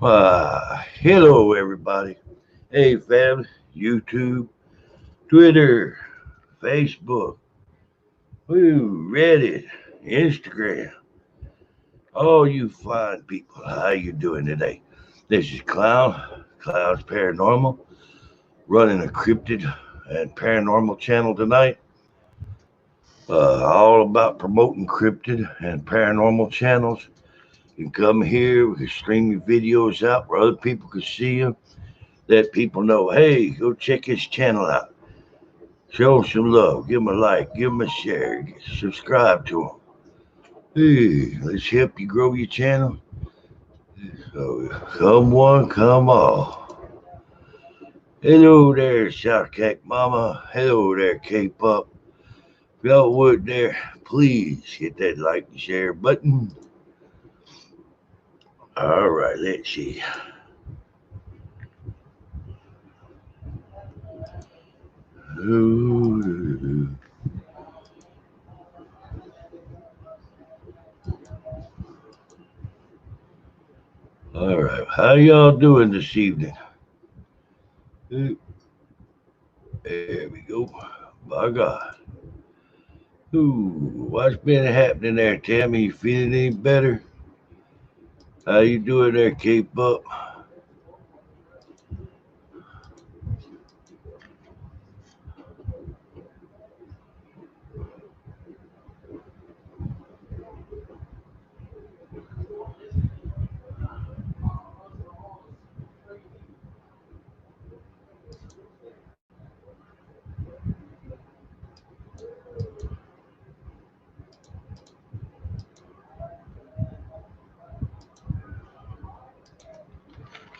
Hello everybody. Hey family, YouTube, Twitter, Facebook, Reddit, Instagram, all you fine people. How you doing today? This is Klowns Paranormal, running a cryptid and paranormal channel tonight. All about promoting cryptid and paranormal channels. You can come here, we can stream your videos out where other people can see them. Let people know, hey, go check his channel out. Show him some love. Give him a like. Give him a share. Subscribe to him. Hey, let's help you grow your channel. So, come one, come all. Hello there, South Cack Mama. Hello there, K-Pop. If y'all would there, please hit that like and share button. All right, let's see. All right, how y'all doing this evening? There we go. My God. Ooh, what's been happening there, Tammy? You feeling any better? How you doing there, K-Pop?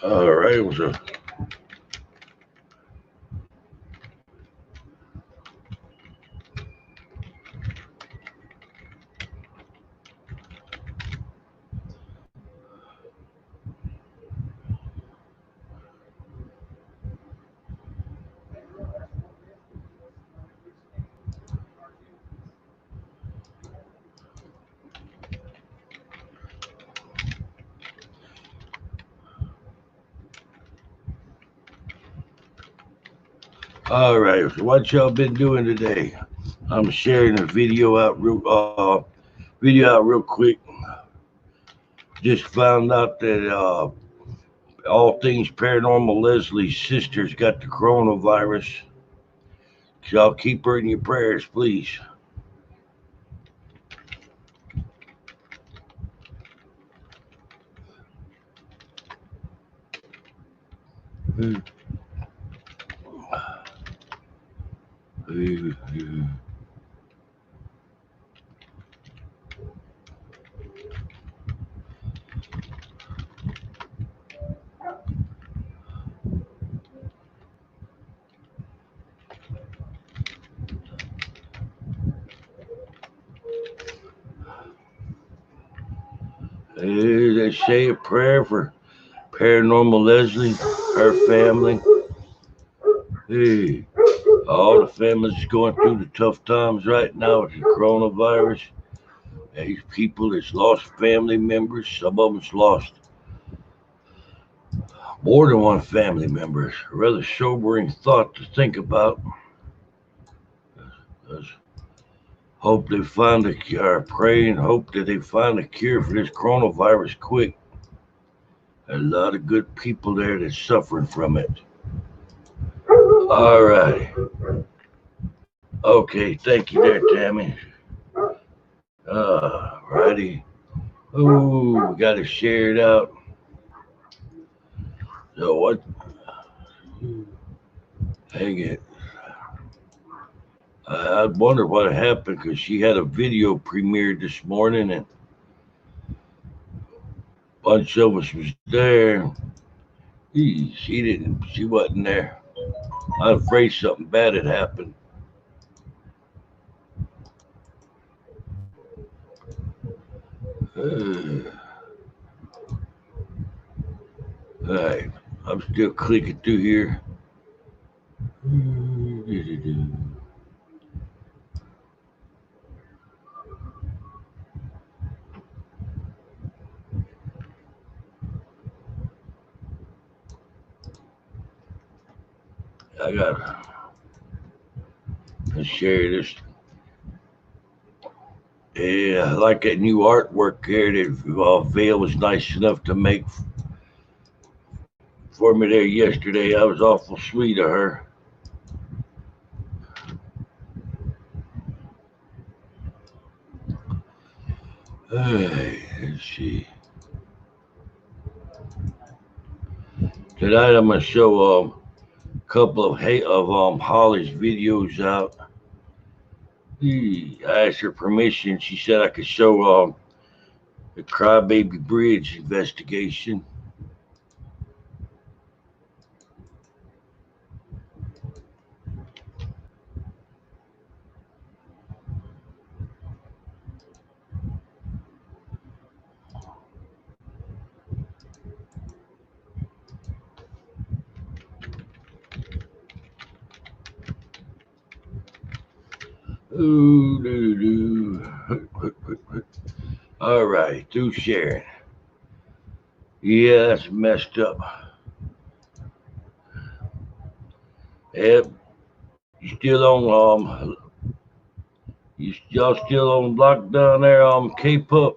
All right, what's up? All right, so what y'all been doing today? I'm sharing a video out real quick. Just found out that all things paranormal. Leslie's sister's got the coronavirus. So y'all keep her in your prayers, please. Hey, they say a prayer for paranormal Leslie, her family. Hey, all the families going through the tough times right now with the coronavirus. These people that's lost family members, some of them's lost more than one family member. It's a rather sobering thought to think about. Let's hope they find a cure, pray and hope that they find a cure for this coronavirus quick. A lot of good people there that's suffering from it. All right. Okay, thank you there, Tammy. Righty. Ooh, we got to share it out. So what? Hang it. I wonder what happened because she had a video premiered this morning and a bunch of us was there. She wasn't there. I'm afraid something bad had happened. All right, I'm still clicking through here. I gotta share this. Yeah, I like that new artwork here that Vale was nice enough to make for me there yesterday. I was awful sweet of her. Hey, let's see. Tonight I'm gonna show a couple of Holly's videos out. I asked her permission. She said I could show the Crybaby Bridge investigation. Ooh, doo, doo. All right, through sharing. Yeah, that's messed up. Yep, you still on y'all still on lockdown there K-pop.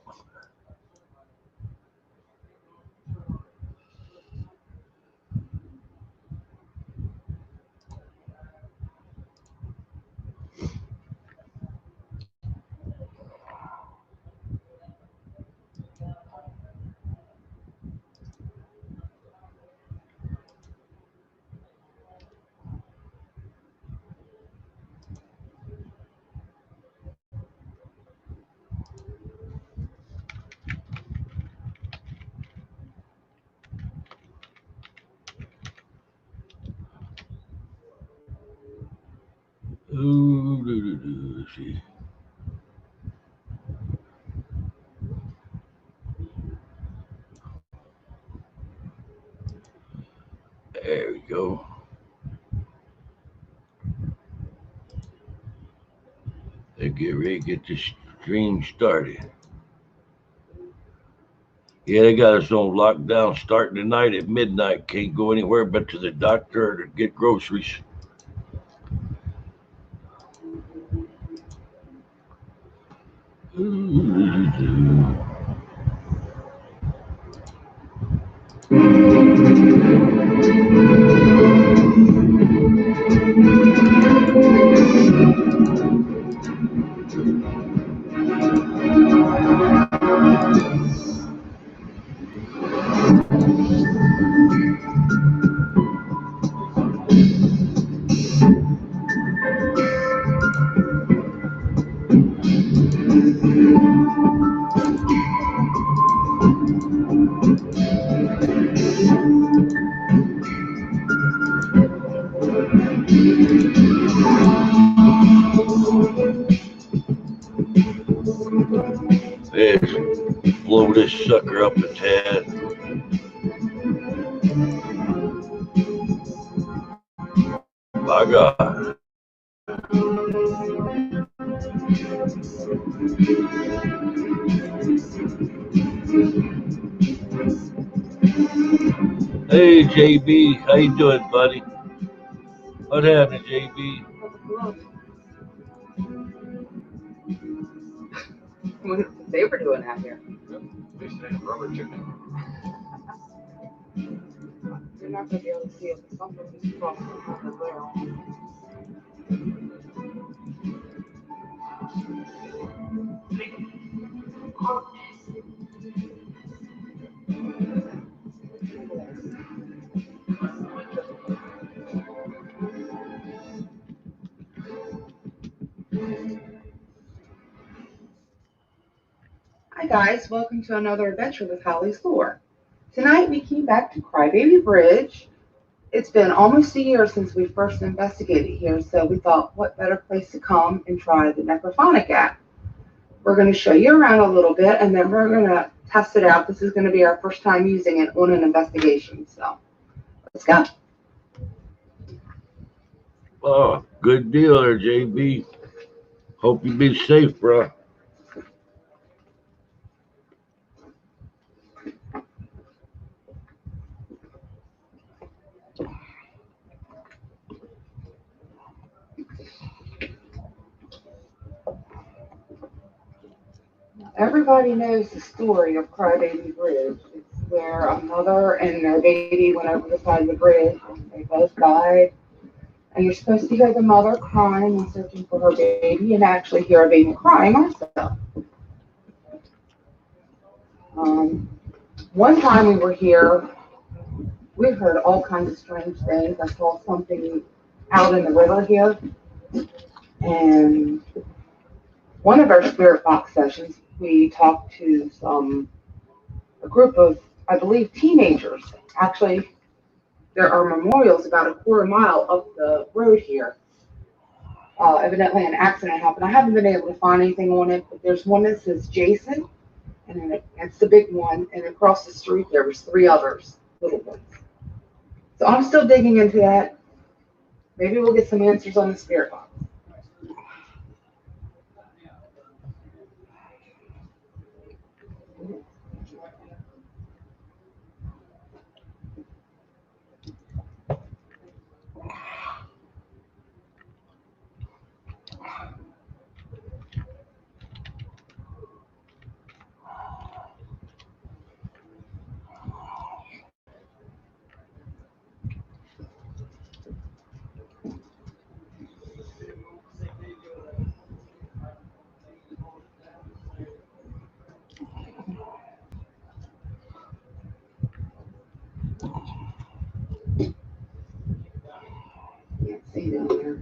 Ooh, doo, doo, doo. Let's see. There we go. They get ready to get the stream started. Yeah, they got us on lockdown starting tonight at midnight. Can't go anywhere but to the doctor or to get groceries. Let's blow this sucker up a tad. My God. Hey, JB. How you doing, buddy? What happened, JB? They were doing out here. They say rubber chicken. You're not going to be able to see it, but something is crossing the rail. Hi guys, welcome to another adventure with Holly's Lore. Tonight we came back to Crybaby Bridge. It's been almost a year since we first investigated here, so we thought what better place to come and try the necrophonic at. We're going to show you around a little bit and then we're going to test it out. This is going to be our first time using it on an investigation, so let's go. Oh, good deal there, JB. Hope you be safe, bro. Everybody knows the story of Crybaby Bridge. It's where a mother and their baby went over the side of the bridge and they both died. And you're supposed to hear the mother crying and searching for her baby and actually hear a baby crying also. Um, One time we were here, we heard all kinds of strange things. I saw something out in the river here. And one of our spirit box sessions, we talked to a group of, I believe, teenagers. Actually, there are memorials about a quarter mile up the road here. Evidently, an accident happened. I haven't been able to find anything on it, but there's one that says Jason, and then it's the big one. And across the street, there was three others, little ones. So I'm still digging into that. Maybe we'll get some answers on the spirit box. Can't see down there.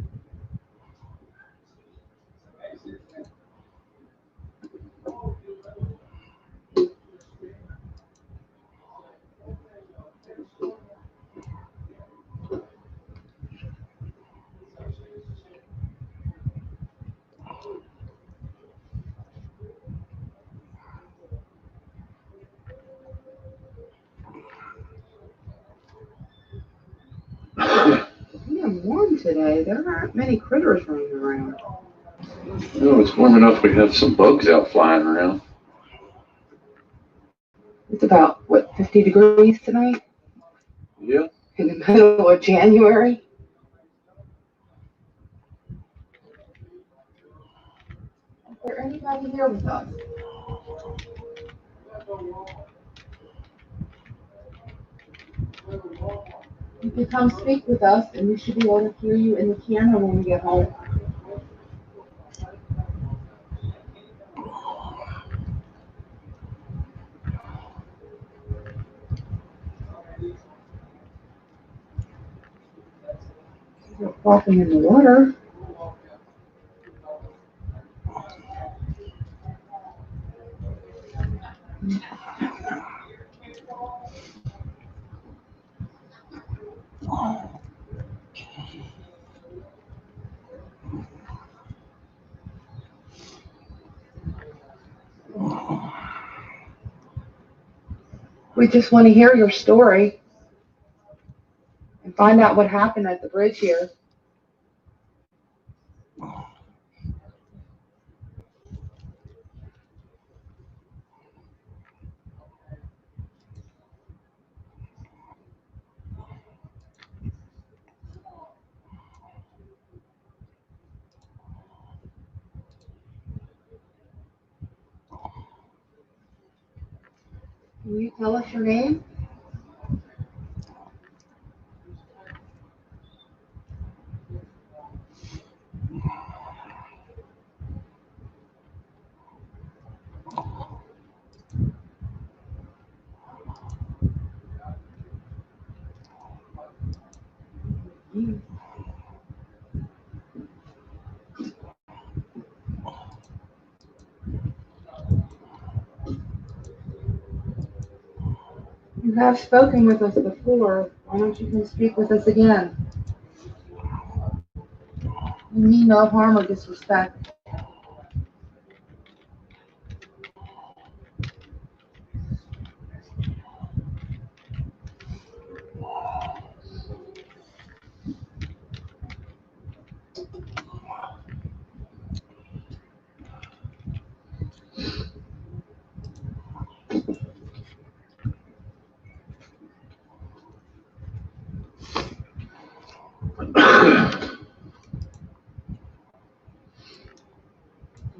I'm warm today. There aren't many critters running around. No, it's warm enough we have some bugs out flying around. It's about, what, 50 degrees tonight? Yeah. In the middle of January? Is there anybody here with us? You can come speak with us, and we should be able to hear you in the camera when we get home. You're walking in the water. We just want to hear your story and find out what happened at the bridge here. Can you tell us your name? You have spoken with us before. Why don't you come speak with us again? We mean no harm or disrespect.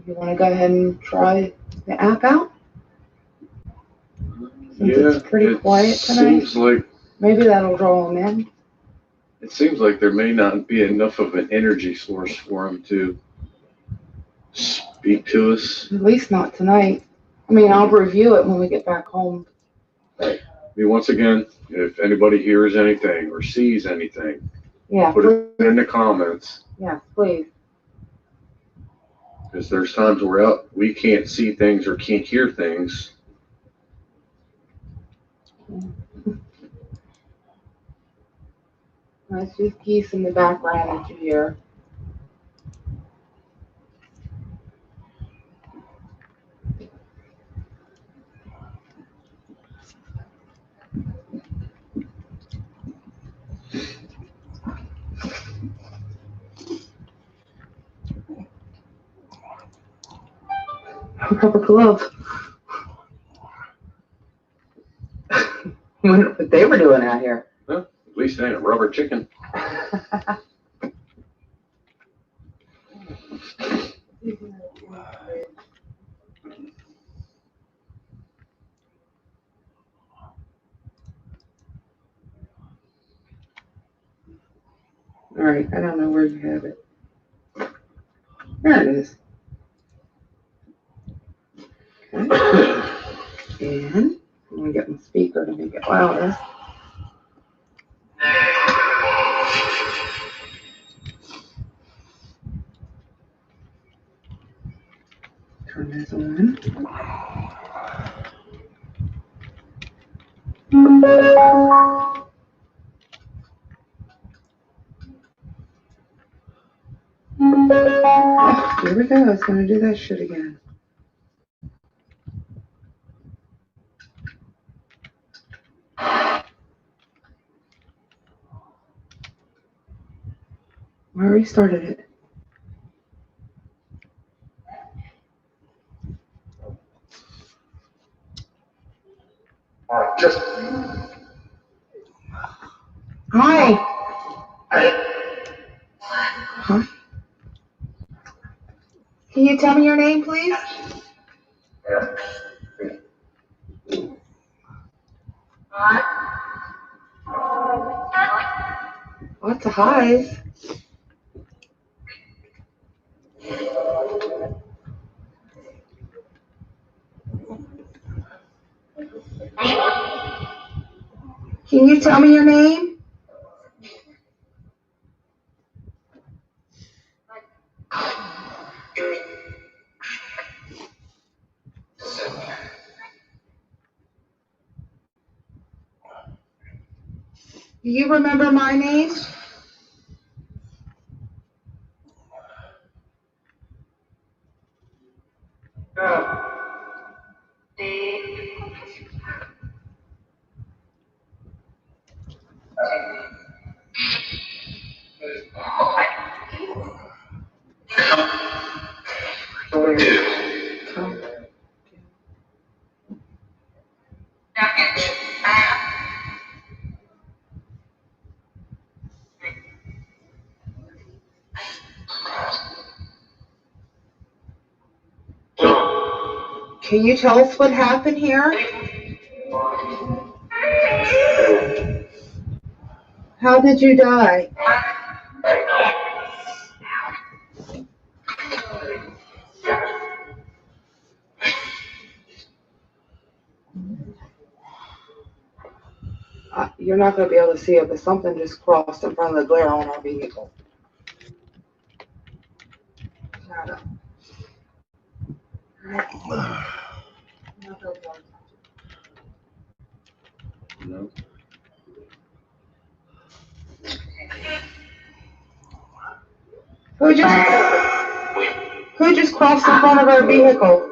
You want to go ahead and try the app out? Since Yeah, it's pretty quiet tonight. Seems like Maybe that'll draw them in. it seems like there may not be enough of an energy source for them to speak to us. At least not tonight. I mean, I'll review it when we get back home. I mean, once again, if anybody hears anything or sees anything, Yeah, put it in the comments. yeah, please. Because there's times where we can't see things or can't hear things. That's just geese in the background that you hear. Hook up a glove. Wonder what they were doing out here. Huh? At least it ain't a rubber chicken. All right, I don't know where you have it. There it is. Okay. And I'm gonna get my speaker to make it louder. Turn this on. Oh, here we go. It's gonna do that shit again. I already started it. Just Hi. Huh? Can you tell me your name, please? Lots of highs. Can you tell me your name? Do you remember my name? Can you tell us what happened here? How did you die? You're not going to be able to see it, but something just crossed in front of the glare on our vehicle. Shadow. no. Who just crossed in front of our vehicle?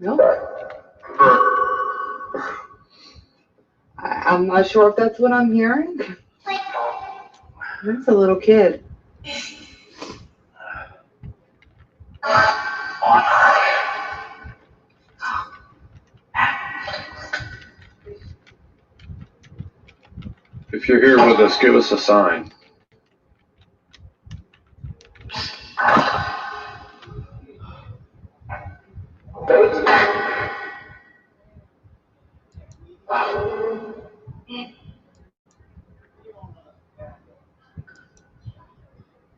Nope. I'm not sure if that's what I'm hearing. That's a little kid. If you're here with us, give us a sign.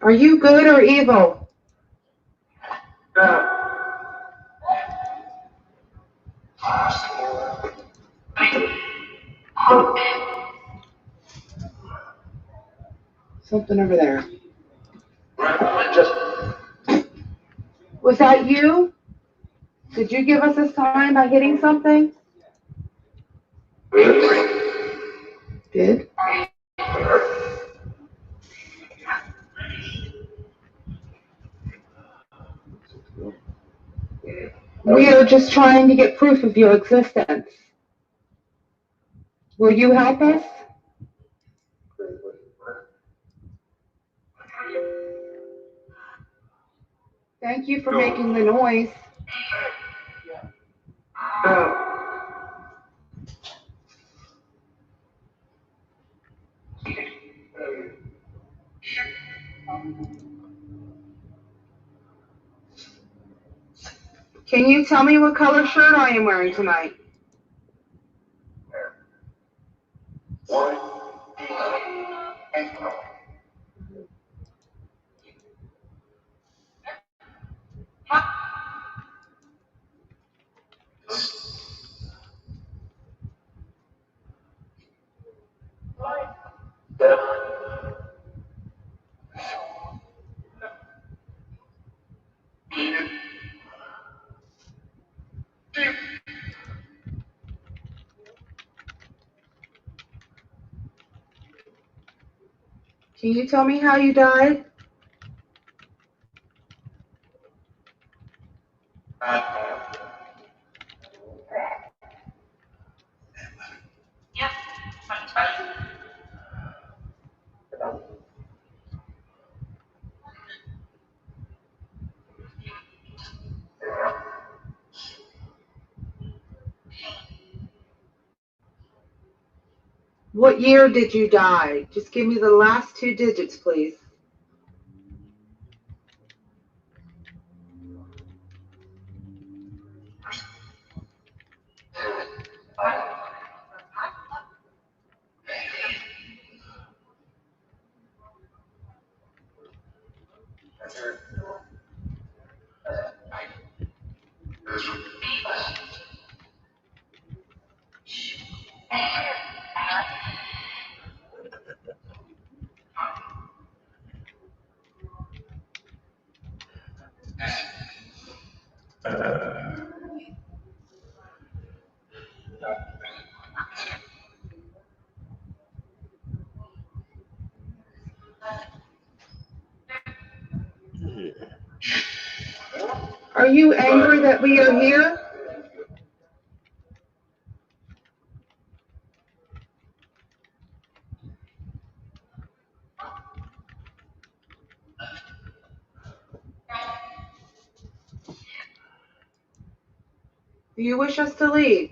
Are you good or evil? Something over there. Was that you? Did you give us a sign by hitting something? Did? We are just trying to get proof of your existence. Will you help us? Thank you for making the noise. Can you tell me what color shirt I am wearing tonight? Can you tell me how you died? What year did you die? Just give me the last 2 digits, please. Are you angry that we are here? Do you wish us to leave?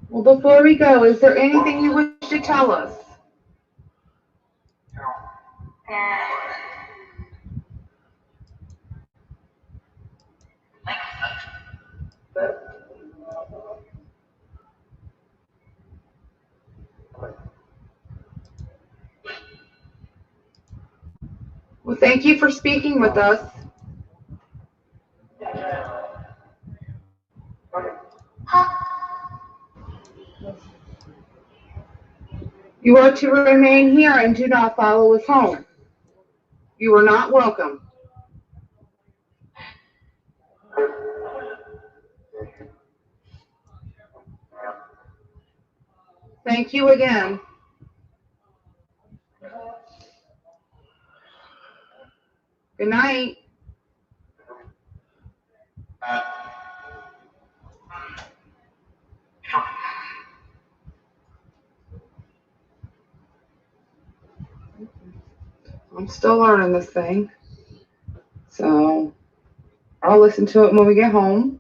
Well, before we go, is there anything you wish to tell us? Well, thank you for speaking with us. You are to remain here and do not follow us home. You are not welcome. Thank you again. Good night. I'm still learning this thing. So I'll listen to it when we get home.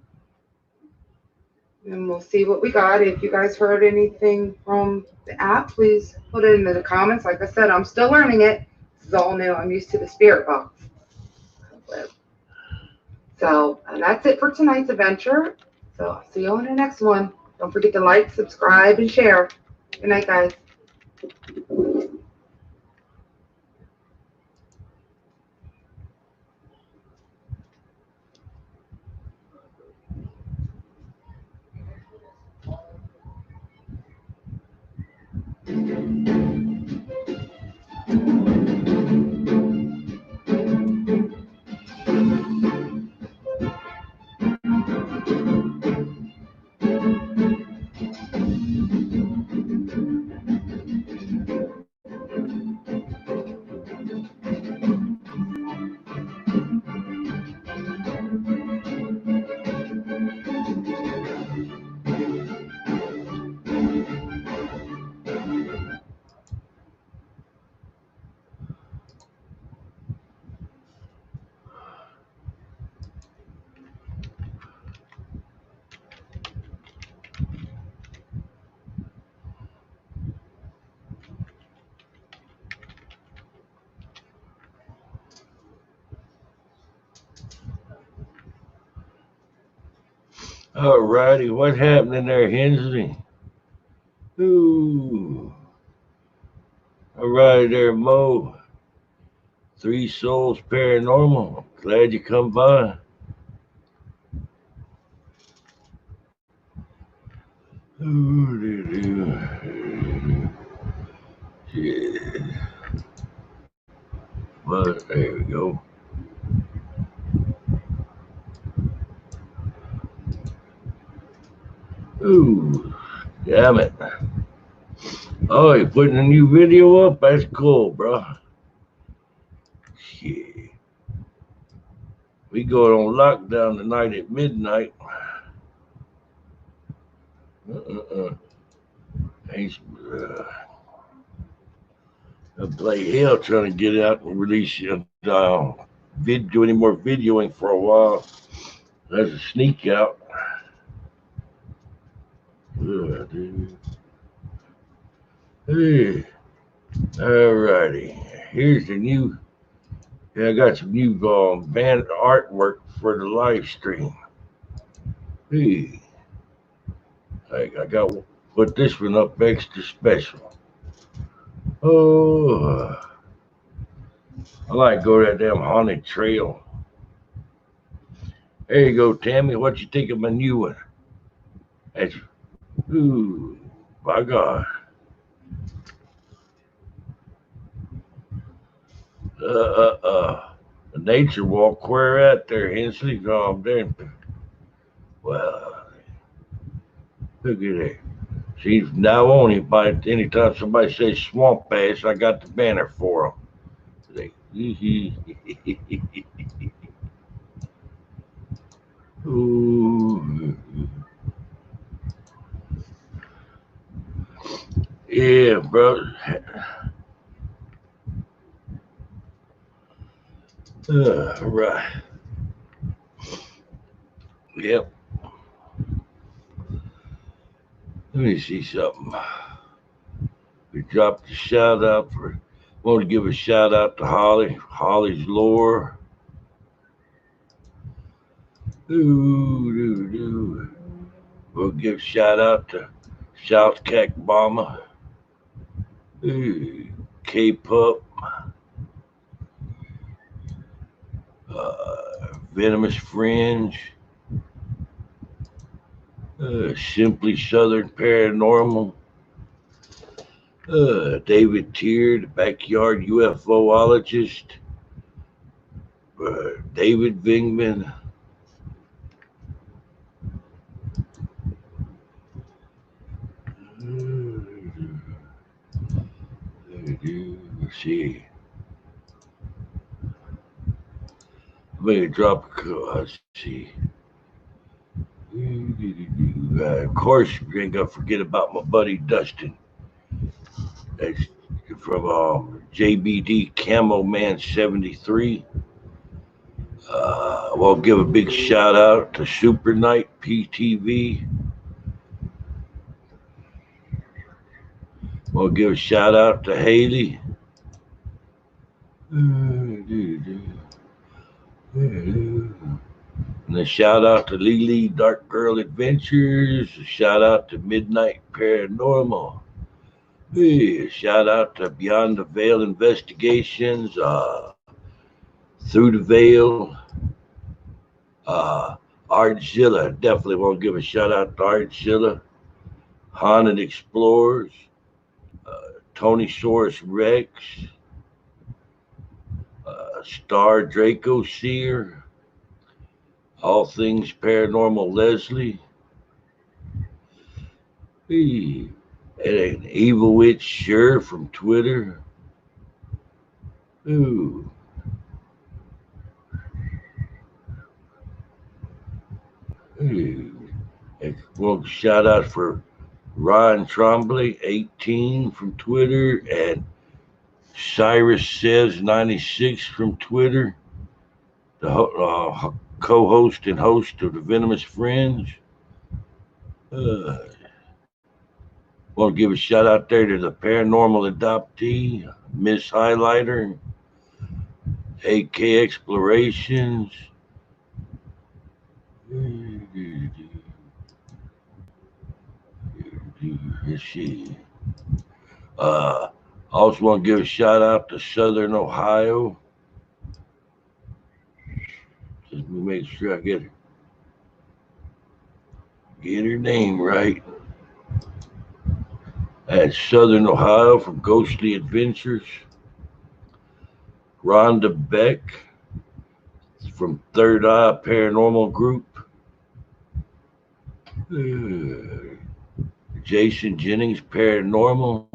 And we'll see what we got. If you guys heard anything from the app, please put it in the comments. Like I said, I'm still learning it. This is all new. I'm used to the spirit box. So that's it for tonight's adventure. So I'll see you on the next one. Don't forget to like, subscribe, and share. Good night, guys. All righty, what's happening there, Hensley? Ooh. All right there, Mo. Three Souls Paranormal. Glad you come by. Yeah. Well, there we go. Ooh, damn it. Oh, you're putting a new video up? That's cool, bro. Shit. We going on lockdown tonight at midnight. I play hell trying to get out and release do any more videoing for a while. That's a sneak out. Dude. Hey, all righty. Here's the new. Yeah, I got some new band artwork for the live stream. Hey, I got to put this one up extra special. Oh, I like to go that damn haunted trail. There you go, Tammy. What you think of my new one? That's, ooh, by God. The nature walk, where at there, Hensley? There. Well, look at that. See, from now on, anytime somebody says swamp ass, I got the banner for them. Ooh. Yeah, bro. Right. Yep. Let me see something. We dropped a shout out for. Want to give a shout out to Holly. Holly's lore. Ooh. We'll give shout out to South Cacbama. K-Pup. Venomous Fringe. Simply Southern Paranormal. David Tier, the backyard UFOologist. David Vingman. Let's see. Maybe drop a let's see. Of course, we ain't gonna forget about my buddy Dustin. That's from JBD Camo Man 73. We'll give a big shout out to Super Night PTV. We'll give a shout out to Haley. And a shout out to Lily Dark Girl Adventures. A shout out to Midnight Paranormal. Hey, a shout out to Beyond the Veil Investigations. Through the Veil. Artzilla. Definitely want to give a shout out to Artzilla. Haunted Explorers. Tony Source Rex. Star Draco Seer. All Things Paranormal Leslie. Hey. And an Evil Witch Sure from Twitter. Ooh. Hey. Well, shout out for Ron Trombley, 18 from Twitter, and Cyrus Says 96 from Twitter, the co-host and host of the Venomous Friends. Want to give a shout out there to the Paranormal Adoptee, Miss Highlighter, AK Explorations. Let's see. Also want to give a shout out to Southern Ohio. Just make sure I get her name right. That's Southern Ohio from Ghostly Adventures. Rhonda Beck from Third Eye Paranormal Group. Jason Jennings Paranormal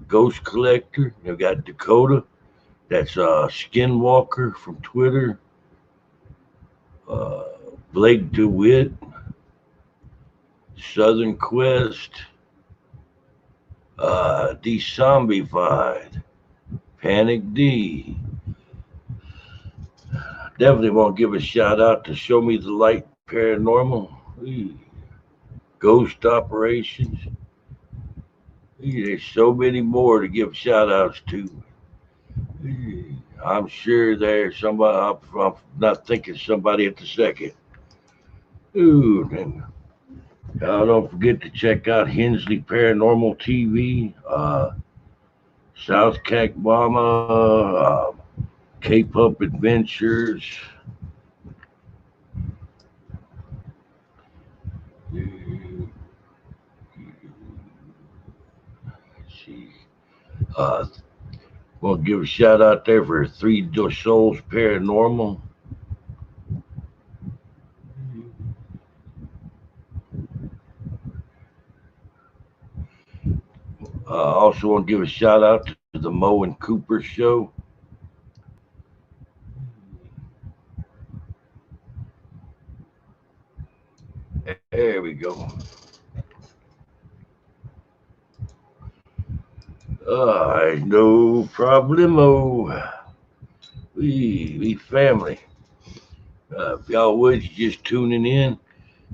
Ghost Collector. I've got Dakota. That's Skinwalker from Twitter. Blake DeWitt. Southern Quest. Dezombiefied. Panic D. Definitely want to give a shout out to Show Me the Light Paranormal. Ghost Operations. There's so many more to give shout outs to. I'm sure there's somebody, I'm not thinking somebody at the second. Ooh, then. Don't forget to check out Hensley Paranormal TV, South Cacbama, K-Pup Adventures. Let's see. We'll give a shout out there for Three Souls Paranormal. Also want to give a shout out to the Mo and Cooper Show. There we go. No problemo. We family. If y'all would, you just tuning in.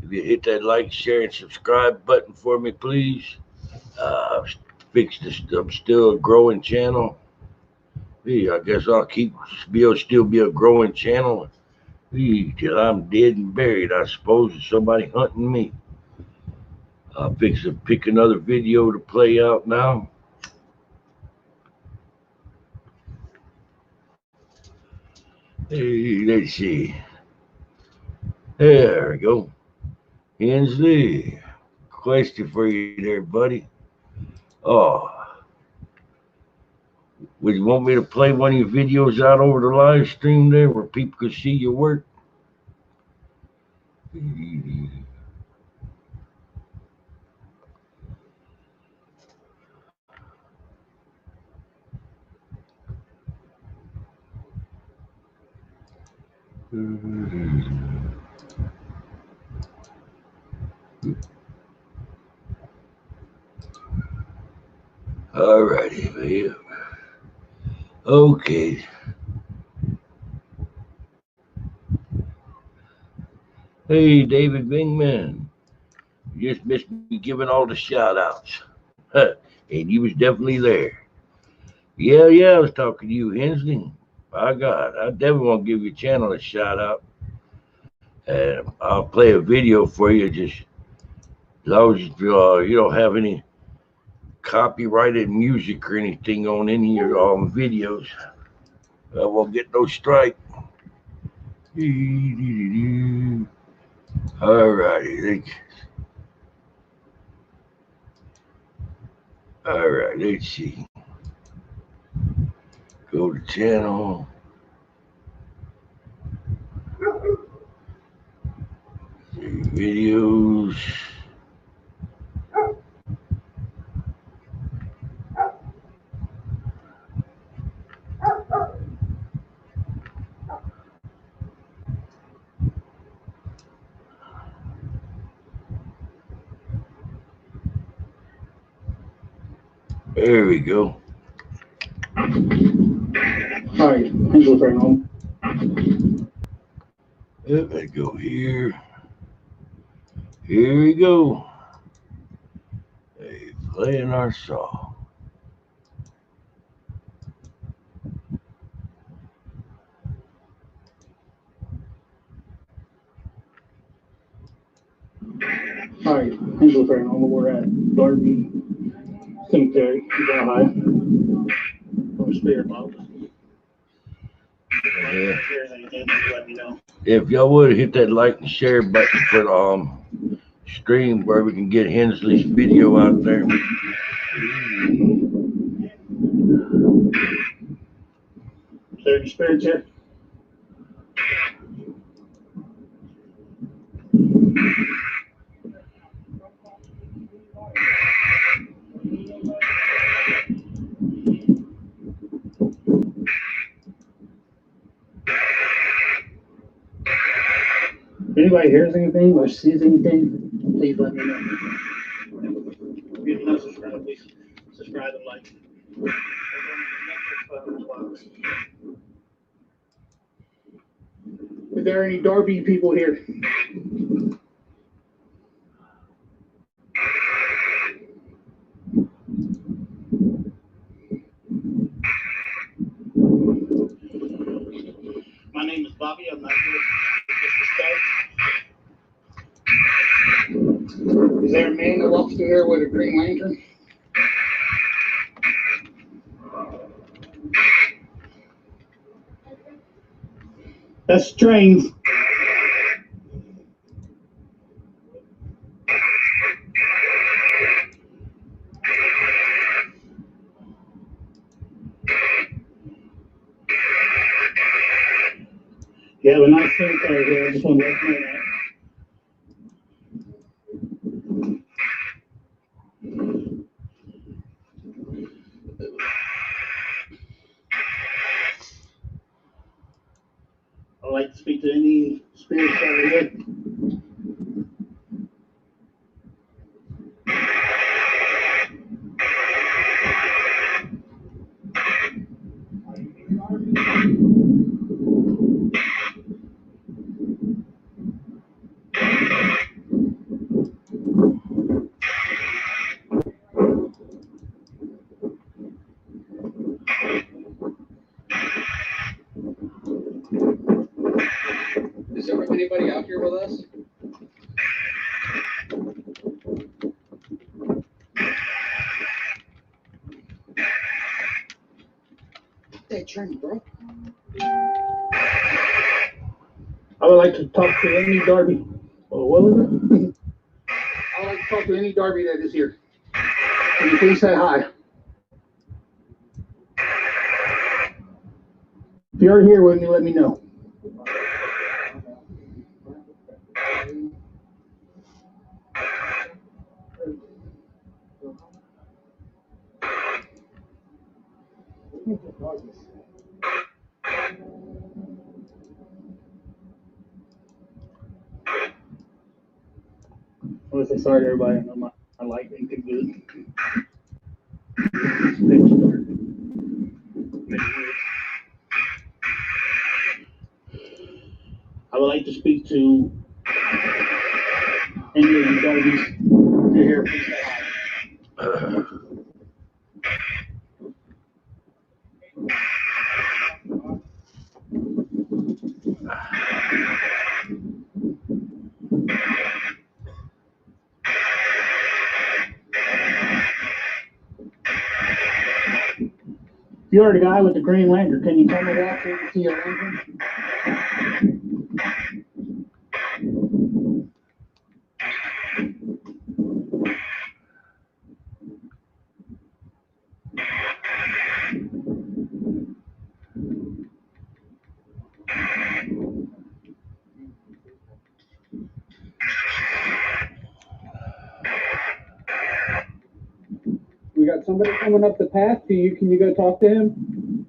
If you hit that like, share, and subscribe button for me, please. I'm still a growing channel. I guess I'll still be a growing channel till I'm dead and buried. I suppose there's somebody hunting me. I'll pick another video to play out now. Hey, let's see. There we go. Hensley, question for you there, buddy. Oh, would you want me to play one of your videos out over the live stream there where people could see your work? Alrighty, babe. Okay. Hey, David Bingman. You just missed me giving all the shout outs. And you was definitely there. Yeah, I was talking to you, Hensley. My God, I definitely want to give your channel a shout out. And I'll play a video for you, just as long as you don't have any copyrighted music or anything on any of your videos. I won't get no strike. Alrighty, alright, let's see. Go to channel. Videos. There we go. Hi, Klowns Paranormal. Let's go here. Here we go. Hey, playing our song. Hi, Klowns Paranormal. We're at Darby Cemetery in Delhi. From Spirit Box. Yeah. If there's anything, just let me know. If y'all would hit that like and share button for the stream where we can get Hensley's video out there. Is there any spirits here? If anybody hears anything or sees anything, please let me know. If you're not subscribed, please subscribe and like. Is there any Darby people here? My name is Bobby. I'm not here to disrespect. Is there a man that walks through here with a green lantern? That's strange. Yeah, but not cemetery here. I just want to let you know that. I'd like to speak to any spirits that are here. Is there anybody out here with us? That journey, bro. I would like to talk to any Darby. Oh, what was it? I would like to talk to any Darby that is here. Can you please say hi? If you're here with me, let me know. I want to say sorry to everybody. I know my light ain't too good. I would like to speak to any of you Darbies. You're here, please say hi. You're the guy with the green lantern. Can you tell me that so you can see your lantern? We got somebody coming up the path to you. Can you go talk to him?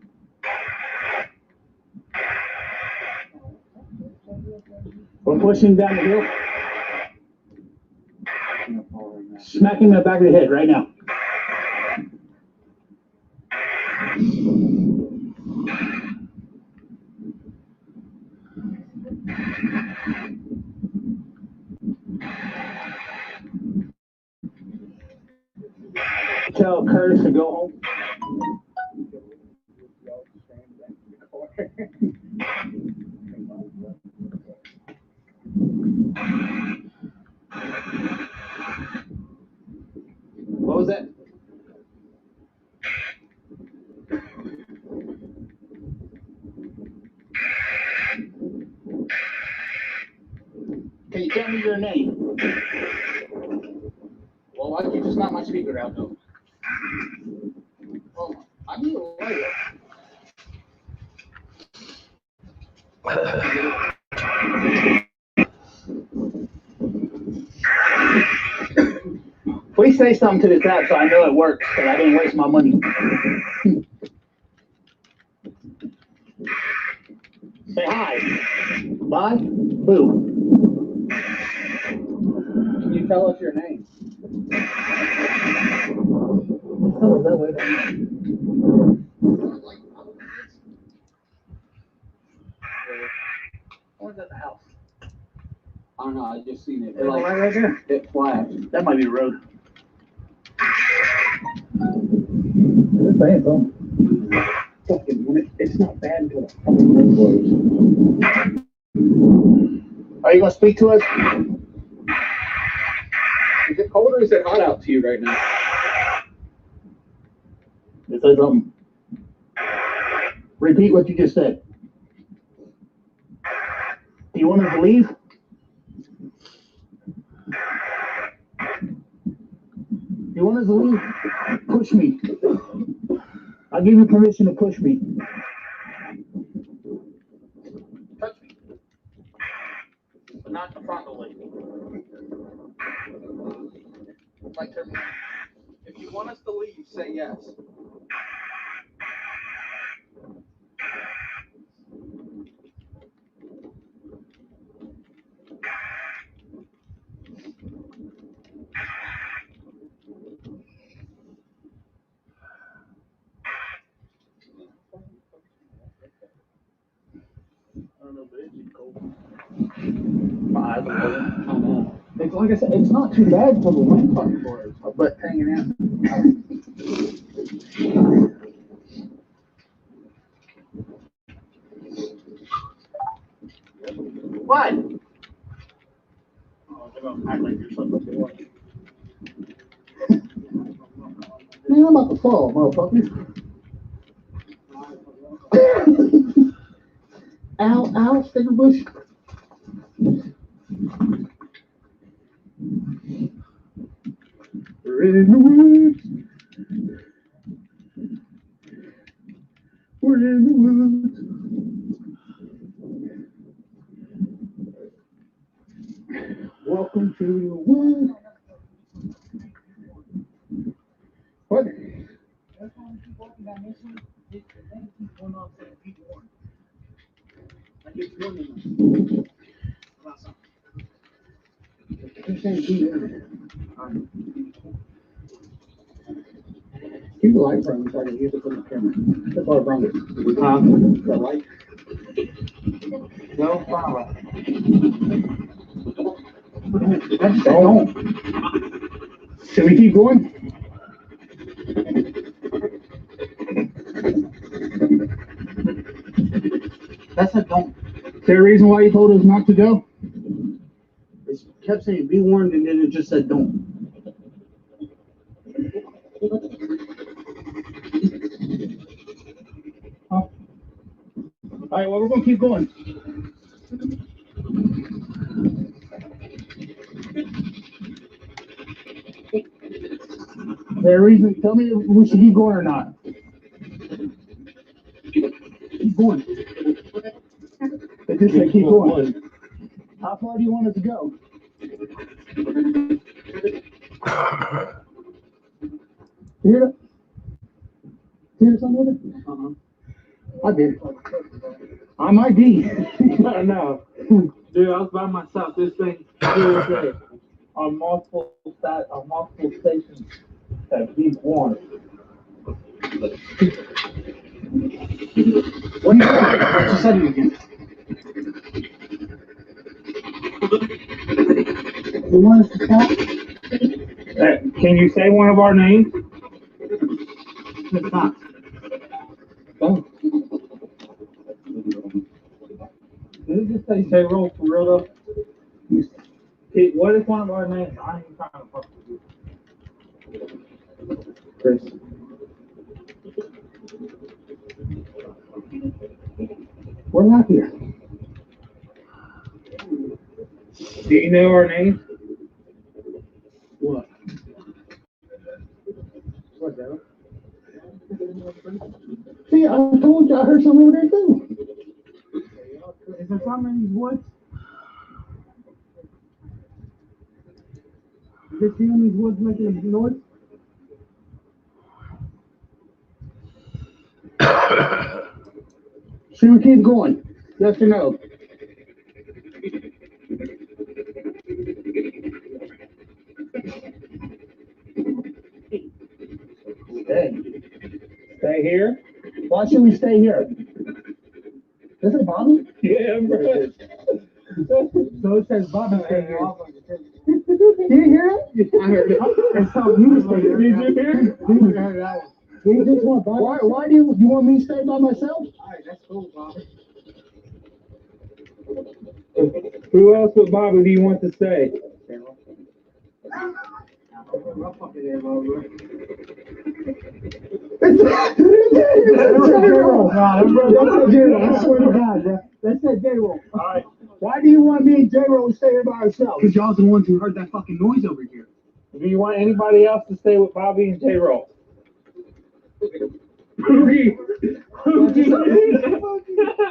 We're pushing down the hill. Smack him in the back of the head right now. Tell Curtis to go home. What was that? Can you tell me your name? Well, why don't you just knock my speaker out, though? Well, I need a lighter. Please say something to this app so I know it works, because I didn't waste my money. Say hi. Bye. Boo. Can you tell us your name? Oh, that way. Where's that house? I don't know. I just seen it. Like, right there. It flashed. That might be the road. It's not bad until the fucking wind blows. Are you gonna speak to us? Is it cold or is it hot out to you right now? Just say something. Repeat what you just said. Do you want us to leave? Do you want us to leave? Push me. I'll give you permission to push me. Touch me. But not frontally. Like her. If you want us to leave, say yes. I don't know, but it's cold. My eyes are open. I know. It's like I said, it's not too bad for the wind fucking blows. My butt hanging out. What? Oh, they're gonna act like you're something to watch. Man, I'm about to fall, motherfucker. Ow, ow, sticker bush. We're in the woods. We're in the woods. Welcome to the woods. What? That's why we keep walking down this one. The thing keeps going off saying keep warning. Like it's warning us about something. Keep saying keep warning. Keep the light from so I can use it for the camera. That's all from it. The light. No problem. That's don't. Should we keep going? That's a don't. Is there a reason why you told us not to go? It kept saying be warned and then it just said don't. All right, well, we're going to keep going. Is there a reason? Tell me if we should keep going or not. Keep going. They just say keep going. How far do you want us to go? You hear that? Hear something with it? I did. I'm ID. No. Dude, I was by myself. This thing on multiple stations that be warned. What do you want? Just said it again. You want us to stop? Can you say one of our names? Let's stop. Oh. Did it just say J-Roll for real though? Hey, what is one of our names? I ain't even trying to fuck with you. Chris. We're not here. Do you know our name? What? What, Daryl? See, I told you I heard something over there too. Is there something in these woods? Is there something in these woods making a noise? Should we keep going? Yes or no? Stay here? Why should we stay here? Does it bother me? Yeah, bro. So it says Bobby stay here. Did you hear it? I heard it. It's telling you to stay here. Did you hear it? I heard that one. You just want why do you want me to stay by myself? Alright, that's cool, Bobby. Who else but Bobby do you want to stay? My fucking head, bro. That's J-Roll. I swear to God, bro. That's that J-Roll. All right. Why do you want me and J-Roll to stay here by ourselves? Because y'all's the ones who heard that fucking noise over here. Do you want anybody else to stay with Bobby and J-Roll?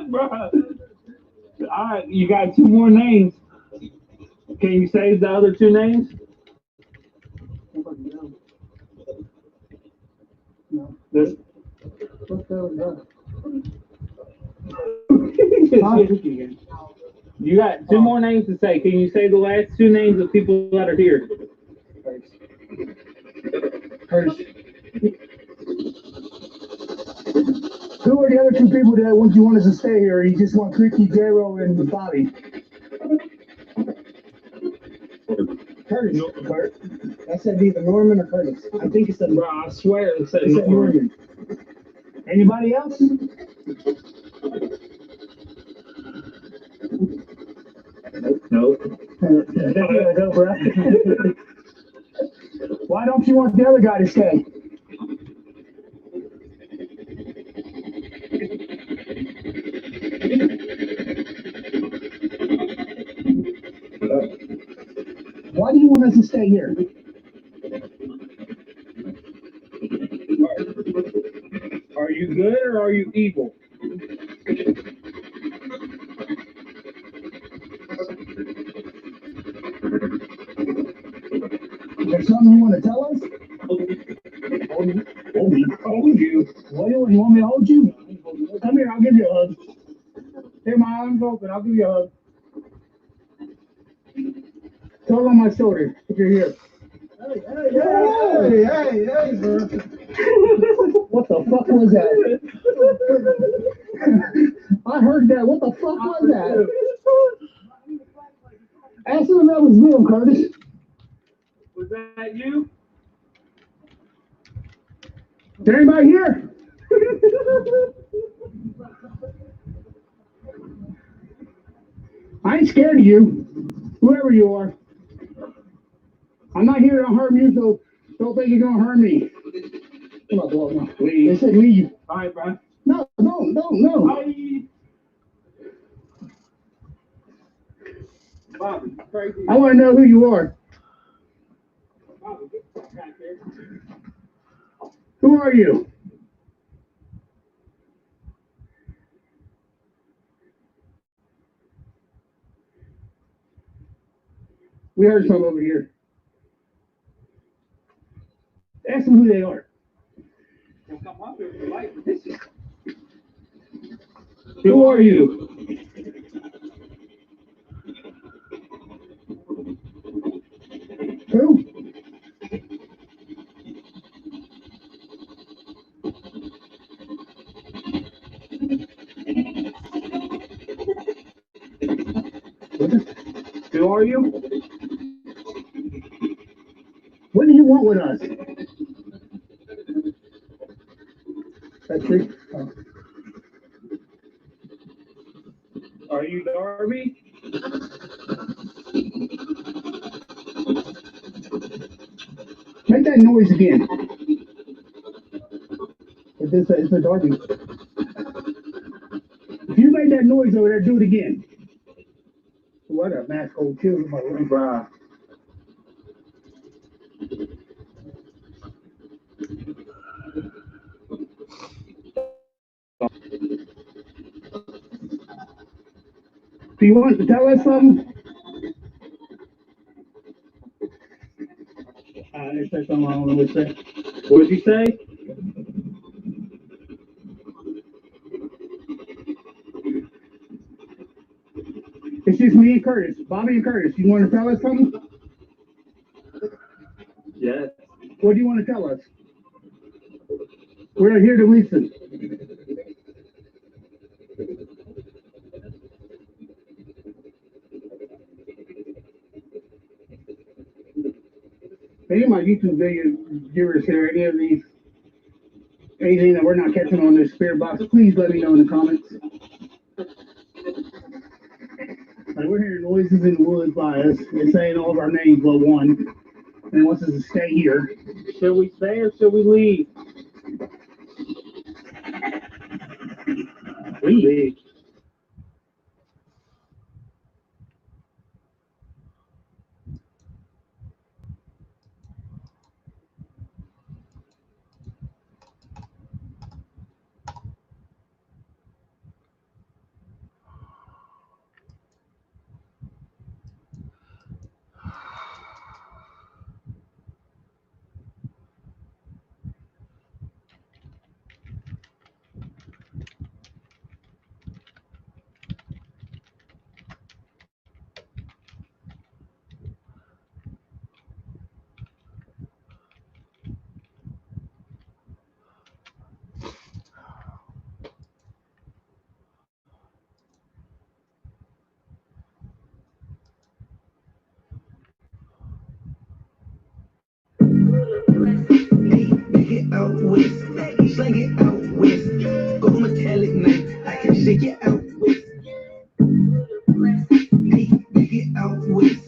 Bro. All right, you got two more names. Can you say the other two names? No. There's- You got two more names to say. Can you say the last two names of people that are here? First. Who are the other two people that you want us to stay here? You just want Creaky, J-Roll, and Bobby? Curtis. No. Kurt. That said either Norman or Curtis. I think it said, Bro, I swear it said Norman. Anybody else? Nope. Why don't you want the other guy to stay? Why do you want us to stay here? Are you good or are you evil? Is there something you want to tell us? Hold you. What do you want me to hold you? Come here, I'll give you a hug. Here, my arms open, I'll give you a hug. Throw it on my shoulder if you're here. Hey, bro. What the fuck was that? I heard that. What the fuck was that? Ask him if that was them, Curtis. Was that you? Is there anybody here? I ain't scared of you, whoever you are. I'm not here to harm you, so don't think you're gonna harm me. Come on, blow now. They said leave. All right, bro. No. Bobby, you crazy. I want to know who you are. Bobby, get the fuck out there. Who are you? We heard some over here. Ask them who they are. Well, come up here if you like. Who are you? Who? Who are you? What do you want with us? That's it. Oh. Are you Darby? Make that noise again. It's a Darby. If you made that noise over there, do it again. What a mass cold chill in my room, bro. Do you want to tell us something? They said something I don't know what to say. What did you say? It's just me and Curtis. Bobby and Curtis. You want to tell us something? Yes. What do you want to tell us? We're here to listen. Any of my YouTube video viewers here, any of these, anything that we're not catching on this spirit box, please let me know in the comments. Like, we're hearing noises in the woods by us. It's saying all of our names but one. And it wants us to stay here. Should we stay or should we leave? We leave. Get out west, slang it out west. Go metallic night, I can shake it out west. Hey, get out west.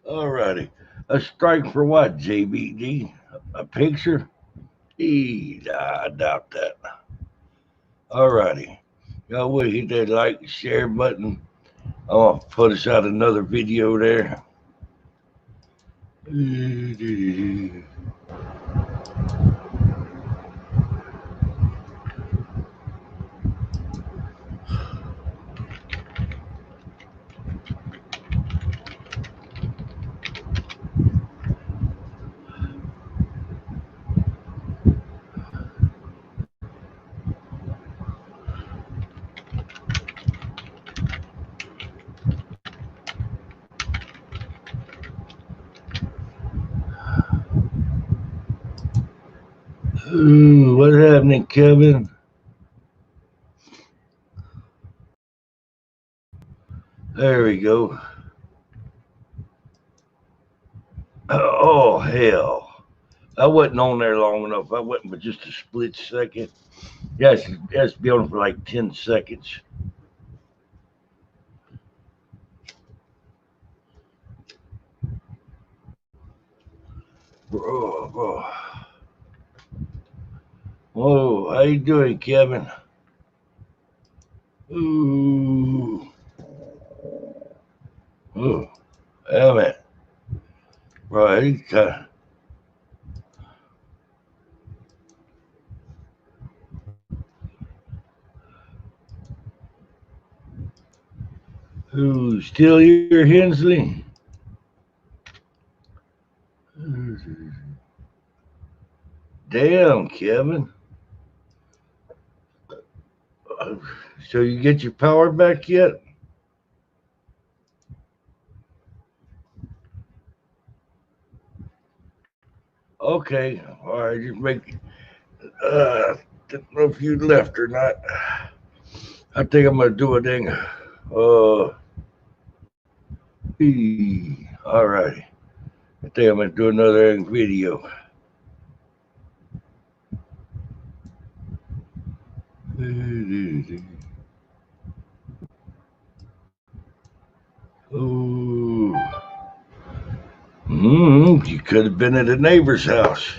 Alrighty. A strike for what, JBD? A picture? I doubt that. Alrighty. Y'all would hit that like and share button. I'll put us out another video there. Ooh, what's happening, Kevin? There we go. Oh, hell. I wasn't on there long enough. I wasn't but just a split second. Yes, that's be on for like 10 seconds. Bro. Whoa, how you doing, Kevin? Ooh. Oh, damn it. Right. Ooh, still here, Hensley? Damn, Kevin. So you get your power back yet? Okay. All right, just make didn't know if you left or not. I think I'm gonna do a thing. All right. I think I'm gonna do another video. Ooh. You could have been at a neighbor's house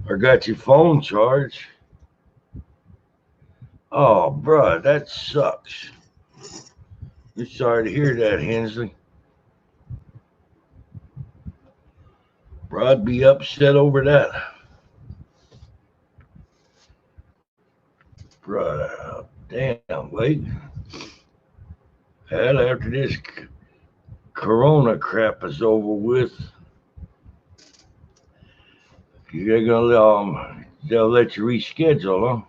or got your phone charged. Oh, bruh, that sucks. I'm sorry to hear that, Hensley. Bro, I'd be upset over that. Bruh, damn, wait. Hell, after this corona crap is over with, you're gonna they'll let you reschedule, huh?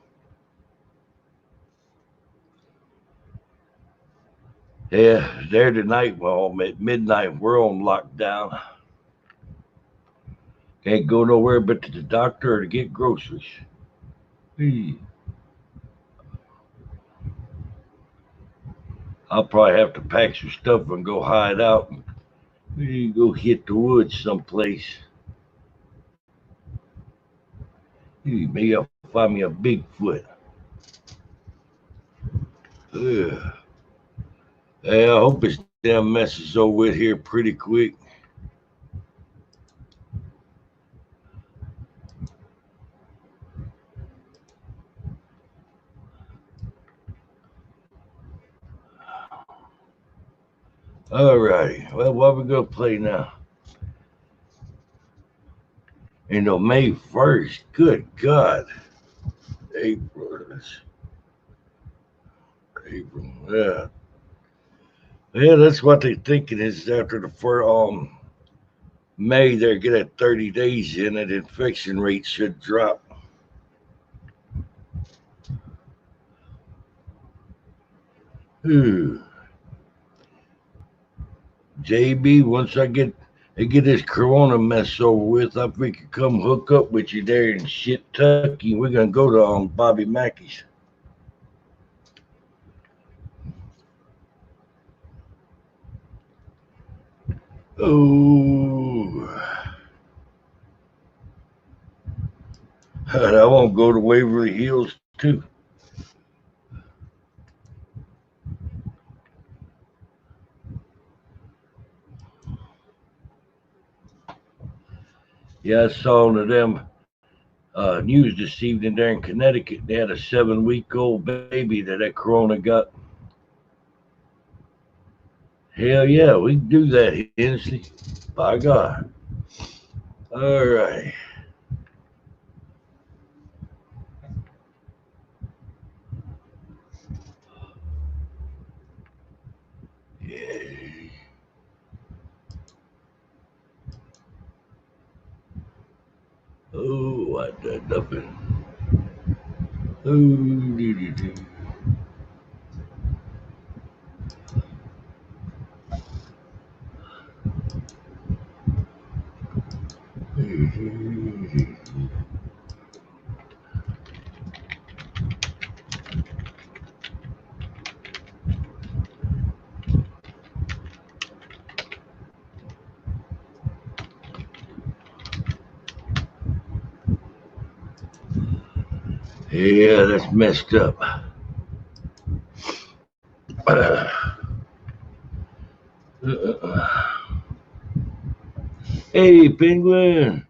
Yeah, there tonight, well, at midnight, we're on lockdown. Can't go nowhere but to the doctor or to get groceries. I'll probably have to pack some stuff and go hide out and go hit the woods someplace. Maybe I'll find me a Bigfoot. Ugh. Hey, I hope this damn mess is over with here pretty quick. Alrighty. Well, what we gonna play now? May 1st. Good God. April. April. Yeah. Yeah, that's what they're thinking is after the May, they're getting 30 days in it, infection rate should drop. JB, once I get this corona mess over with, I think you come hook up with you there in shit Tucky. We're gonna go to Bobby Mackey's. Oh, I won't go to Waverly Hills too. Yeah, I saw one of them news this evening there in Connecticut. They had a 7-week-old baby that corona got. Hell yeah, we can do that, Hensley. By God. All right. Yeah. Oh, I done nothing. Oh, do. Yeah, that's messed up. Hey, Penguin.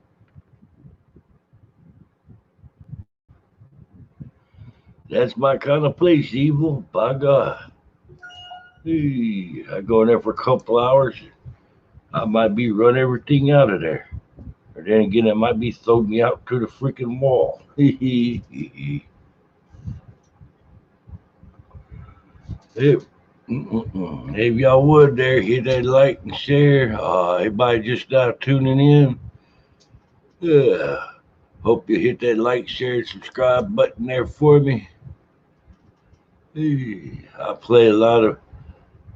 That's my kind of place, Evil. By God. Hey, I go in there for a couple hours. I might be run everything out of there. Or then again, it might be throwing me out to the freaking wall. If, if y'all would there, hit that like and share. Everybody just now tuning in. Hope you hit that like, share, and subscribe button there for me. I play a lot of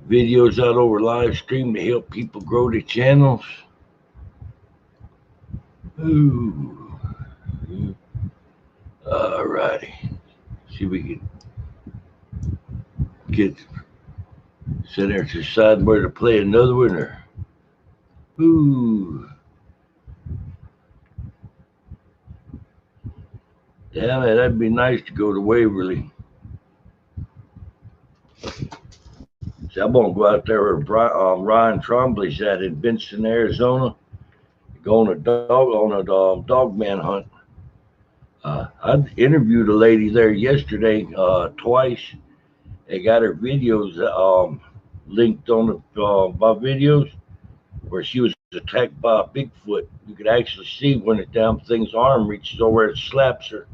videos out over live stream to help people grow their channels. Ooh. Alrighty. See if we can get sit there to decide where to play another one or. Ooh. Damn it, that'd be nice to go to Waverly. See, I'm gonna go out there where Ryan Trombley's at in Benson, Arizona. Go on a dog man hunt. I interviewed a lady there yesterday twice. They got her videos linked on my videos where she was attacked by a Bigfoot. You could actually see when the damn thing's arm reaches over and slaps her.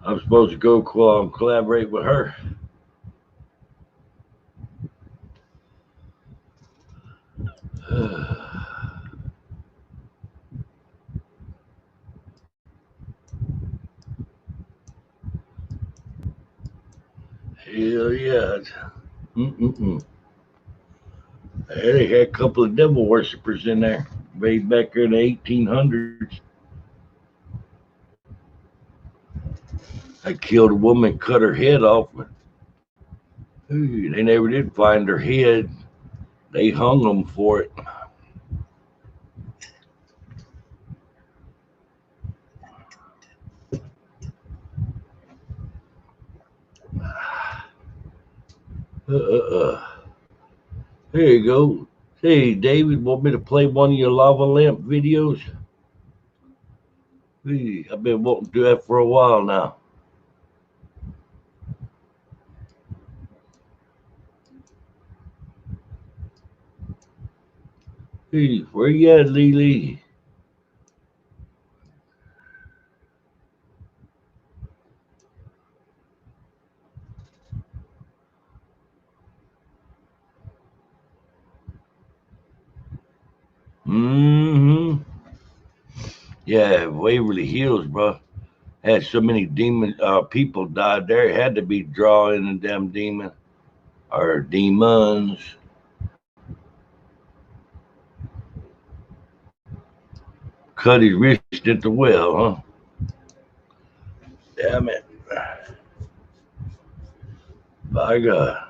I'm supposed to go collaborate with her. Hell yeah. Mm-mm-mm. They had a couple of devil worshippers in there way back there in the 1800s. I killed a woman, cut her head off. They never did find her head. They hung them for it. Uh. There you go. Hey, David, want me to play one of your lava lamp videos? Hey, I've been wanting to do that for a while now. Hey, where you at, Lily? Mm-hmm. Yeah, Waverly Hills, bro. Had so many demon people died there. It had to be drawing a damn demon or demons. Cut his wrist at the well, huh? Damn it. By God.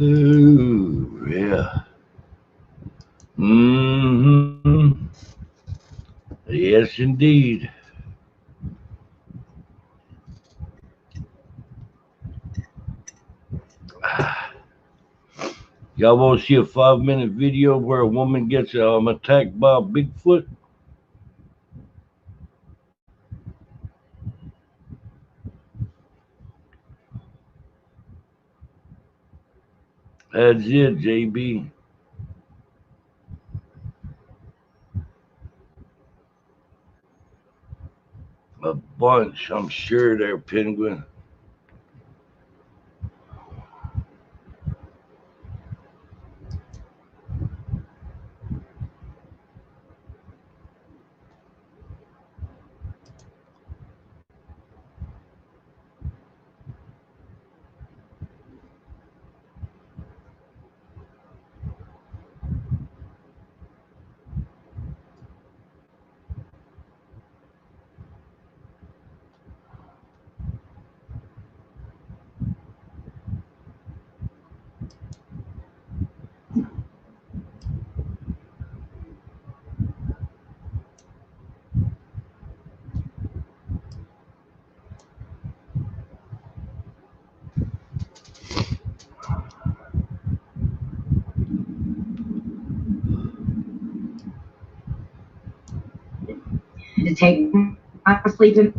Ooh, yeah. Mm-hmm. Yes, indeed. Y'all want to see a 5-minute video where a woman gets attacked by a Bigfoot? That's it, JB. A bunch, I'm sure, there, Penguin. To take my sleeping.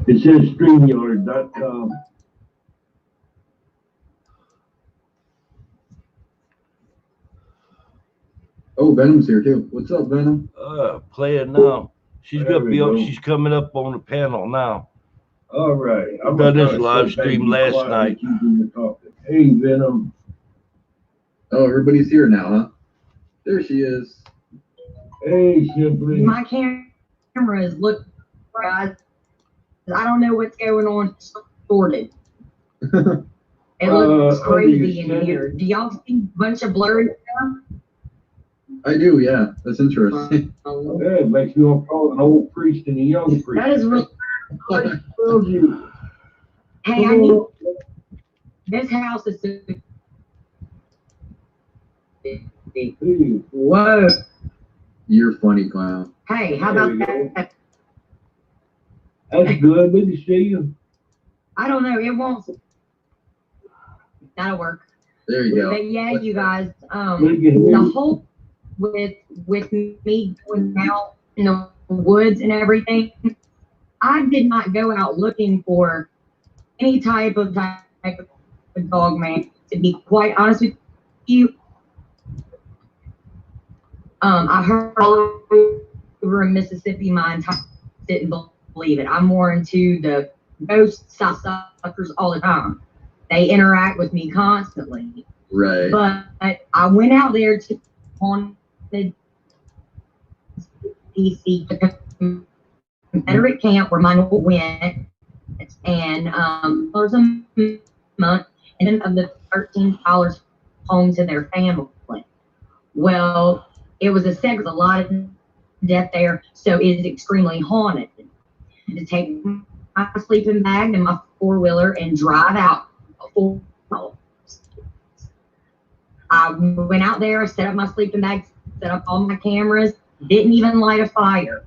It says StreamYard.com. Oh, Venom's here too. What's up, Venom? Play it now. She's There gonna we be up. go. She's coming up on the panel now. All right. I've done this live stream last night. Hey, Venom. Oh, everybody's here now, huh? There she is. Hey, Simply. My cameras look, guys. I don't know what's going on. It's distorted. It looks crazy in here. Do y'all see a bunch of blurry stuff? I do, yeah. That's interesting. Yeah, it makes me want to call an old priest and a young priest. That is really Hey, I need this house is so big. Whoa. You're funny, Clown. Hey, how about that? That's good. Good to see you. I don't know. It won't. That'll work. There you go. But yeah, you guys, the whole with me going out in the woods and everything, I did not go out looking for any type of dog, man. To be quite honest with you, I heard all over in Mississippi my entire didn't believe it. I'm more into the ghost suckers all the time. They interact with me constantly. Right. But I went out there to on the DC Confederate camp where mine went, and $1 a month, and then of the $13 home to their family. Well, it was a lot of death there, so it is extremely haunted. To take my sleeping bag and my 4-wheeler and drive out. I went out there, set up my sleeping bag, set up all my cameras, didn't even light a fire.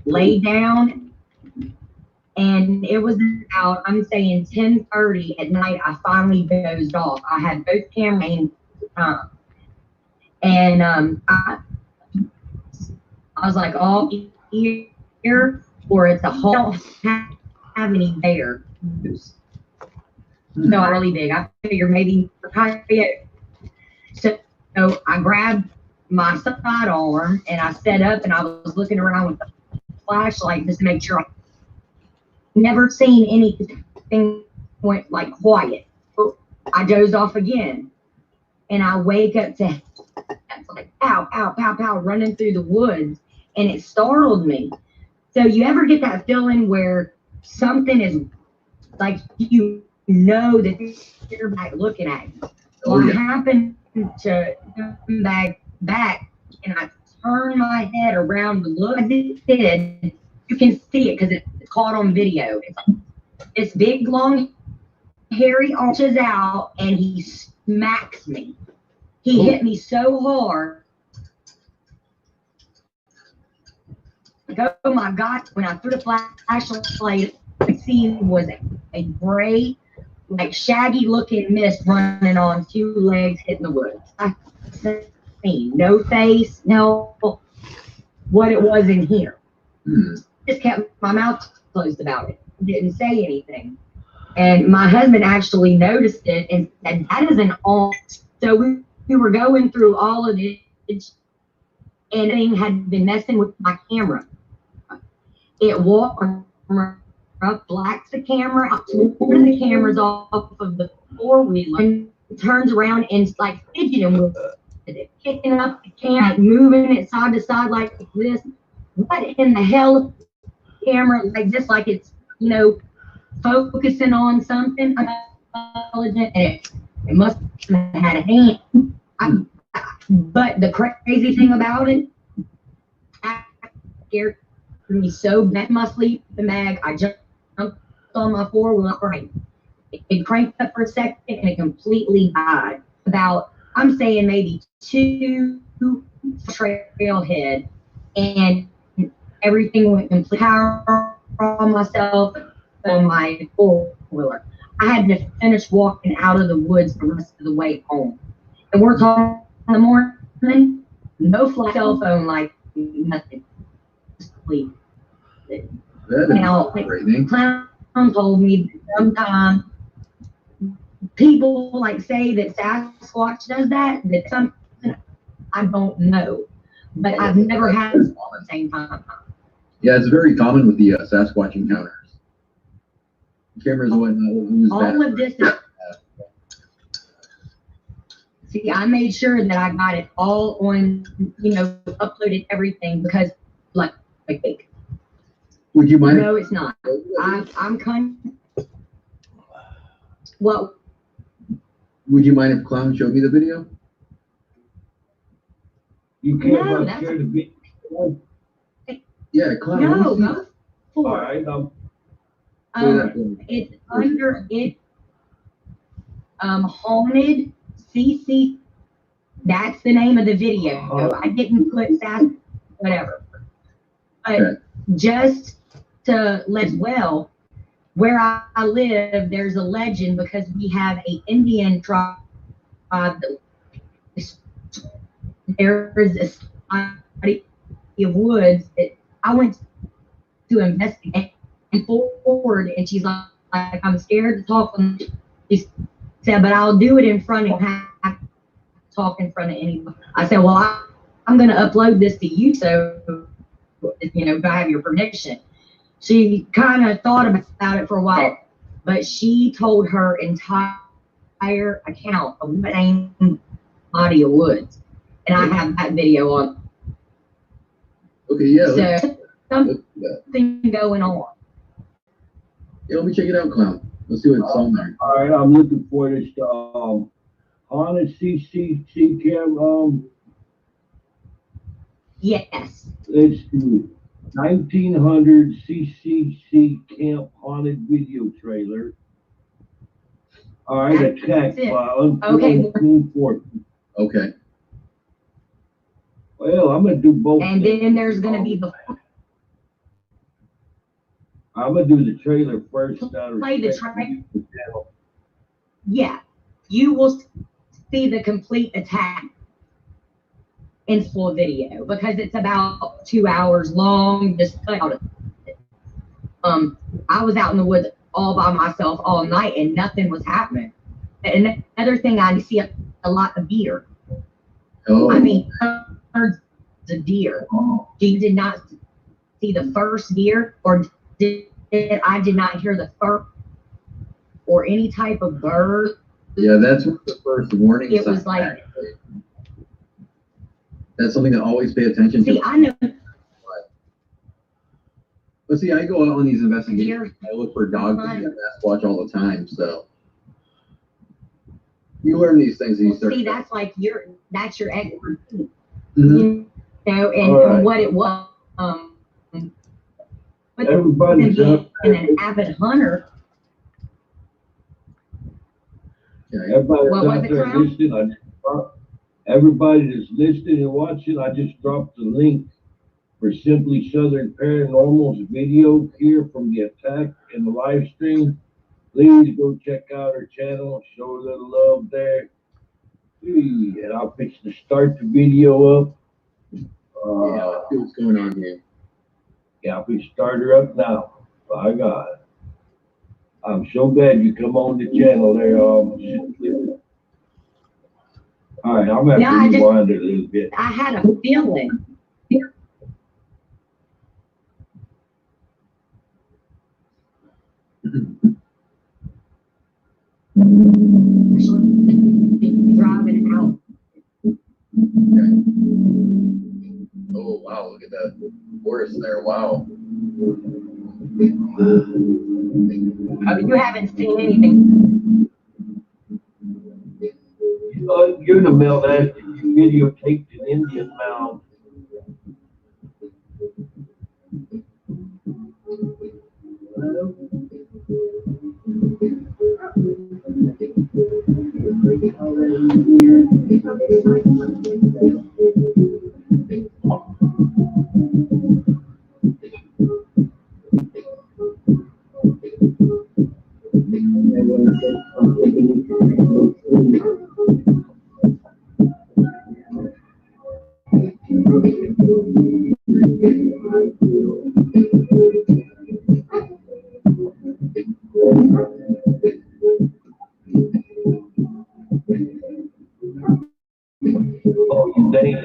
Laid down, and it was about, I'm saying 10:30 at night, I finally dozed off. I had both cameras and I was like, oh, here, or it's a whole, I don't have any bears. No, really big. I figured maybe so So I grabbed my sidearm and I set up and I was looking around with the flashlight just to make sure. I never seen anything went like quiet. So I dozed off again and I wake up to like pow, pow, pow, pow running through the woods, and it startled me. So you ever get that feeling where something is like, you know that you're back looking at you? Well, I happened to come back and I turned my head around to look. As it did, you can see it because it's caught on video. It's like this big, long, hairy arches out, and he smacks me. He hit me so hard. Like, oh my God, when I threw the flashlight, I see was a gray, like shaggy looking mist running on two legs hitting the woods. I seen no face, no what it was in here. Just kept my mouth closed about it. Didn't say anything. And my husband actually noticed it and said, that is an all. So we were going through all of it, and it had been messing with my camera. It walked up, blacks the camera, one of the cameras off of the four-wheeler, and turns around and like fidgeting with it, picking up the camera, moving it side to side like this. What in the hell? Camera like this, like it's, you know, focusing on something intelligent, and it must have had a hand. But the crazy thing about it, I scared me so bad. My sleeping bag, I jumped on my four-wheel frame. It cranked up for a second and it completely died. About, I'm saying maybe 2 trailhead, and everything went completely power on myself on my four-wheeler. I had to finish walking out of the woods the rest of the way home. And we're talking in the morning, no flat cell phone, like nothing. Just sleep. Now, Clown told me that sometimes people like say that Sasquatch does that. That something I don't know, but I've never had it at the same time. Yeah, it's very common with the Sasquatch encounters. Cameras and whatnot. All of this is, see, I made sure that I got it all on, you know, uploaded everything because, like fake. Would you mind? No, it's not. I'm kind. Well, would you mind if Clown showed me the video? You can't share the video. Yeah, Clown. No, go for it. All right. It's under it. Haunted CC. That's the name of the video. I didn't put that, whatever. But just to let well, where I live, there's a legend because we have a Indian tribe. There is a body of woods that I went to investigate and forward, and she's like, I'm scared to talk. She said, but I'll do it in front of have to talk in front of anyone. I said, well, I'm going to upload this to you, so you know, do I have your permission? She kind of thought about it for a while, but she told her entire account of the same body of woods, and I have that video on. Okay, yeah. So something going on. Yeah, let me check it out, Clown. Let's see what's on there. All right, I'm looking for this haunted CCC cam. Yes. It's the 1900 CCC camp haunted video trailer. All right, attack file. Okay. Okay. Well, I'm gonna do both. And then there's gonna be the. I'm gonna do the trailer first. Play the trailer. Yeah, you will see the complete attack in full video because it's about 2 hours long. Just cut out of it. I was out in the woods all by myself all night and nothing was happening. And another thing, I see a lot of deer. Oh, I mean, herds of deer. You did not see the first deer, or I did not hear the first, or any type of bird. yeah, that's the first warning It sign, was like, actually. That's something to always pay attention see, to. I know But see, I go out on these investigations. deer. I look for dogs and Sasquatch all the time, so you learn these things and you start. See, that's like that's your expertise, Mhm. you know, and, All right. and what it was. But Everybody's up. and an avid hunter. Okay. Everybody's What was out it, there Crown? listening. Everybody that's listening and watching, I just dropped the link for Simply Southern Paranormal's video here from the attack in the live stream. Please go check out her channel, show a little love there. And I'll fix to start the video up. Yeah, let's see what's going on here. Yeah, I'll fix start her up now. By God. I'm so glad you come on the channel there. All right, I'm going to have to rewind it a little bit. I had a feeling. Driving out. Oh wow, look at that forest there. Wow. You haven't seen anything. You're the mail that you videotaped an Indian mound. Oh, you think?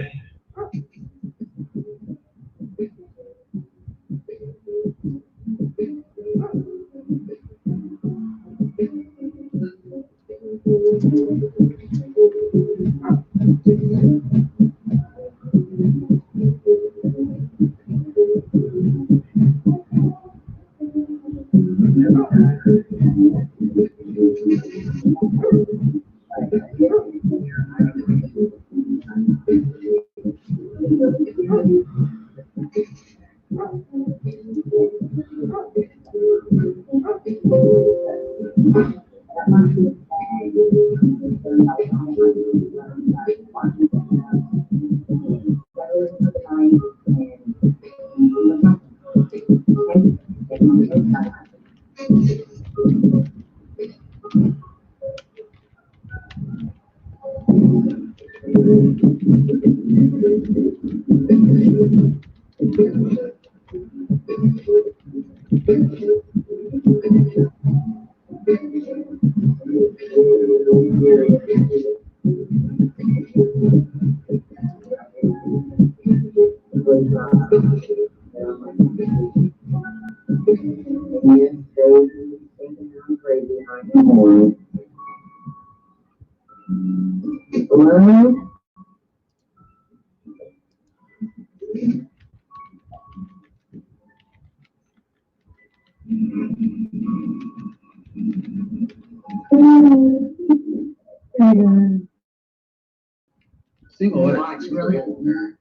Seeing a lot of Watch, really. there.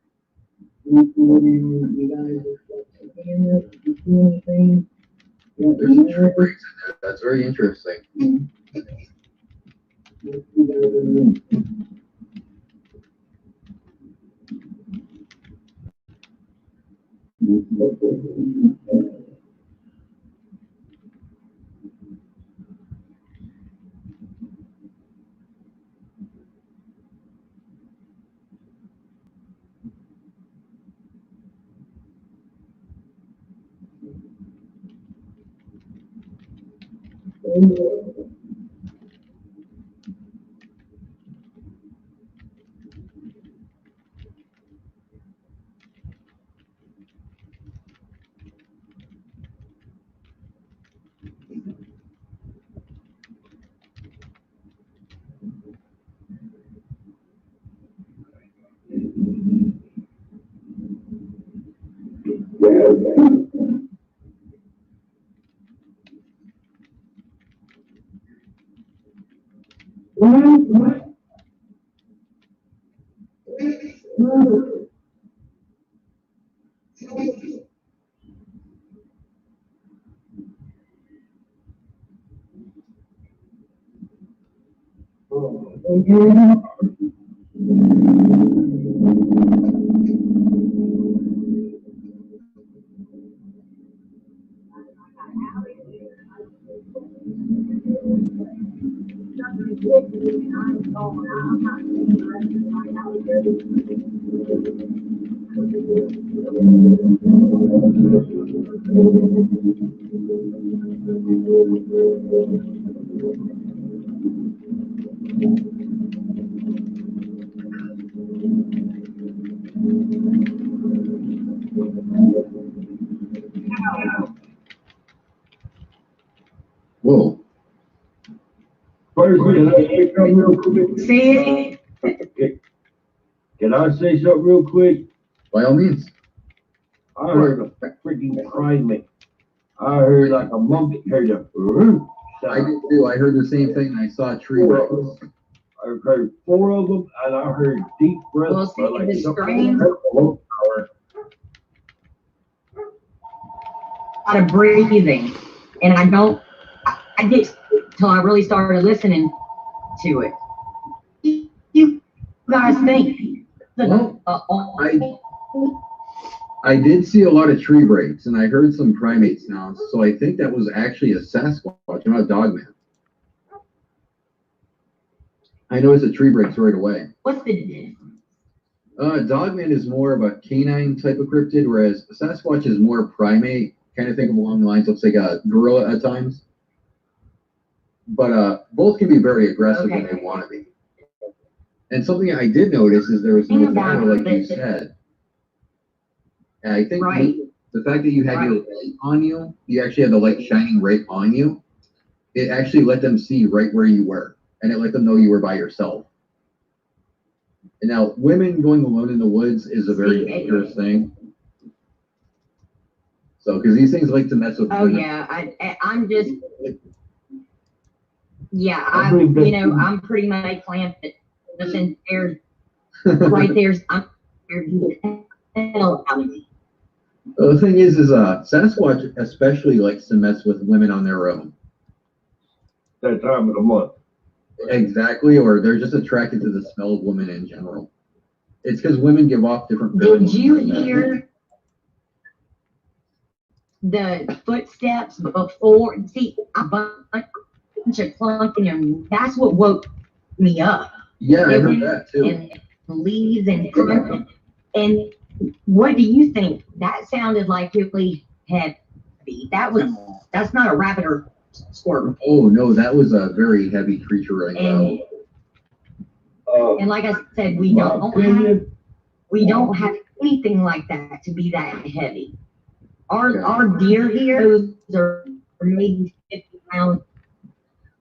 There's some tree breaks in there. That's very interesting. Whoa. First, can I say something real quick? See? Can I say something real quick? By all means. I heard a freaking primate. I heard like a monkey heard a I did too. I heard the same thing. I saw a tree breaks. I heard 4 of them, and I heard deep breaths. Well, see, like the something- screams, a lot of breathing, and I get till I really started listening to it. You guys think? Well, I did see a lot of tree breaks, and I heard some primate sounds, so I think that was actually a Sasquatch, not a dogman. I noticed the tree breaks right away. What's the difference? Dogman is more of a canine type of cryptid, whereas Sasquatch is more primate, kind of think of along the lines of like a gorilla at times. But both can be very aggressive when they want to be. And something I did notice is there was no fire, like you said. And I think the fact that you had your light on you, you actually had the light shining right on you, it actually let them see right where you were. And it let them know you were by yourself. And now, women going alone in the woods is a very dangerous thing. So, because these things like to mess with women. Yeah, I'm just, I'm pretty much planted. Listen, there's, right there's, I'm scared to hell out of me. The thing is Sasquatch especially likes to mess with women on their own. That time of the month. Exactly, or they're just attracted to the smell of women in general. It's because women give off different. Did you hear the footsteps before? See, a bunch of clunking, and that's what woke me up. Yeah, I heard that too. And leaves and crunching. And what do you think? That sounded like really heavy. That's not a rabbit or squirrel. Oh no, that was a very heavy creature right now. And like I said, we don't have anything like that to be that heavy. Our deer here, those are maybe 50 pounds.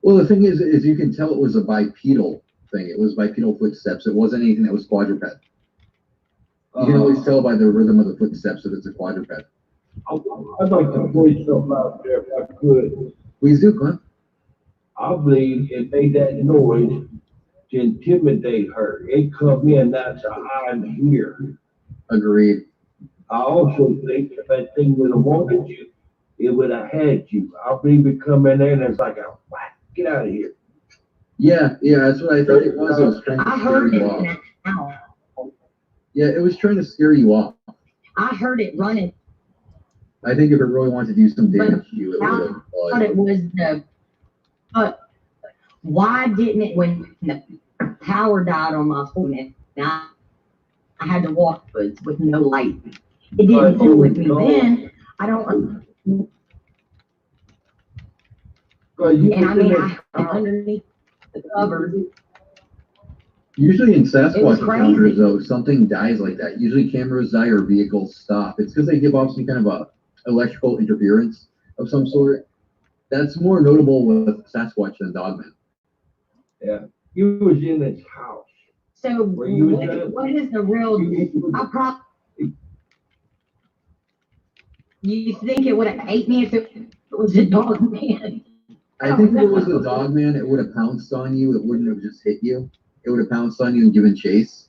Well, the thing is you can tell it was a bipedal thing. It was bipedal footsteps. It wasn't anything that was quadruped. You can always tell by the rhythm of the footsteps that it's a quadruped. I'd like to point something out there if I could. Please do, Clint. I believe it made that noise to intimidate her. It come in, that's I'm here. Agreed. I also think if that thing would have wanted you, it would have had you. I believe it come in there and it's like a whack, get out of here. Yeah, that's what I thought it was. It was trying to scare you off. Yeah, it was trying to scare you off. I heard it running. I think if it really wanted to do some damage to you, it would have. I thought it was why didn't it, when the power died on my phone, and I had to walk woods with no light. It didn't fool with me then. I don't. And I mean, I underneath the covers. Usually in Sasquatch encounters, though, something dies like that. Usually cameras die or vehicles stop. It's because they give off some kind of a electrical interference of some sort. That's more notable with Sasquatch than Dogman. Yeah, you was in his house. So what is the real? You think it would have ate me if it was a dog man? I think if it was a dog man, it would have pounced on you. It wouldn't have just hit you. It would have pounced on you and given chase.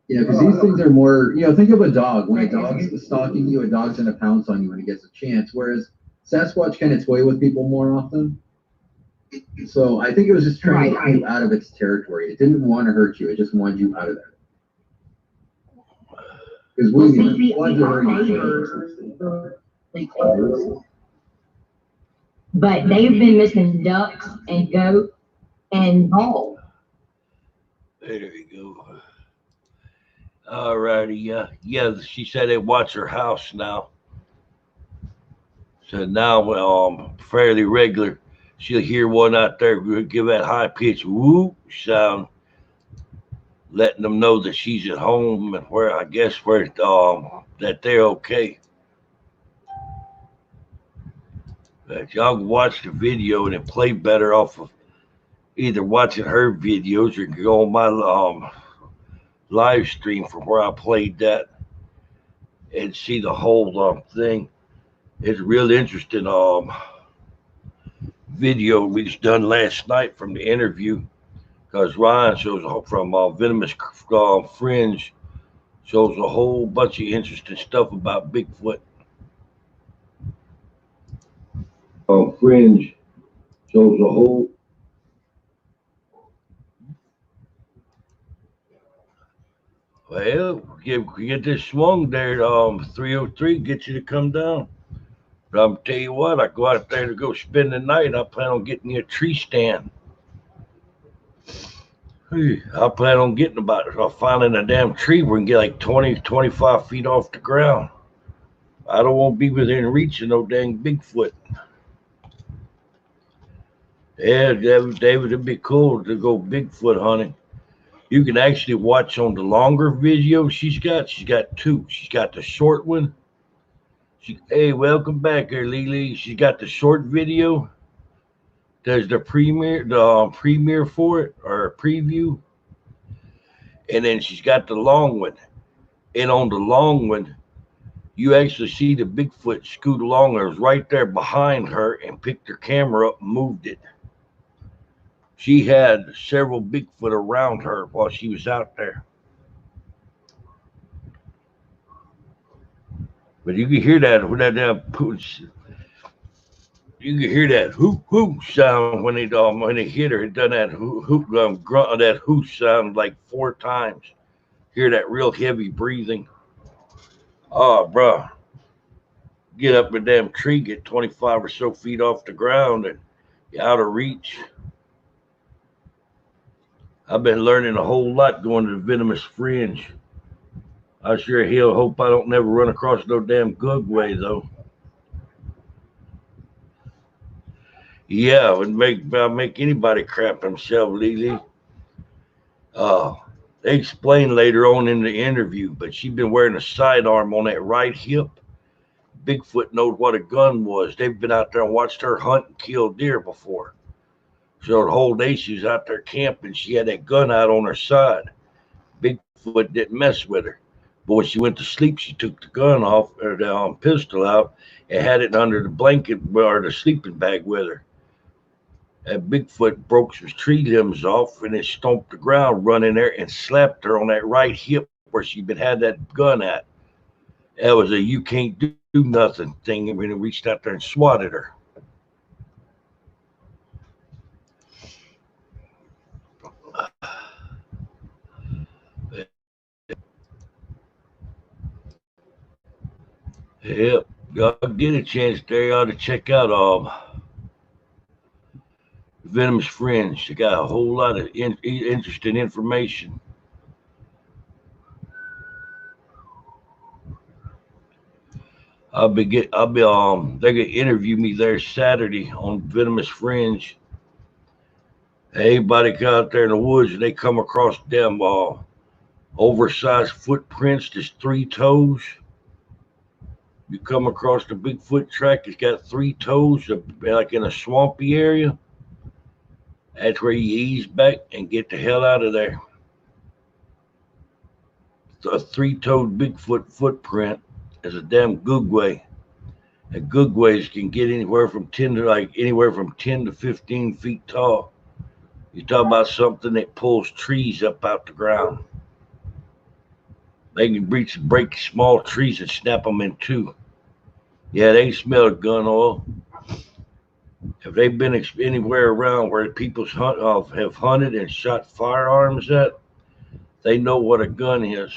You know, because these things are more, you know, think of a dog. When a dog's stalking you, a dog's going to pounce on you when it gets a chance. Whereas Sasquatch kind of toy with people more often. So I think it was just trying to get you out of its territory. It didn't want to hurt you. It just wanted you out of there. Because but they've been missing ducks and goats and balls. There you go. All righty, yeah. She said they watch her house now. So now, fairly regular, she'll hear one out there give that high pitched whoop sound, letting them know that she's at home and where that they're okay. But y'all can watch the video and it play better off of either watching her videos or go on my live stream from where I played that and see the whole thing. It's a real interesting video we just done last night from the interview, because Ryan shows from Venomous Fringe shows a whole bunch of interesting stuff about Bigfoot. Fringe shows a whole. Well, get this swung there. 303 get you to come down. But I'm tell you what, I go out there to go spend the night. I plan on getting me a tree stand. I plan on getting finding a damn tree where we can get like 20, 25 feet off the ground. I don't want to be within reach of no dang Bigfoot. Yeah, David, it'd be cool to go Bigfoot hunting. You can actually watch on the longer video she's got. She's got two. She's got the short one. Hey, welcome back here, Lily. She's got the short video. There's the premiere for it, or a preview. And then she's got the long one. And on the long one, you actually see the Bigfoot scoot along. It was right there behind her and picked her camera up and moved it. She had several Bigfoot around her while she was out there. But you can hear that when you can hear that hoop hoop sound when they hit her. It done that hoop grunt, that hoop sound like 4 times. Hear that real heavy breathing. Oh, bro, get up a damn tree, get 25 or so feet off the ground, and you're out of reach. I've been learning a whole lot going to the Venomous Fringe. I sure hell hope I don't never run across no damn Gugway, though. Yeah, it would make anybody crap themselves, Lily. They explained later on in the interview, but she'd been wearing a sidearm on that right hip. Bigfoot knowed what a gun was. They've been out there and watched her hunt and kill deer before. So the whole day she was out there camping. She had that gun out on her side. Bigfoot didn't mess with her. But when she went to sleep, she took the gun off, or the pistol out, and had it under the blanket or the sleeping bag with her. And Bigfoot broke some tree limbs off, and it stomped the ground, run in there, and slapped her on that right hip where she'd had that gun at. That was a you can't do nothing thing, and when it reached out there and swatted her. Yep, y'all get a chance there, you ought to check out Venomous Fringe. They got a whole lot of interesting information. They're gonna interview me there Saturday on Venomous Fringe. Everybody go out there in the woods and they come across them oversized footprints, just 3 toes. You come across the Bigfoot track, it's got 3 toes, like in a swampy area. That's where you ease back and get the hell out of there. It's a 3-toed Bigfoot footprint. is a damn googway. And googways can get anywhere from 10 to 15 feet tall. You talk about something that pulls trees up out the ground. They can break small trees and snap them in two. Yeah, they smell gun oil. If they've been anywhere around where people have hunted and shot firearms at, they know what a gun is.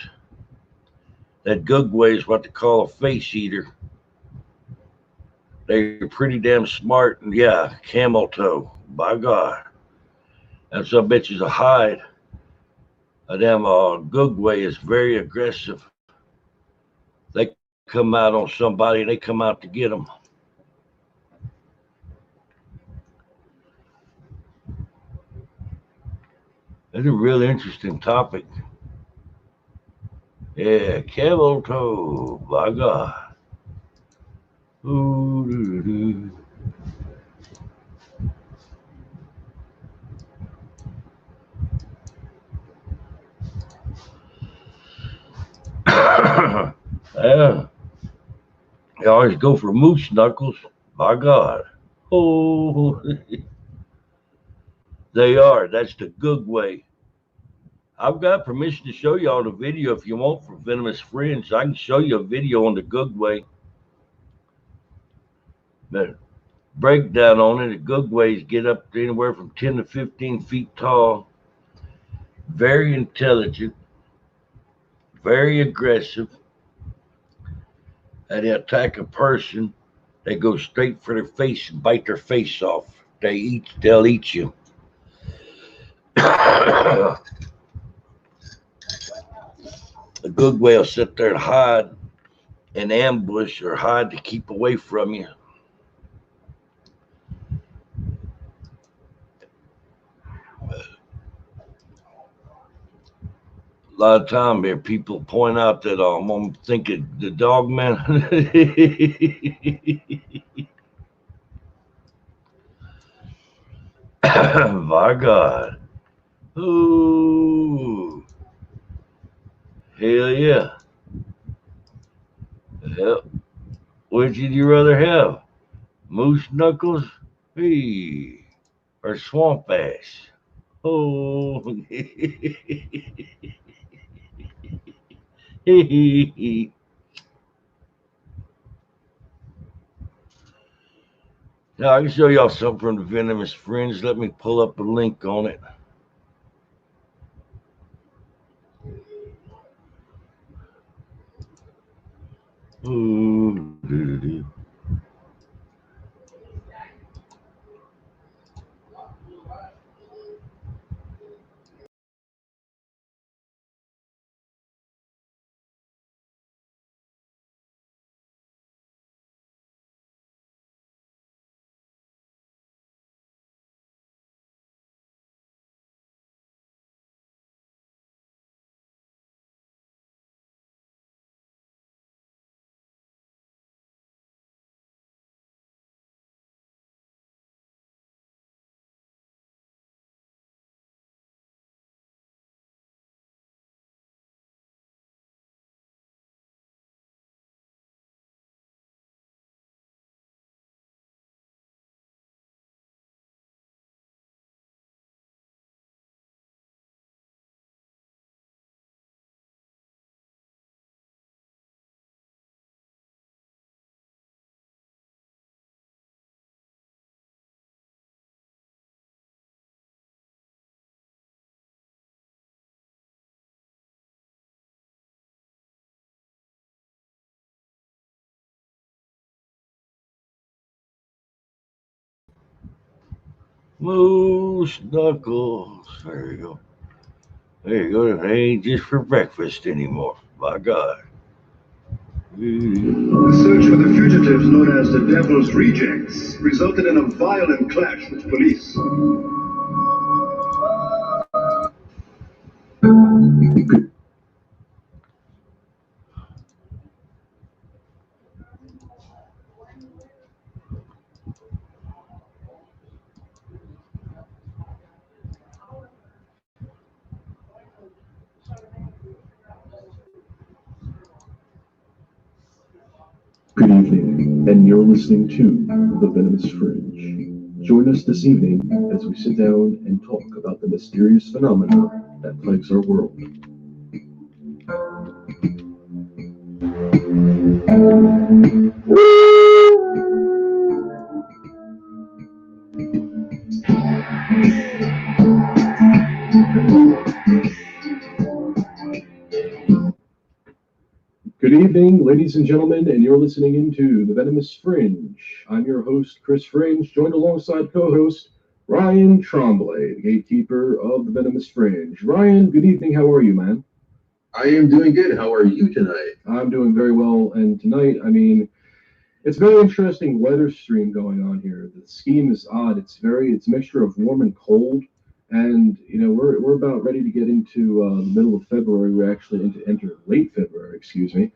That googway is what they call a face eater. They're pretty damn smart, and yeah, camel toe. By God. And some bitches a hide. A damn googway is very aggressive. They come out on somebody, they come out to get them. That's a real interesting topic. Yeah, camel toe. By God. Ooh, yeah. They always go for moose knuckles. By God. Oh, they are. That's the good way. I've got permission to show y'all the video if you want for Venomous Friends. I can show you a video on the good way. The breakdown on it, the good ways get up to anywhere from 10 to 15 feet tall. Very intelligent. Very aggressive. And they attack a person. They go straight for their face and bite their face off. They'll eat you. The good way will sit there and hide and ambush or hide to keep away from you. A lot of time here, people point out that I'm thinking the dog man. My God. Ooh. Hell yeah. Yep. Which would you rather have? Moose knuckles? Hey. Or swamp ass? Oh. Now I can show y'all something from the Venomous Friends. Let me pull up a link on it. Ooh, doo-doo-doo. Moose knuckles. There you go. There you go. They ain't just for breakfast anymore. My God. The search for the fugitives known as the Devil's Rejects resulted in a violent clash with police. Good evening, and you're listening to The Venomous Fringe. Join us this evening as we sit down and talk about the mysterious phenomena that plagues our world. Good evening, ladies and gentlemen, and you're listening into The Venomous Fringe. I'm your host, Chris Fringe, joined alongside co-host Ryan Tremblay, the gatekeeper of The Venomous Fringe. Ryan, good evening. How are you, man? I am doing good. How are you tonight? I'm doing very well, and tonight, it's a very interesting weather stream going on here. The scheme is odd. It's a mixture of warm and cold, and we're about ready to get into the middle of February. We're actually enter late February, excuse me,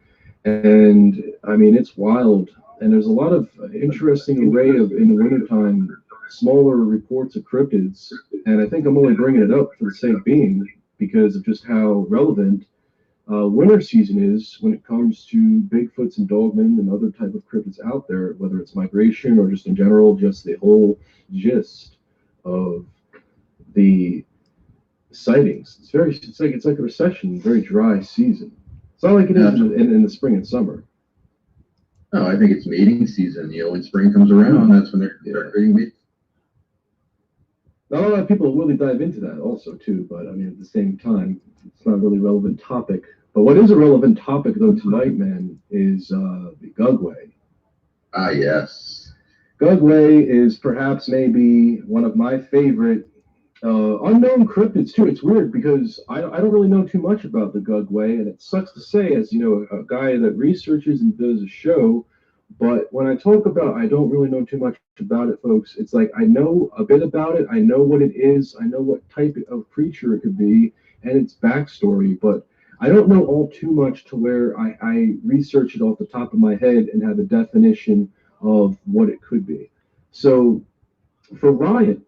and it's wild. And there's a lot of interesting array of, in the wintertime, smaller reports of cryptids, and I think I'm only bringing it up for the sake of being because of just how relevant winter season is when it comes to Bigfoots and dogmen and other type of cryptids out there, whether it's migration or just in general, just the whole gist of the sightings. It's like a recession, very dry season. It's not like it is in the spring and summer. No, I think it's mating season. When spring comes around, that's when they're creating mating. Not a lot of people really dive into that also too, but at the same time, it's not a really relevant topic. But what is a relevant topic though tonight, man, is the Gugway. Ah, yes. Gugway is perhaps maybe one of my favorite unknown cryptids too. It's weird because I don't really know too much about the Gugway, and it sucks to say as a guy that researches and does a show. But when I talk about, I don't really know too much about it, folks. It's like I know a bit about it. I know what it is. I know what type of creature it could be and its backstory. But I don't know all too much to where I research it off the top of my head and have a definition of what it could be. So for Ryan,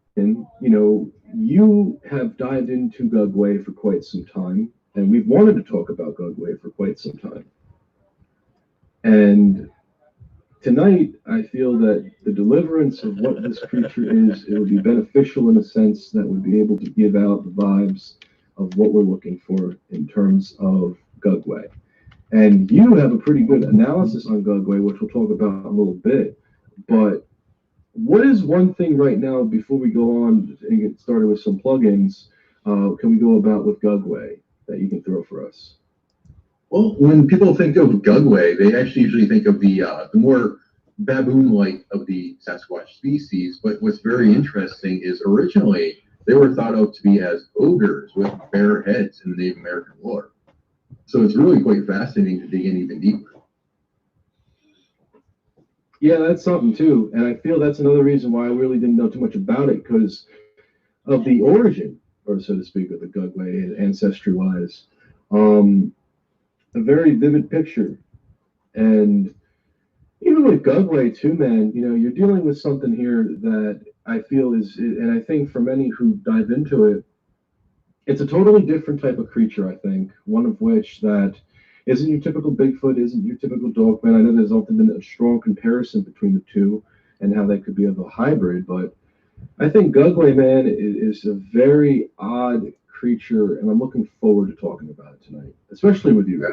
you have dived into Gugway for quite some time, and we've wanted to talk about Gugway for quite some time. And tonight, I feel that the deliverance of what this creature is, it would be beneficial in a sense that would be able to give out the vibes of what we're looking for in terms of Gugway. And you have a pretty good analysis on Gugway, which we'll talk about in a little bit. But what is one thing right now, before we go on and get started with some plugins, can we go about with Gugway that you can throw for us? Well, when people think of Gugway, they actually usually think of the more baboon-like of the Sasquatch species. But what's very interesting is originally they were thought of to be as ogres with bare heads in the Native American lore. So it's really quite fascinating to dig in even deeper. Yeah, that's something too. And I feel that's another reason why I really didn't know too much about it, because of the origin, or so to speak, of the Gugway ancestry-wise. A very vivid picture. And even with Gugway too, man, you're dealing with something here that I feel is, and I think for many who dive into it, it's a totally different type of creature, I think. One of which that isn't your typical Bigfoot, isn't your typical Dogman. I know there's often been a strong comparison between the two and how they could be of a hybrid, but I think Gugway, man, is a very odd creature, and I'm looking forward to talking about it tonight, especially with you.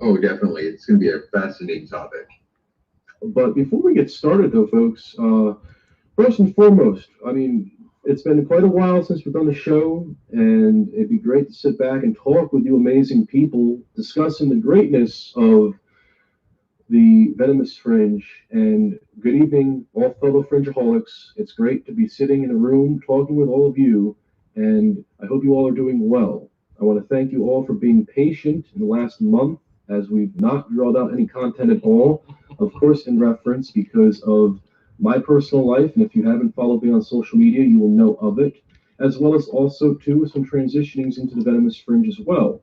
Oh, definitely. It's going to be a fascinating topic. But before we get started, though, folks, first and foremost, it's been quite a while since we've done the show, and it'd be great to sit back and talk with you amazing people discussing the greatness of the Venomous Fringe. And good evening, all fellow Fringeaholics. It's great to be sitting in a room talking with all of you, and I hope you all are doing well. I want to thank you all for being patient in the last month as we've not rolled out any content at all, of course in reference because of my personal life, and if you haven't followed me on social media, you will know of it, as well as also too some transitionings into the Venomous Fringe as well.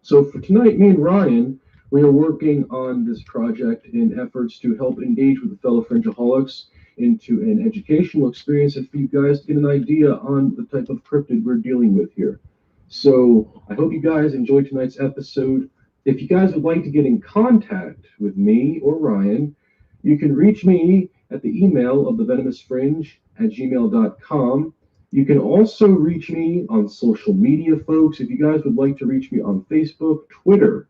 So for tonight, me and Ryan, we are working on this project in efforts to help engage with the fellow Fringeaholics into an educational experience and for you guys to get an idea on the type of cryptid we're dealing with here. So I hope you guys enjoyed tonight's episode. if you guys would like to get in contact with me or Ryan, you can reach me at the email of thevenomousfringe@gmail.com. You can also reach me on social media, folks. If you guys would like to reach me on Facebook, Twitter,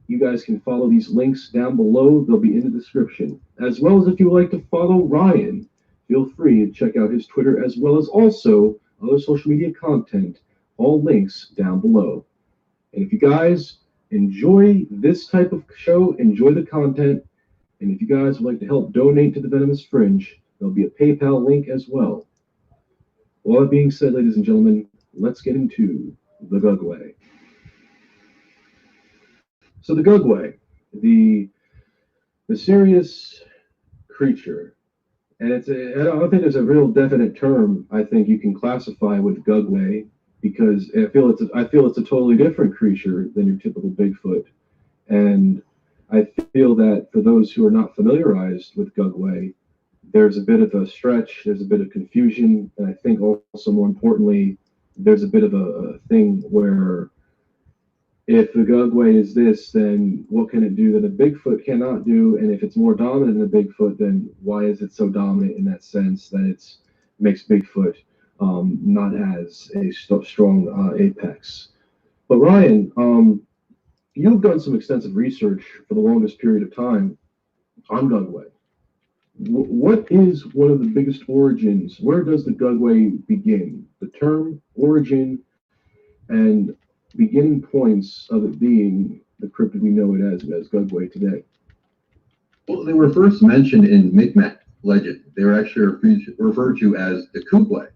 you guys can follow these links down below. They'll be in the description. As well as if you would like to follow Ryan, feel free to check out his Twitter as well as also other social media content. All links down below. And if you guys enjoy this type of show, enjoy the content, and if you guys would like to help donate to the Venomous Fringe, there'll be a PayPal link as well. All that being said, ladies and gentlemen, let's get into the Gugway. So the Gugway, the mysterious creature, and I don't think there's a real definite term I think you can classify with Gugway, because I feel it's a totally different creature than your typical Bigfoot, and I feel that for those who are not familiarized with Gugway, there's a bit of a stretch, there's a bit of confusion, and I think also more importantly, there's a bit of a thing where if the Gugway is this, then what can it do that a Bigfoot cannot do? And if it's more dominant than a Bigfoot, then why is it so dominant in that sense that it makes Bigfoot not as a strong apex? But Ryan, you've done some extensive research for the longest period of time on Gugway. What is one of the biggest origins? Where does the Gugway begin? The term, origin, and beginning points of it being the cryptid we know it as Gugway today. Well, they were first mentioned in Micmac legend. They were actually referred to as the Kukwe.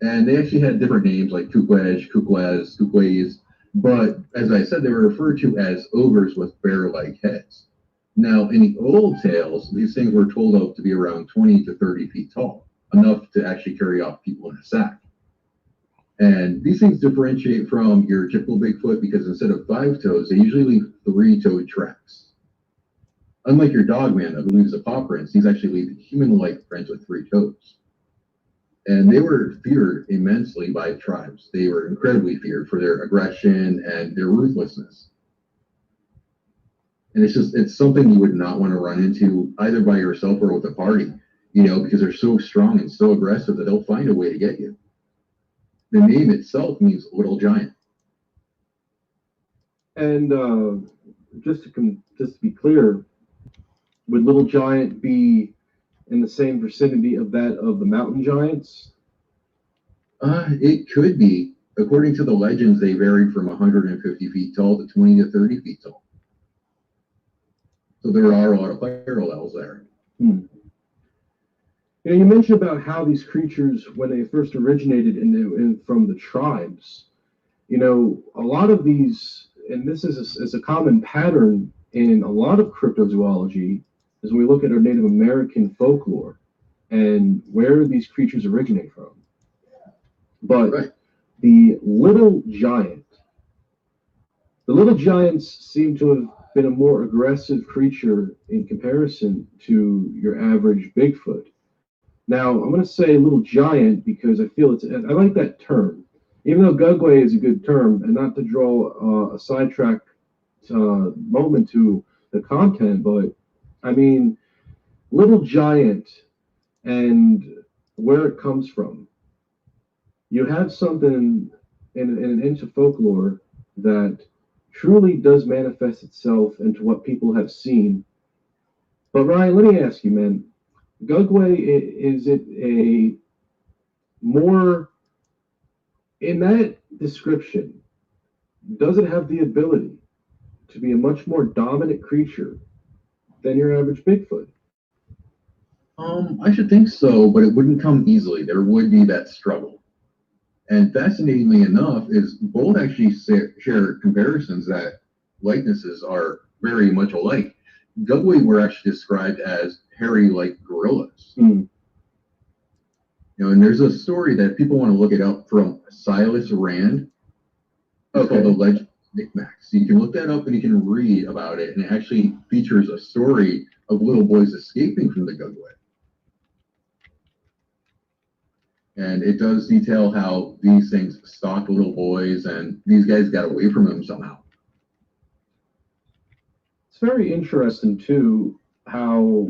And they actually had different names like Kukwej, Kukwez, Kukways. But as I said, they were referred to as ogres with bear-like heads. Now, in the old tales, these things were told of to be around 20 to 30 feet tall, enough to actually carry off people in a sack. And these things differentiate from your typical Bigfoot because instead of 5 toes, they usually leave 3-toed tracks. Unlike your dogman that leaves a paw prints, these actually leave human-like prints with 3 toes. And they were feared immensely by tribes. They were incredibly feared for their aggression and their ruthlessness. And it's something you would not want to run into either by yourself or with a party, because they're so strong and so aggressive that they'll find a way to get you. The name itself means little giant. And just to be clear, would little giant be in the same vicinity of that of the mountain giants? It could be. According to the legends, they varied from 150 feet tall to 20 to 30 feet tall. So there are a lot of parallels there. You mentioned about how these creatures, when they first originated from the tribes, a lot of these, and this is a common pattern in a lot of cryptozoology, is when we look at our Native American folklore and where these creatures originate from. But the little giants seem to have been a more aggressive creature in comparison to your average Bigfoot. Now, I'm going to say little giant because I feel I like that term. Even though Gugway is a good term, and not to draw a sidetrack moment to the content, but I mean, little giant and where it comes from. You have something in an inch of folklore that truly does manifest itself into what people have seen. But Ryan, let me ask you, man, Gugway, is it a more, in that description, does it have the ability to be a much more dominant creature than your average Bigfoot? I should think so, but it wouldn't come easily. There would be that struggle. And fascinatingly enough, is both actually share comparisons that likenesses are very much alike. Gugway were actually described as hairy-like gorillas. And there's a story that people want to look it up from Silas Rand. It's called The Legend of Micmac. So you can look that up and you can read about it, and it actually features a story of little boys escaping from the Gugway. And it does detail how these things stalked little boys, and these guys got away from them somehow. It's very interesting too how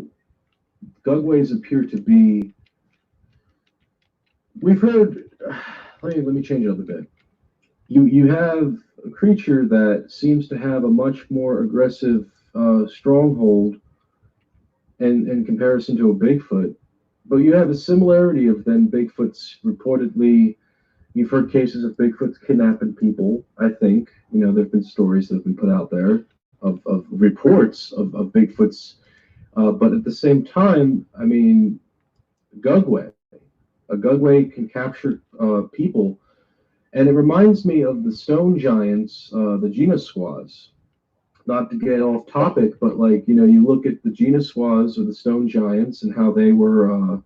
Gugways appear to be. We've heard. Let me change it up a bit. You have a creature that seems to have a much more aggressive stronghold in comparison to a Bigfoot, but you have a similarity of then Bigfoot's reportedly. You've heard cases of Bigfoot's kidnapping people. I think there've been stories that have been put out there of reports of Bigfoot's, but at the same time, I mean, Gugway. A Gugway can capture people, and it reminds me of the stone giants, the Genasquas. Not to get off topic, but you look at the Genasquas or the stone giants and how they were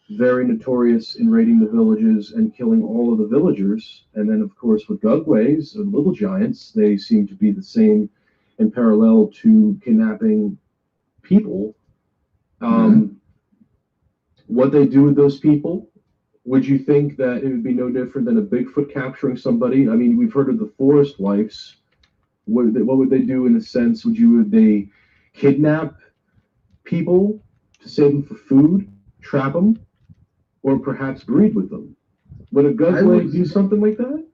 very notorious in raiding the villages and killing all of the villagers. And then, of course, with Gugways or little giants, they seem to be the same in parallel to kidnapping people. What they do with those people, would you think that it would be no different than a Bigfoot capturing somebody? I mean, we've heard of the forest wives. What would they do in a sense? Would they kidnap people to save them for food, trap them, or perhaps breed with them? Would a Gugway do something like that?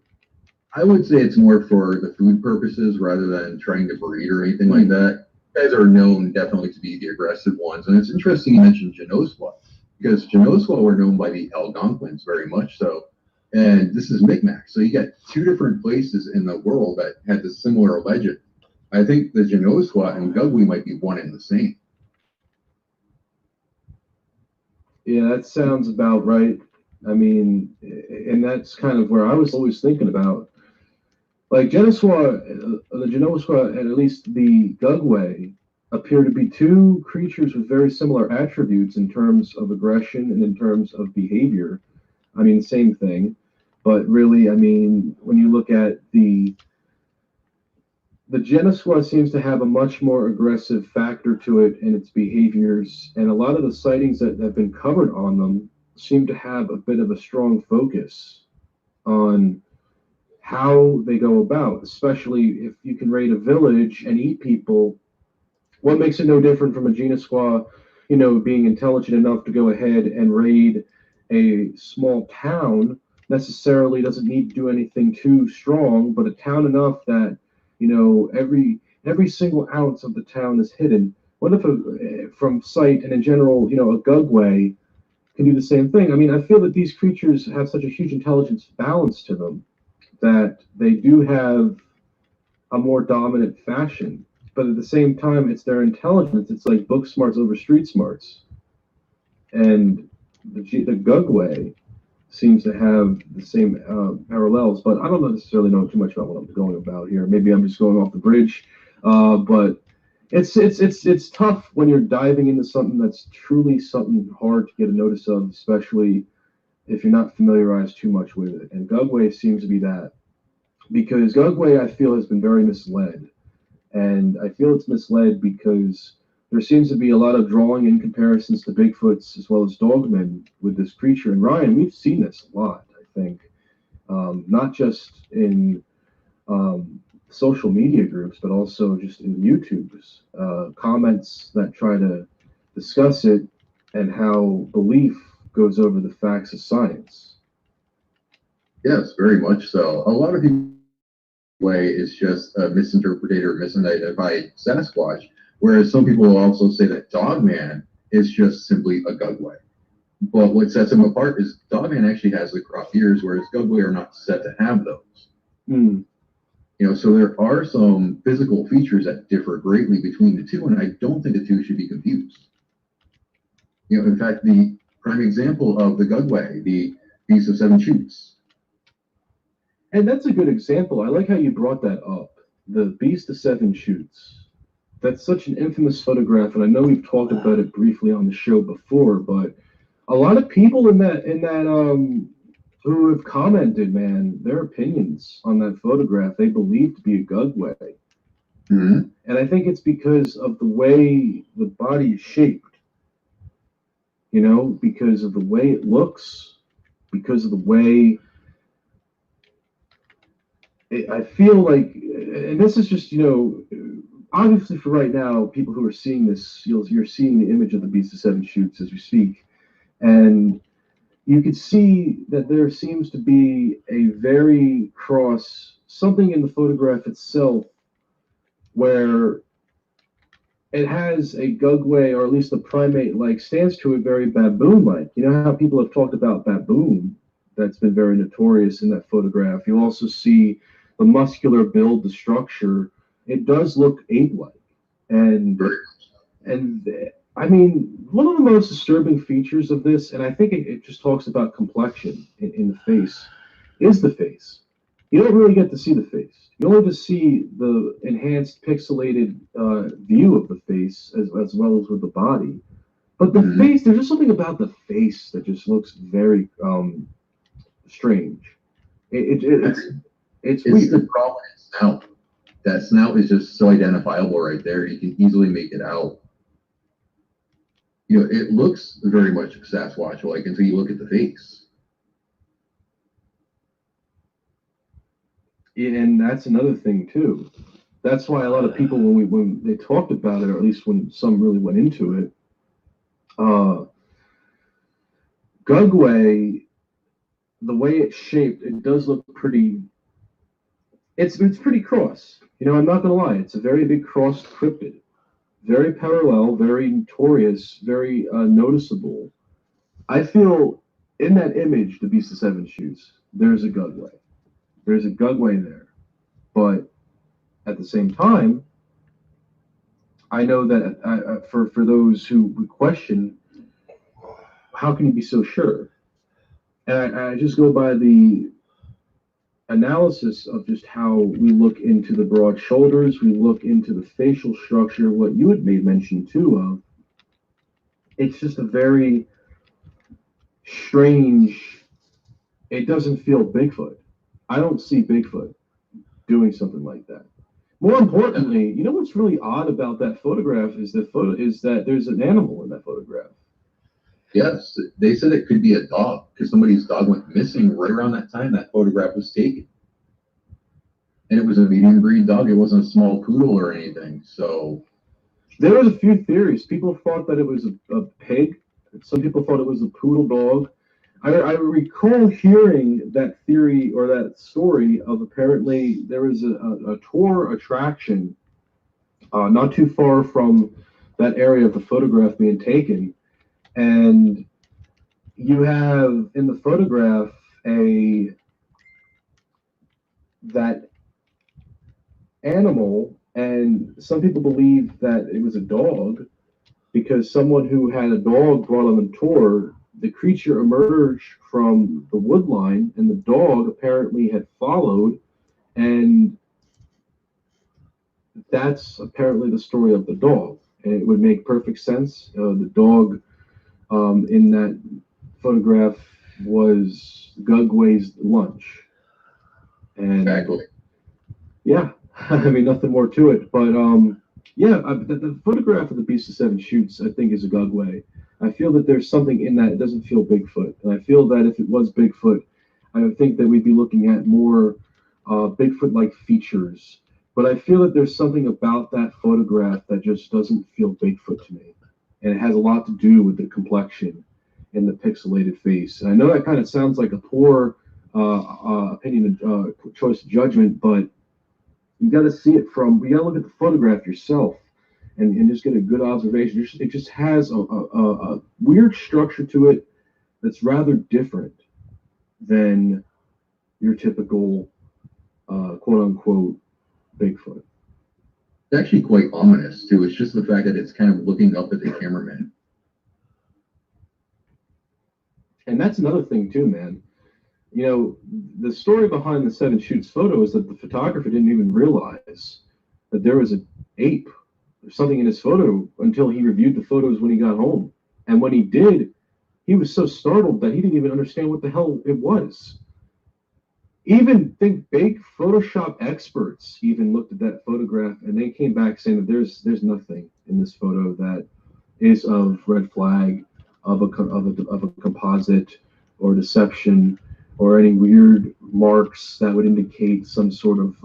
I would say it's more for the food purposes rather than trying to breed or anything like that. Guys are known definitely to be the aggressive ones, and it's interesting you mentioned Genosqua, because Genosqua were known by the Algonquins very much so, and this is Micmac. So you got two different places in the world that had this similar legend. I think the Genosqua and Gugway might be one and the same. Yeah, that sounds about right. I mean, and that's kind of where I was always thinking about. Like the Genosqua, and at least the Gugway, appear to be two creatures with very similar attributes in terms of aggression and in terms of behavior. I mean, same thing. But really, I mean, when you look at the Genosqua seems to have a much more aggressive factor to it in its behaviors, and a lot of the sightings that have been covered on them seem to have a bit of a strong focus on how they go about, especially if you can raid a village and eat people. What makes it no different from a Genosqua, being intelligent enough to go ahead and raid a small town necessarily doesn't need to do anything too strong, but a town enough that every single ounce of the town is hidden. What if from sight and in general, a Gugway can do the same thing? I mean, I feel that these creatures have such a huge intelligence balance to them that they do have a more dominant fashion. But at the same time, it's their intelligence. It's like book smarts over street smarts. And the Gugway seems to have the same parallels, but I don't necessarily know too much about what I'm going about here. Maybe I'm just going off the bridge, but it's tough when you're diving into something that's truly something hard to get a notice of, especially if you're not familiarized too much with it. And Gugway seems to be that, because Gugway, I feel, has been very misled, and I feel it's misled because there seems to be a lot of drawing in comparisons to Bigfoots as well as Dogmen with this creature. And Ryan, we've seen this a lot, I think, not just in social media groups, but also just in YouTube's comments that try to discuss it and how belief goes over the facts of science. Yes, very much so. A lot of people way is just a misinterpreted or misidentified Sasquatch. Whereas some people will also say that Dogman is just simply a Gugway. But what sets them apart is Dogman actually has the crop ears, whereas Gugway are not set to have those. So there are some physical features that differ greatly between the two, and I don't think the two should be confused. In fact, the prime example of the Gugway, the Beast of Seven Shoots. And that's a good example. I like how you brought that up. The Beast of Seven Shoots. That's such an infamous photograph, and I know we've talked about it briefly on the show before, but a lot of people in that who have commented, man, their opinions on that photograph, they believe to be a Gugway. And I think it's because of the way the body is shaped, because of the way it looks, because of the way I feel like, and this is just, obviously for right now, people who are seeing this, you're seeing the image of the Beast of Seven Shoots as we speak, and you could see that there seems to be a very something in the photograph itself where it has a gugway, or at least a primate-like stance to it, very baboon-like. You know how people have talked about baboon? That's been very notorious in that photograph. You also see the muscular build, the structure. It does look ape-like. And I mean, one of the most disturbing features of this, and I think it just talks about complexion in the face, is the face. You don't really get to see the face. You only just see the enhanced pixelated view of the face as well as with the body. But the face, there's just something about the face that just looks very strange. It's weird. The prominent snout. That snout is just so identifiable right there. You can easily make it out. You know, it looks very much Sasquatch-like until you look at the face. And that's another thing too. That's why a lot of people, when they talked about it, or at least when some really went into it, Gugway, the way it's shaped, it does look pretty. It's pretty cross. You know, I'm not gonna lie. It's a very big crossed cryptid, very parallel, very notorious, very noticeable. I feel in that image, the Beast of Seven Shoots, there's a Gugway. There's a Gugway there. But at the same time, I know that for those who would question, how can you be so sure? And I just go by the analysis of just how we look into the broad shoulders, we look into the facial structure, what you had made mention too of. It's just a very strange, it doesn't feel Bigfoot. I don't see Bigfoot doing something like that. More importantly, you know what's really odd about that photograph is that there's an animal in that photograph. Yes, they said it could be a dog because somebody's dog went missing right around that time that photograph was taken. And it was a medium breed dog. It wasn't a small poodle or anything. So there was a few theories. People thought that it was a pig. Some people thought it was a poodle dog. I recall hearing that theory or that story of apparently there was a tour attraction not too far from that area of the photograph being taken. And you have in the photograph that animal, and some people believe that it was a dog because someone who had a dog brought on the tour. The creature emerged from the wood line, and the dog apparently had followed, and that's apparently the story of the dog. And it would make perfect sense. The dog in that photograph was Gugway's lunch. And exactly. Yeah, I mean, nothing more to it. But the photograph of the Beast of Seven Shoots, I think, is a Gugway. I feel that there's something in that. It doesn't feel Bigfoot. And I feel that if it was Bigfoot, I would think that we'd be looking at more Bigfoot-like features. But I feel that there's something about that photograph that just doesn't feel Bigfoot to me. And it has a lot to do with the complexion and the pixelated face. And I know that kind of sounds like a poor opinion, choice of judgment, but you got to see it you got to look at the photograph yourself and just get a good observation. It just has a weird structure to it that's rather different than your typical quote-unquote Bigfoot. It's actually quite ominous, too. It's just the fact that it's kind of looking up at the cameraman. And that's another thing, too, man. You know, the story behind the Seven Shoots photo is that the photographer didn't even realize that there was an ape or something in his photo until he reviewed the photos when he got home. And when he did, he was so startled that he didn't even understand what the hell it was. Even big Photoshop experts even looked at that photograph and they came back saying that there's nothing in this photo that is of red flag, of a composite or deception, or any weird marks that would indicate some sort of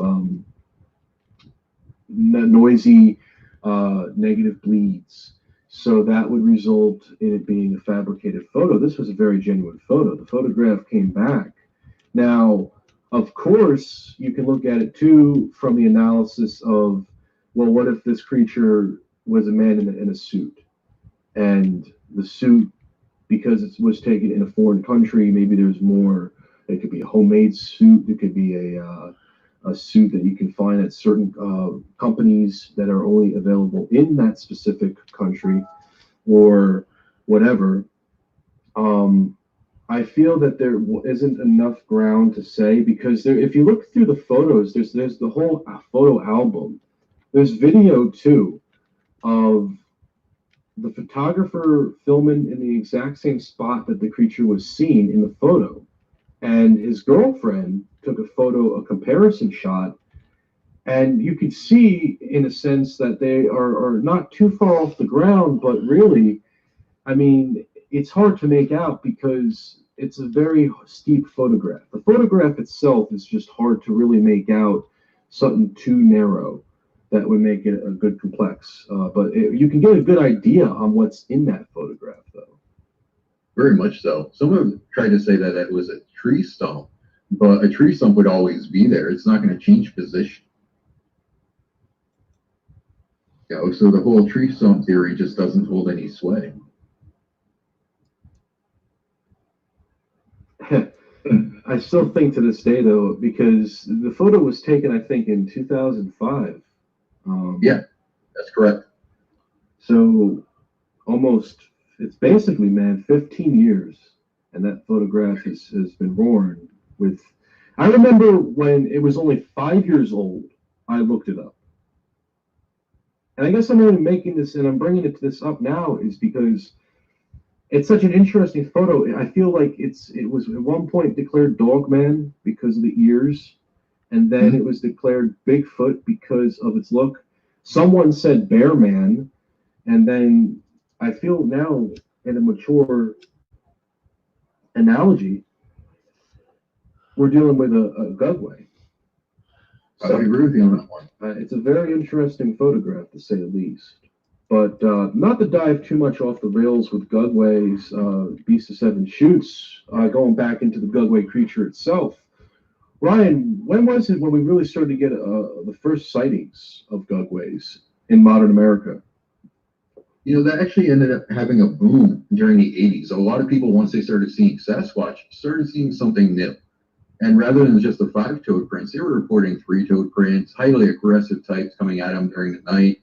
noisy, negative bleeds. So that would result in it being a fabricated photo. This was a very genuine photo. The photograph came back. Now, of course, you can look at it too from the analysis of, well, what if this creature was a man in a suit? And the suit, because it was taken in a foreign country, maybe there's more. It could be a homemade suit. It could be a suit that you can find at certain companies that are only available in that specific country or whatever. I feel that there isn't enough ground to say, because there, if you look through the photos, there's the whole photo album. There's video too of the photographer filming in the exact same spot that the creature was seen in the photo, and his girlfriend took a photo, a comparison shot, and you could see in a sense that they are not too far off the ground, but really, I mean, it's hard to make out because it's a very steep photograph. The photograph itself is just hard to really make out something too narrow that would make it a good complex. You can get a good idea on what's in that photograph, though. Very much so. Someone tried to say that it was a tree stump, but a tree stump would always be there. It's not going to change position. You know, so the whole tree stump theory just doesn't hold any sway. I still think to this day, though, because the photo was taken, I think, in 2005. Yeah, that's correct. So almost, it's basically, man, 15 years, and that photograph has been worn with. I remember when it was only 5 years old, I looked it up. And I guess I'm only making this, and I'm bringing this up now, is because it's such an interesting photo. I feel like it was at one point declared Dogman because of the ears, and then it was declared Bigfoot because of its look. Someone said Bear Man, and then I feel now in a mature analogy, we're dealing with a Gugway. So, I agree with you on that one. It's a very interesting photograph, to say the least. But not to dive too much off the rails with Gugways, Beast of Seven Shoots, going back into the Gugway creature itself. Ryan, when was it when we really started to get the first sightings of Gugways in modern America? You know, that actually ended up having a boom during the 80s. A lot of people, once they started seeing Sasquatch, started seeing something new. And rather than just the 5-toed prints, they were reporting 3-toed prints, highly aggressive types coming at them during the night.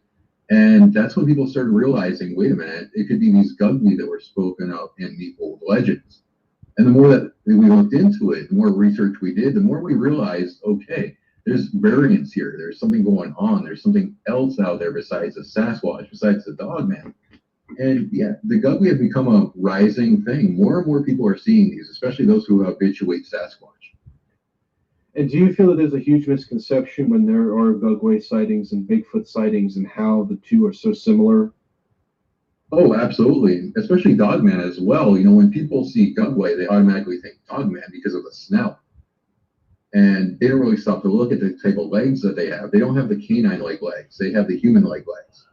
And that's when people started realizing, wait a minute, it could be these Gugway that were spoken of in the old legends. And the more that we looked into it, the more research we did, the more we realized, okay, there's variance here. There's something going on. There's something else out there besides the Sasquatch, besides the Dogman. And yeah, the Gugway have become a rising thing. More and more people are seeing these, especially those who habituate Sasquatch. And do you feel that there's a huge misconception when there are Gugway sightings and Bigfoot sightings and how the two are so similar? Oh, absolutely. Especially Dogman as well. You know, when people see Gugway, they automatically think Dogman because of the snout. And they don't really stop to look at the type of legs that they have. They don't have the canine-like legs. They have the human-like legs.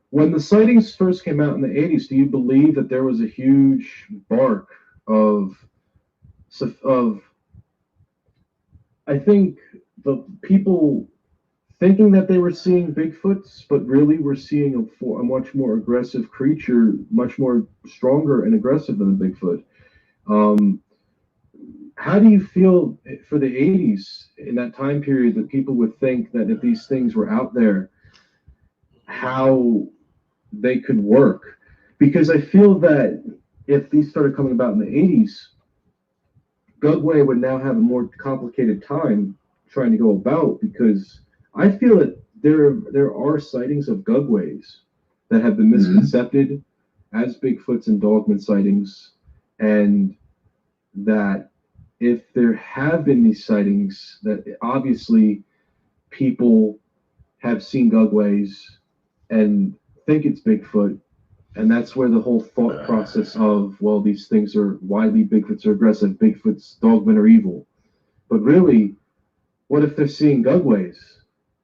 When the sightings first came out in the 80s, do you believe that there was a huge bark of I think the people thinking that they were seeing Bigfoots, but really were seeing a much more aggressive creature, much more stronger and aggressive than a Bigfoot. How do you feel for the 80s, in that time period, that people would think that if these things were out there, how they could work? Because I feel that if these started coming about in the 80s, Gugway would now have a more complicated time trying to go about, because I feel that there are sightings of Gugways that have been misconcepted as Bigfoots and Dogman sightings, and that if there have been these sightings, that obviously people have seen Gugways and think it's Bigfoot. And that's where the whole thought process of, well, these things are widely, Bigfoots are aggressive, Bigfoots, Dogmen are evil. But really, what if they're seeing Gugways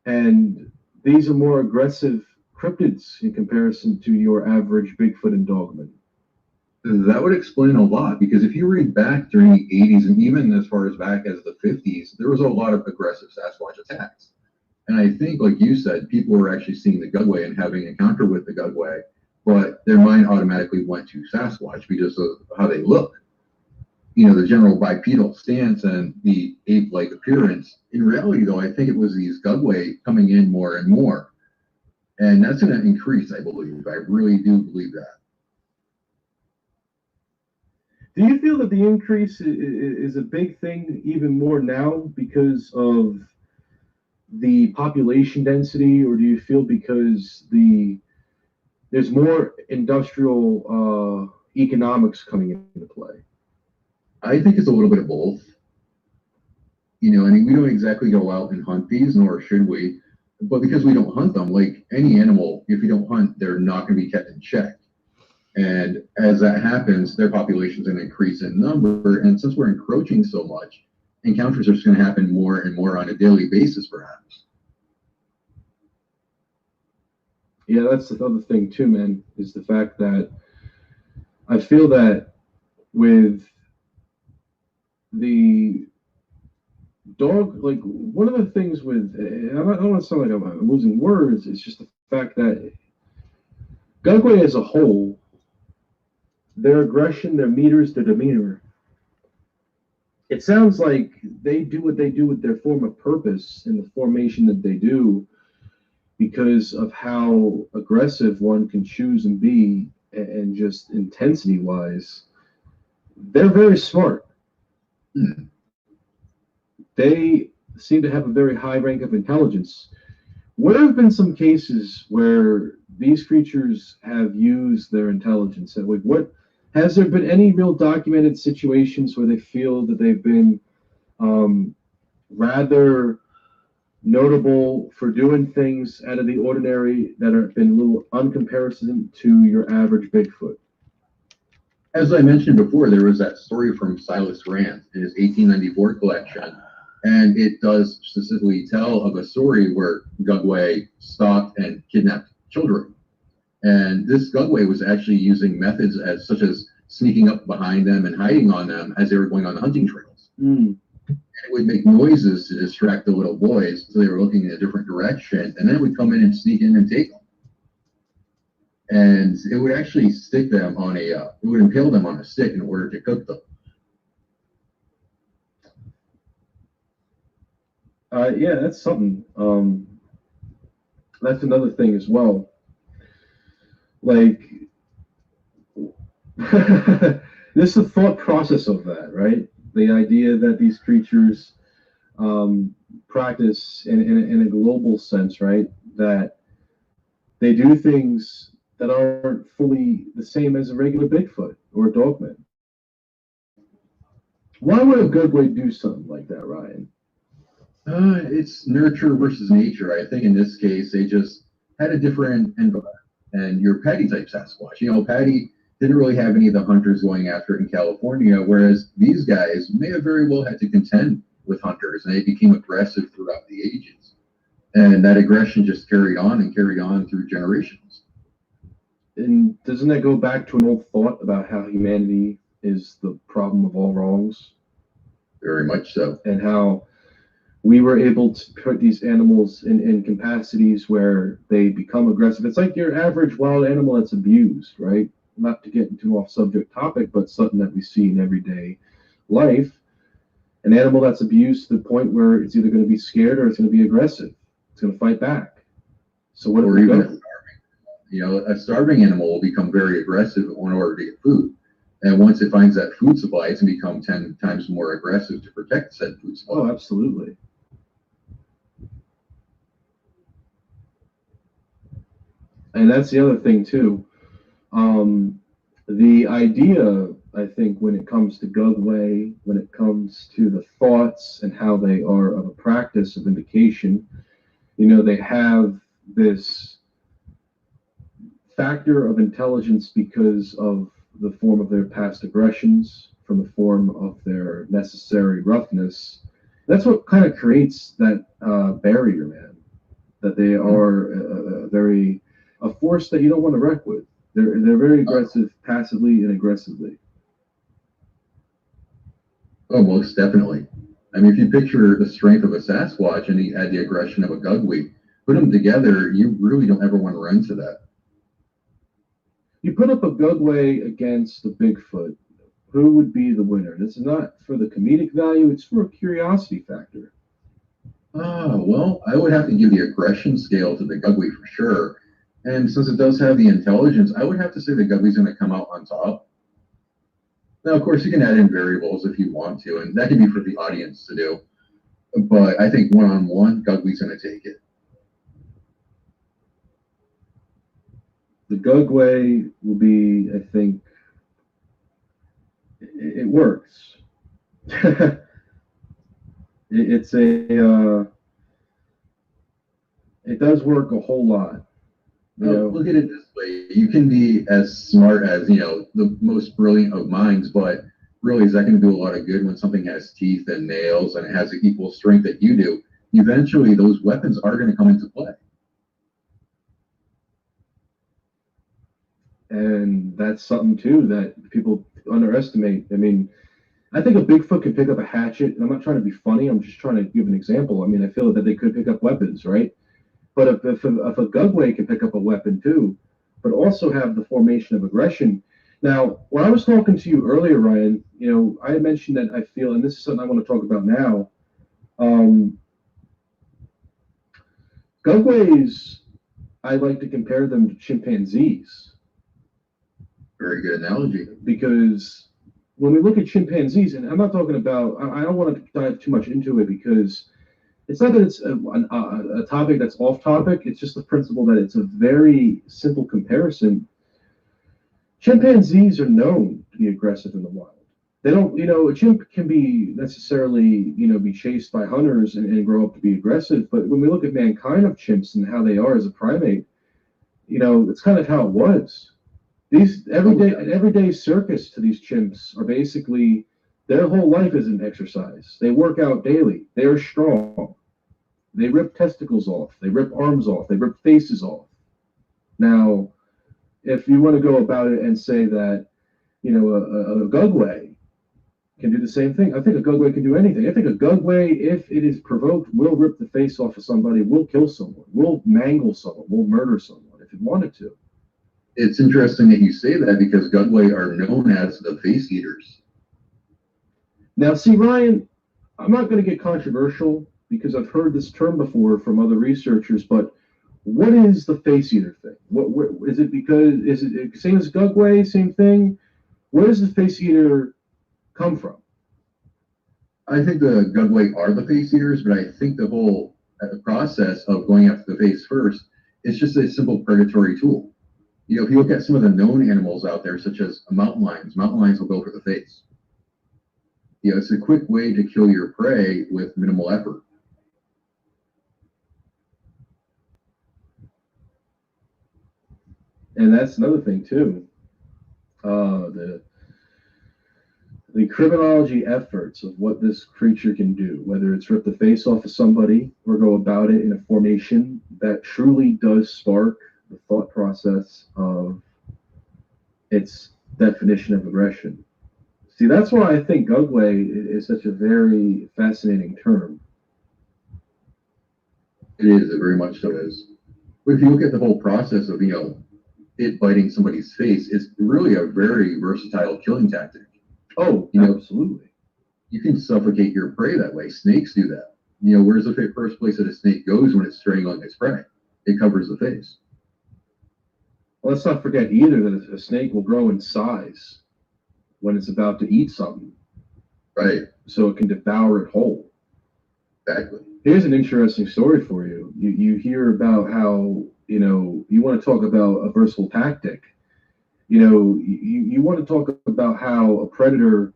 And these are more aggressive cryptids in comparison to your average Bigfoot and Dogman. That would explain a lot, because if you read back during the 80s and even as far as back as the 50s, there was a lot of aggressive Sasquatch attacks. And I think, like you said, people were actually seeing the Gugway and having an encounter with the Gugway, but their mind automatically went to Sasquatch because of how they look. You know, the general bipedal stance and the ape-like appearance. In reality, though, I think it was these Gugway coming in more and more. And that's going to increase, I believe. I really do believe that. Do you feel that the increase is a big thing even more now because of the population density, or do you feel because there's more industrial economics coming into play? I think it's a little bit of both. You know, I mean, we don't exactly go out and hunt these, nor should we. But because we don't hunt them, like any animal, if you don't hunt, they're not going to be kept in check. And as that happens, their population is going to increase in number. And since we're encroaching so much, encounters are just going to happen more and more on a daily basis, perhaps. Yeah, that's the other thing too, man, is the fact that I feel that with the dog, like one of the things with, I don't want to sound like I'm losing words, it's just the fact that Gugway as a whole, their aggression, their meters, their demeanor, it sounds like they do what they do with their form of purpose in the formation that they do because of how aggressive one can choose and be, and just intensity wise. They're very smart. They seem to have a very high rank of intelligence. What have been some cases where these creatures have used their intelligence? Like, what has there been any real documented situations where they feel that they've been rather notable for doing things out of the ordinary that have been a little uncomparison to your average Bigfoot? As I mentioned before, there was that story from Silas Rand in his 1894 collection, and it does specifically tell of a story where Gugway stalked and kidnapped children. And this Gugway was actually using methods such as sneaking up behind them and hiding on them as they were going on the hunting trails. And it would make noises to distract the little boys, so they were looking in a different direction, and then it would come in and sneak in and take them. And it would actually stick them on it would impale them on a stick in order to cook them. Yeah, that's something. That's another thing as well. Like, this is the thought process of that, right? The idea that these creatures practice in a global sense, right? That they do things that aren't fully the same as a regular Bigfoot or a Dogman. Why would a Gugway do something like that, Ryan? It's nurture versus nature. I think in this case, they just had a different environment. And your Paddy type Sasquatch, you know, Paddy didn't really have any of the hunters going after it in California, whereas these guys may have very well had to contend with hunters, and they became aggressive throughout the ages. And that aggression just carried on through generations. And doesn't that go back to an old thought about how humanity is the problem of all wrongs? Very much so. And how we were able to put these animals in capacities where they become aggressive. It's like your average wild animal that's abused, right? Not to get into an off-subject topic, but something that we see in everyday life. An animal that's abused to the point where it's either going to be scared or it's going to be aggressive. It's going to fight back. So what? Or even a starving. You know, a starving animal will become very aggressive in order to get food. And once it finds that food supply, it's going to become 10 times more aggressive to protect said food supply. Oh, absolutely. And that's the other thing, too. The idea, I think, when it comes to Gugway, when it comes to the thoughts and how they are of a practice of indication, you know, they have this factor of intelligence because of the form of their past aggressions, from the form of their necessary roughness. That's what kind of creates that barrier, man. that they are a force that you don't want to wreck with. They're very aggressive, passively and aggressively. Oh, most definitely. I mean, if you picture the strength of a Sasquatch and you add the aggression of a Gugwe, put them together, you really don't ever want to run into that. You put up a Gugwe against a Bigfoot, who would be the winner? This is not for the comedic value, it's for a curiosity factor. Well, I would have to give the aggression scale to the Gugwe for sure. And since it does have the intelligence, I would have to say the Gugwe's going to come out on top. Now, of course, you can add in variables if you want to, and that can be for the audience to do. But I think one-on-one, Gugwe's going to take it. The Gugwe will be, I think, it works. It does work a whole lot. Look at it this way. You can be as smart as, the most brilliant of minds, but really, is that going to do a lot of good when something has teeth and nails and it has the equal strength that you do? Eventually, those weapons are going to come into play. And that's something, too, that people underestimate. I mean, I think a Bigfoot could pick up a hatchet, and I'm not trying to be funny, I'm just trying to give an example. I mean, I feel that they could pick up weapons, right? But if a Gugwe can pick up a weapon too, but also have the formation of aggression. Now, when I was talking to you earlier, Ryan, I had mentioned that I feel, and this is something I want to talk about now, Gugwes, I like to compare them to chimpanzees. Very good analogy. Because when we look at chimpanzees, and I'm not talking about, I don't want to dive too much into it because it's not that it's a topic that's off topic. It's just the principle that it's a very simple comparison. Chimpanzees are known to be aggressive in the wild. They don't, a chimp can be necessarily, be chased by hunters and grow up to be aggressive. But when we look at mankind of chimps and how they are as a primate, it's kind of how it was. These everyday circus to these chimps are basically their whole life is an exercise. They work out daily. They are strong. They rip testicles off. They rip arms off. They rip faces off. Now, if you want to go about it and say that, a Gugwe can do the same thing, I think a Gugwe can do anything. I think a Gugwe, if it is provoked, will rip the face off of somebody, will kill someone, will mangle someone, will murder someone if it wanted to. It's interesting that you say that because Gugwe are known as the face eaters. Now, see, Ryan, I'm not going to get controversial because I've heard this term before from other researchers, but what is the face eater thing? What is it? Because is it same as Gugwe, same thing? Where does the face eater come from? I think the Gugwe are the face eaters, but I think the whole process of going after the face first is just a simple predatory tool. If you look at some of the known animals out there, such as mountain lions will go for the face. It's a quick way to kill your prey with minimal effort. And that's another thing too. The criminology efforts of what this creature can do, whether it's rip the face off of somebody or go about it in a formation that truly does spark the thought process of its definition of aggression. See, that's why I think Gugwe is such a very fascinating term. It is, it very much so is. But if you look at the whole process of, it biting somebody's face, it's really a very versatile killing tactic. Oh, absolutely. You can suffocate your prey that way. Snakes do that. Where's the first place that a snake goes when it's strangling its prey? It covers the face. Well, let's not forget either that a snake will grow in size when it's about to eat something. Right. So it can devour it whole. Exactly. Here's an interesting story for you. You hear about how, you want to talk about a versatile tactic. You want to talk about how a predator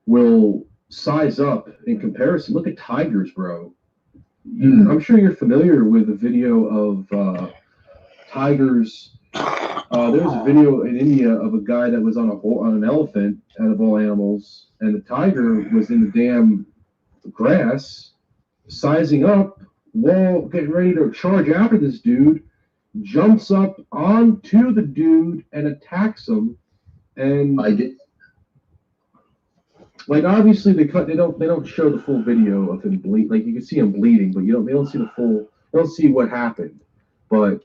will size up in comparison. Look at tigers, bro. I'm sure you're familiar with the video of tigers. There was a video in India of a guy that was on an elephant, out of all animals, and the tiger was in the damn grass, sizing up wall, getting ready to charge after this dude, jumps up onto the dude and attacks him. And I did. Like obviously they don't show the full video of him bleed. Like you can see him bleeding, but they don't see the full. They don't see what happened. But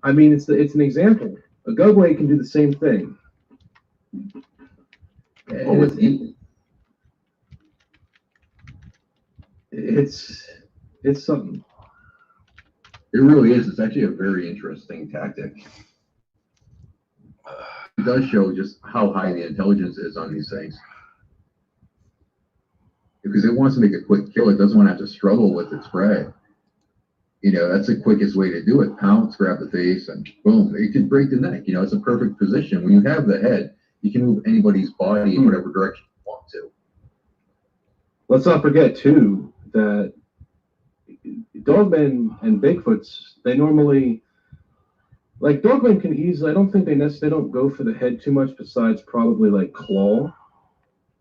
I mean, it's an example. A Gugway can do the same thing. Oh, It's something. It really is. It's actually a very interesting tactic. It does show just how high the intelligence is on these things. Because it wants to make a quick kill. It doesn't want to have to struggle with its prey. That's the quickest way to do it. Pounce, grab the face, and boom, it can break the neck. It's a perfect position. When you have the head, you can move anybody's body in whatever direction you want to. Let's not forget, too, that Dogmen and Bigfoots, they normally... Like, Dogmen can easily... I don't think they don't go for the head too much, besides probably, like, claw.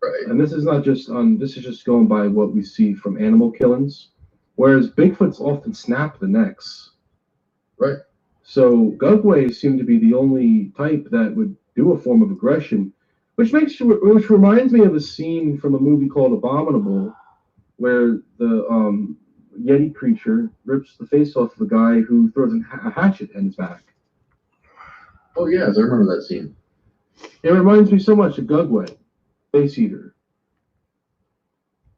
Right. And this is not just this is just going by what we see from animal killings, whereas Bigfoots often snap the necks. Right. So Gugways seem to be the only type that would do a form of aggression, which reminds me of a scene from a movie called Abominable, where the Yeti creature rips the face off of a guy who throws a hatchet in his back. Oh yes, I remember that scene. It reminds me so much of Gugway. Face Eater.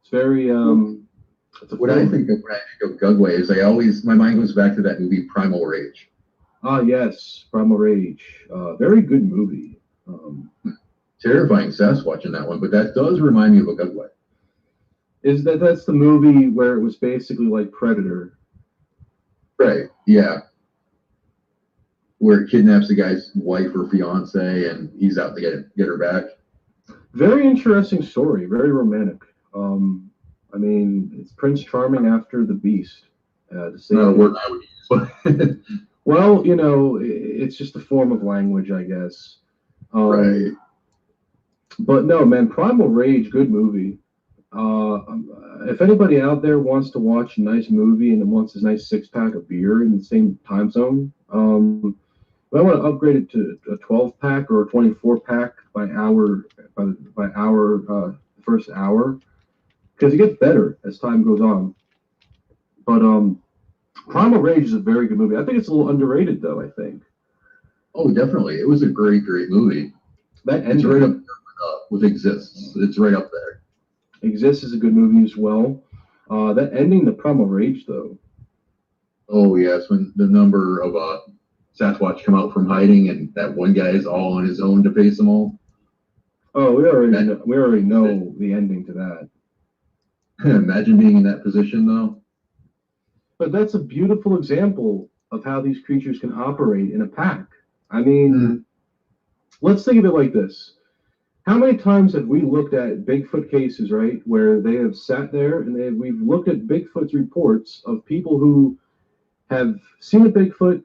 It's very What I think of when I think of Gugway is my mind goes back to that movie Primal Rage. Ah yes, Primal Rage. Very good movie. Terrifying Sasquatch in that one, but that does remind me of a Gugway. That's the movie where it was basically like Predator. Right, yeah. Where it kidnaps the guy's wife or fiance and he's out to get her back. Very interesting story, very romantic. I mean, it's Prince Charming after the Beast. To say not a word I would use. Well, it's just a form of language, I guess. Right. But no, man, Primal Rage, good movie. If anybody out there wants to watch a nice movie and wants a nice 6-pack of beer in the same time zone, I want to upgrade it to a 12-pack or a 24-pack by first hour, because it gets better as time goes on. But Primal Rage is a very good movie. I think it's a little underrated, though. I think. Oh, definitely. It was a great movie. It's right up there with Exists. It's right up there. Exists is a good movie as well. That ending, the Primal Rage, though. Oh yes, when the number of Sasquatch come out from hiding, and that one guy is all on his own to face them all. Oh, we already know the ending to that. Imagine being in that position, though. But that's a beautiful example of how these creatures can operate in a pack. I mean, let's think of it like this. How many times have we looked at Bigfoot cases, right, where they have sat there and we've looked at Bigfoot's reports of people who have seen a Bigfoot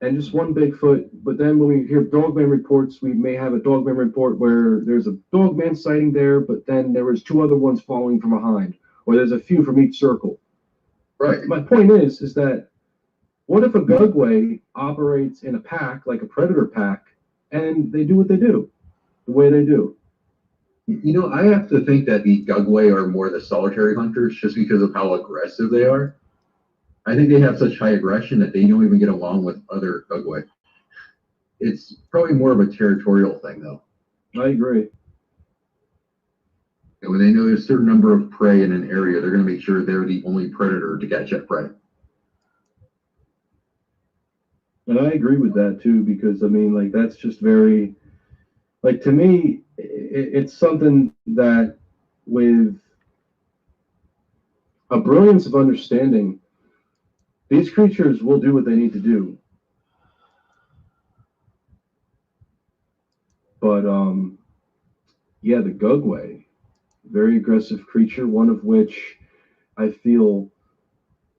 and just one Bigfoot, but then when we hear Dogman reports, we may have a Dogman report where there's a Dogman sighting there, but then there was 2 other ones following from behind, or there's a few from each circle. Right. My point is that what if a Gugway operates in a pack, like a predator pack, and they do what they do, the way they do? I have to think that the Gugway are more the solitary hunters just because of how aggressive they are. I think they have such high aggression that they don't even get along with other Gugway. It's probably more of a territorial thing, though. I agree. And when they know there's a certain number of prey in an area, they're going to make sure they're the only predator to catch that prey. And I agree with that, too, because, I mean, like, that's just very... Like, to me, it's something that, with a brilliance of understanding, these creatures will do what they need to do. But, yeah, the Gugway, very aggressive creature, one of which I feel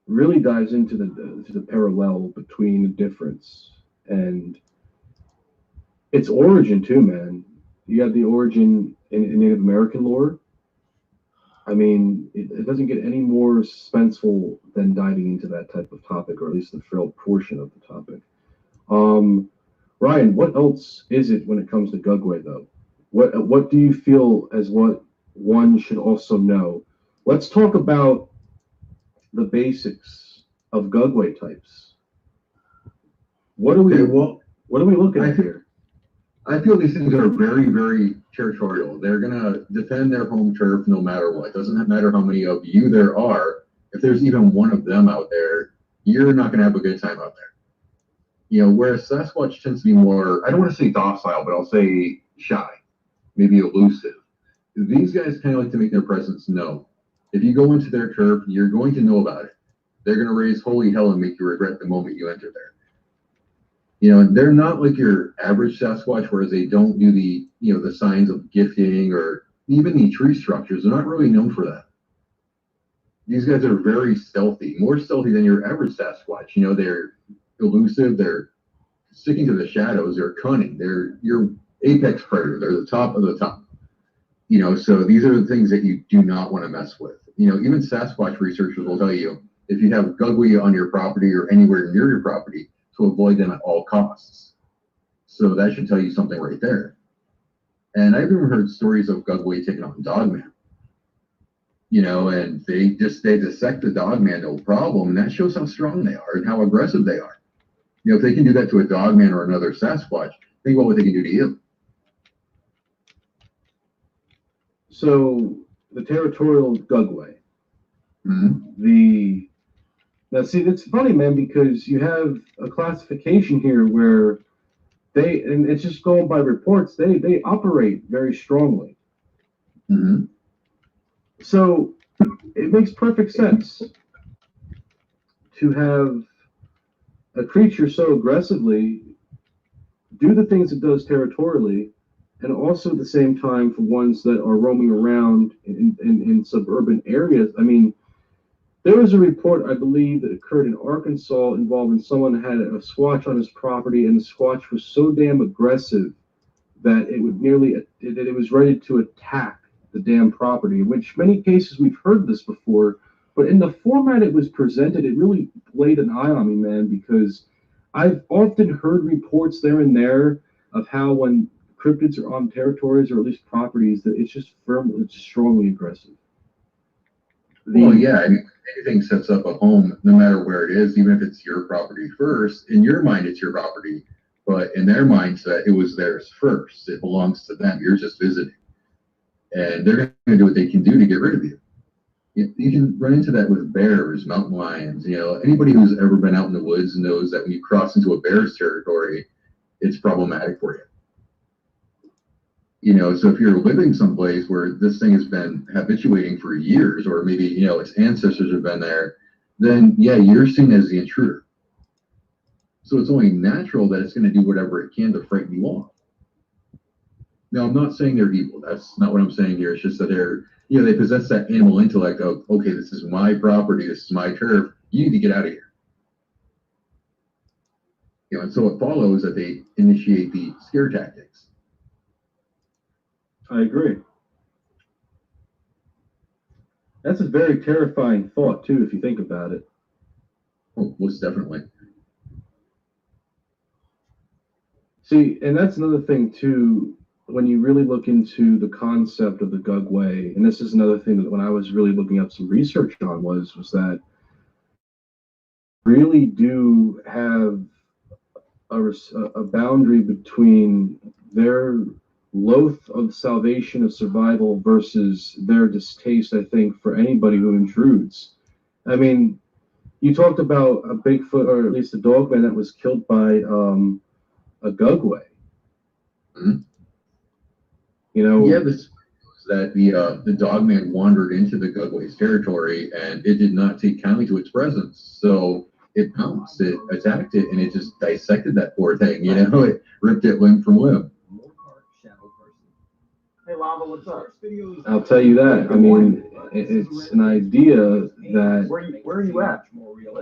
really dives into the parallel between the difference and its origin, too, man. You have the origin in Native American lore, I mean, it doesn't get any more suspenseful than diving into that type of topic, or at least the thrill portion of the topic. Ryan, what else is it when it comes to Gugway, though? What do you feel as what one should also know? Let's talk about the basics of Gugway types. What are we looking at here? I feel these things are very, very territorial. They're gonna defend their home turf no matter what. Doesn't matter how many of you there are. If there's even one of them out there, you're not gonna have a good time out there. You know, whereas Sasquatch tends to be more, I don't want to say docile, but I'll say shy, maybe elusive. These guys kind of like to make their presence known. If you go into their turf, you're going to know about it. They're going to raise holy hell and make you regret the moment you enter there. You know, they're not like your average Sasquatch, whereas they don't do the, you know, the signs of gifting or even the tree structures. They're not really known for that. These guys are very stealthy, more stealthy than your average Sasquatch. You know, they're elusive, they're sticking to the shadows, they're cunning, they're your apex predator, they're the top of the top. You know, so these are the things that you do not want to mess with. You know, even Sasquatch researchers will tell you if you have Gugway on your property or anywhere near your property, to avoid them at all costs. So that should tell you something right there. And I've even heard stories of Gugway taking on Dogman. You know, and they dissect the Dogman no problem, and that shows how strong they are and how aggressive they are. You know, if they can do that to a Dogman or another Sasquatch, think about what they can do to you. So the territorial Gugway. Mm-hmm. Now, see, it's funny, man, because you have a classification here where and it's just going by reports, they operate very strongly. Mm-hmm. So it makes perfect sense to have a creature so aggressively do the things it does territorially, and also at the same time for ones that are roaming around in suburban areas. I mean, there was a report, I believe, that occurred in Arkansas involving someone who had a Squatch on his property, and the Squatch was so damn aggressive that it was ready to attack the damn property. In which many cases we've heard this before, but in the format it was presented, it really laid an eye on me, man, because I've often heard reports there and there of how when cryptids are on territories or at least properties, that it's strongly aggressive. Well, yeah, I mean, anything sets up a home, no matter where it is, even if it's your property first. In your mind, it's your property, but in their mindset, it was theirs first. It belongs to them. You're just visiting, and they're going to do what they can do to get rid of you. You can run into that with bears, mountain lions. You know, anybody who's ever been out in the woods knows that when you cross into a bear's territory, it's problematic for you. You know, so if you're living someplace where this thing has been habituating for years, or maybe, you know, its ancestors have been there, then yeah, you're seen as the intruder. So it's only natural that it's going to do whatever it can to frighten you off. Now, I'm not saying they're evil. That's not what I'm saying here. It's just that they're, you know, they possess that animal intellect of, okay, this is my property, this is my turf, you need to get out of here. You know, and so it follows that they initiate the scare tactics. I agree. That's a very terrifying thought, too, if you think about it. Oh, most definitely. See, and that's another thing, too, when you really look into the concept of the Gugway, and this is another thing that when I was really looking up some research on was that really do have a boundary between their loath of salvation of survival versus their distaste, I think, for anybody who intrudes. I mean, you talked about a Bigfoot, or at least a Dogman that was killed by a Gugway. Mm-hmm. You know, yeah, this that the Dogman wandered into the Gugway's territory, and it did not take kindly to its presence. So it pounced, it attacked it, and it just dissected that poor thing. You know, it ripped it limb from limb. Hey, Lava, what's up? I'll tell you that. I mean, it's an idea that Where are you at?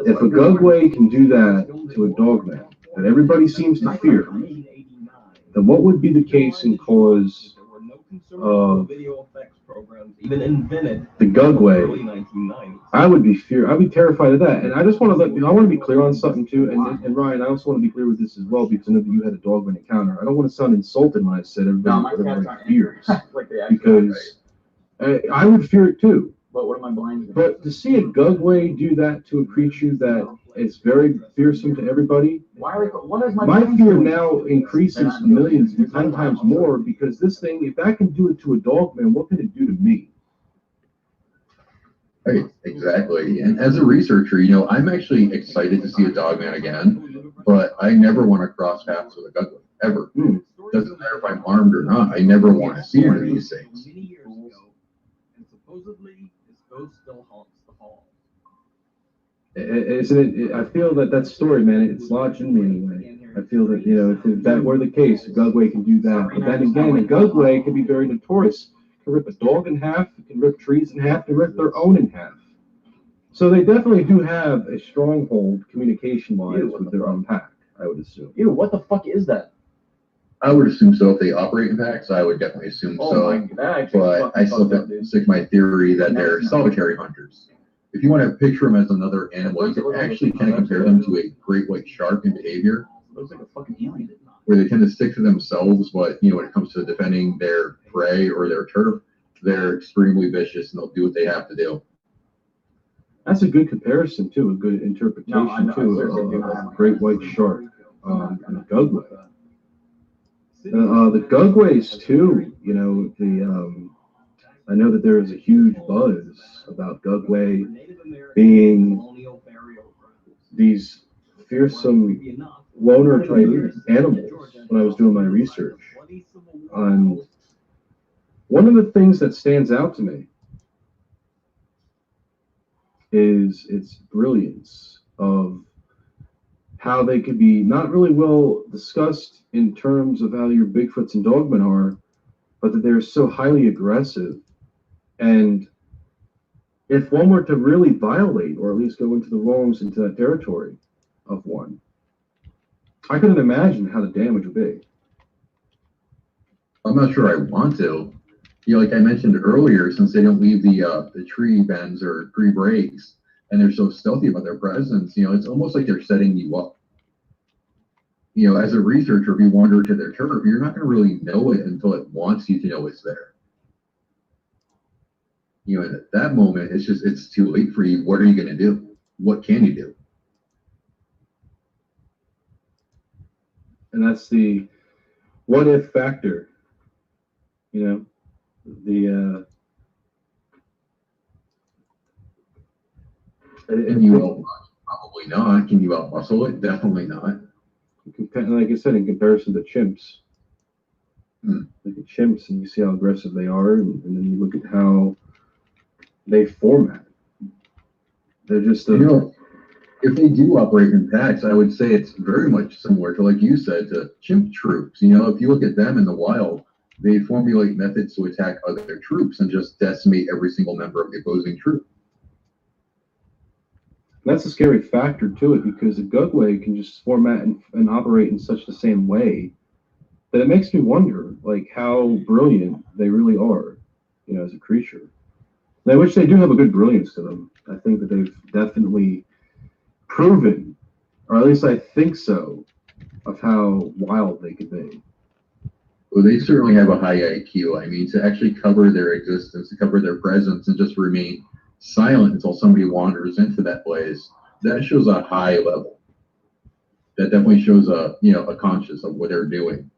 if a Gugway can do that to a Dogman that everybody seems to fear, then what would be the case and cause of the Gugway, I would be terrified of that. And I just want to I want to be clear on something too. And Ryan, I also want to be clear with this as well, because I know that you had a Dogman encounter. I don't want to sound insulted when I said everybody fears, because I would fear it too. But what am I blind? But to see a Gugway do that to a creature that is very fearsome to everybody, What is my fear now increases millions and 10 times more, because this thing, if that can do it to a Dogman, what can it do to me? Right, exactly. And as a researcher, you know, I'm actually excited to see a Dogman again, but I never want to cross paths with a Gugway, ever. Doesn't matter if I'm armed or not. I never want to see one of these things. Still haunts the hall. Isn't it? I feel that story, man, it's lodged in me anyway. I feel that, you know, if that were the case, a Gugway can do that. But then again, a Gugway can be very notorious. It can rip a dog in half, it can rip trees in half, it can rip their own in half. So they definitely do have a stronghold communication-wise with their own pack, I would assume. Ew, what the fuck is that? I would assume so. If they operate in packs, I would definitely assume so. But I still stick to my theory that they're solitary hunters. If you want to picture them as another animal, you can actually kind of compare them to a great white shark in behavior. Looks like a fucking alien. Where they tend to stick to themselves, but you know, when it comes to defending their prey or their turf, they're extremely vicious and they'll do what they have to do. That's a good comparison too, a good interpretation too of a great white shark and a Gugway. The Gugways too, you know, I know that there is a huge buzz about Gugway being these fearsome loner type animals when I was doing my research. One of the things that stands out to me is its brilliance of how they could be not really well discussed in terms of how your Bigfoots and Dogmen are, but that they're so highly aggressive. And if one were to really violate, or at least go into the wrongs into that territory of one, I couldn't imagine how the damage would be. I'm not sure I want to. You know, like I mentioned earlier, since they don't leave the tree bends or tree breaks, and they're so stealthy about their presence, you know, it's almost like they're setting you up. You know, as a researcher, if you wander to their turf, you're not going to really know it until it wants you to know it's there. You know, and at that moment, it's too late for you. What are you going to do? What can you do? And that's the what if factor. You know, Can you outmuscle? Probably not. Can you outmuscle it? Definitely not. Like I said, in comparison to chimps. Look at chimps and you see how aggressive they are, and then you look at how they format. They're just you know, if they do operate in packs, I would say it's very much similar to, like you said, to chimp troops. You know, if you look at them in the wild, they formulate methods to attack other troops and just decimate every single member of the opposing troop. That's a scary factor to it, because a Gugway can just format and operate in such the same way that it makes me wonder, like, how brilliant they really are, you know, as a creature. And I wish they do have a good brilliance to them. I think that they've definitely proven, or at least I think so, of how wild they could be. Well, they certainly have a high IQ. I mean, to actually cover their existence, to cover their presence, and just remain silent until somebody wanders into that place, that shows a high level. That definitely shows a conscious of what they're doing.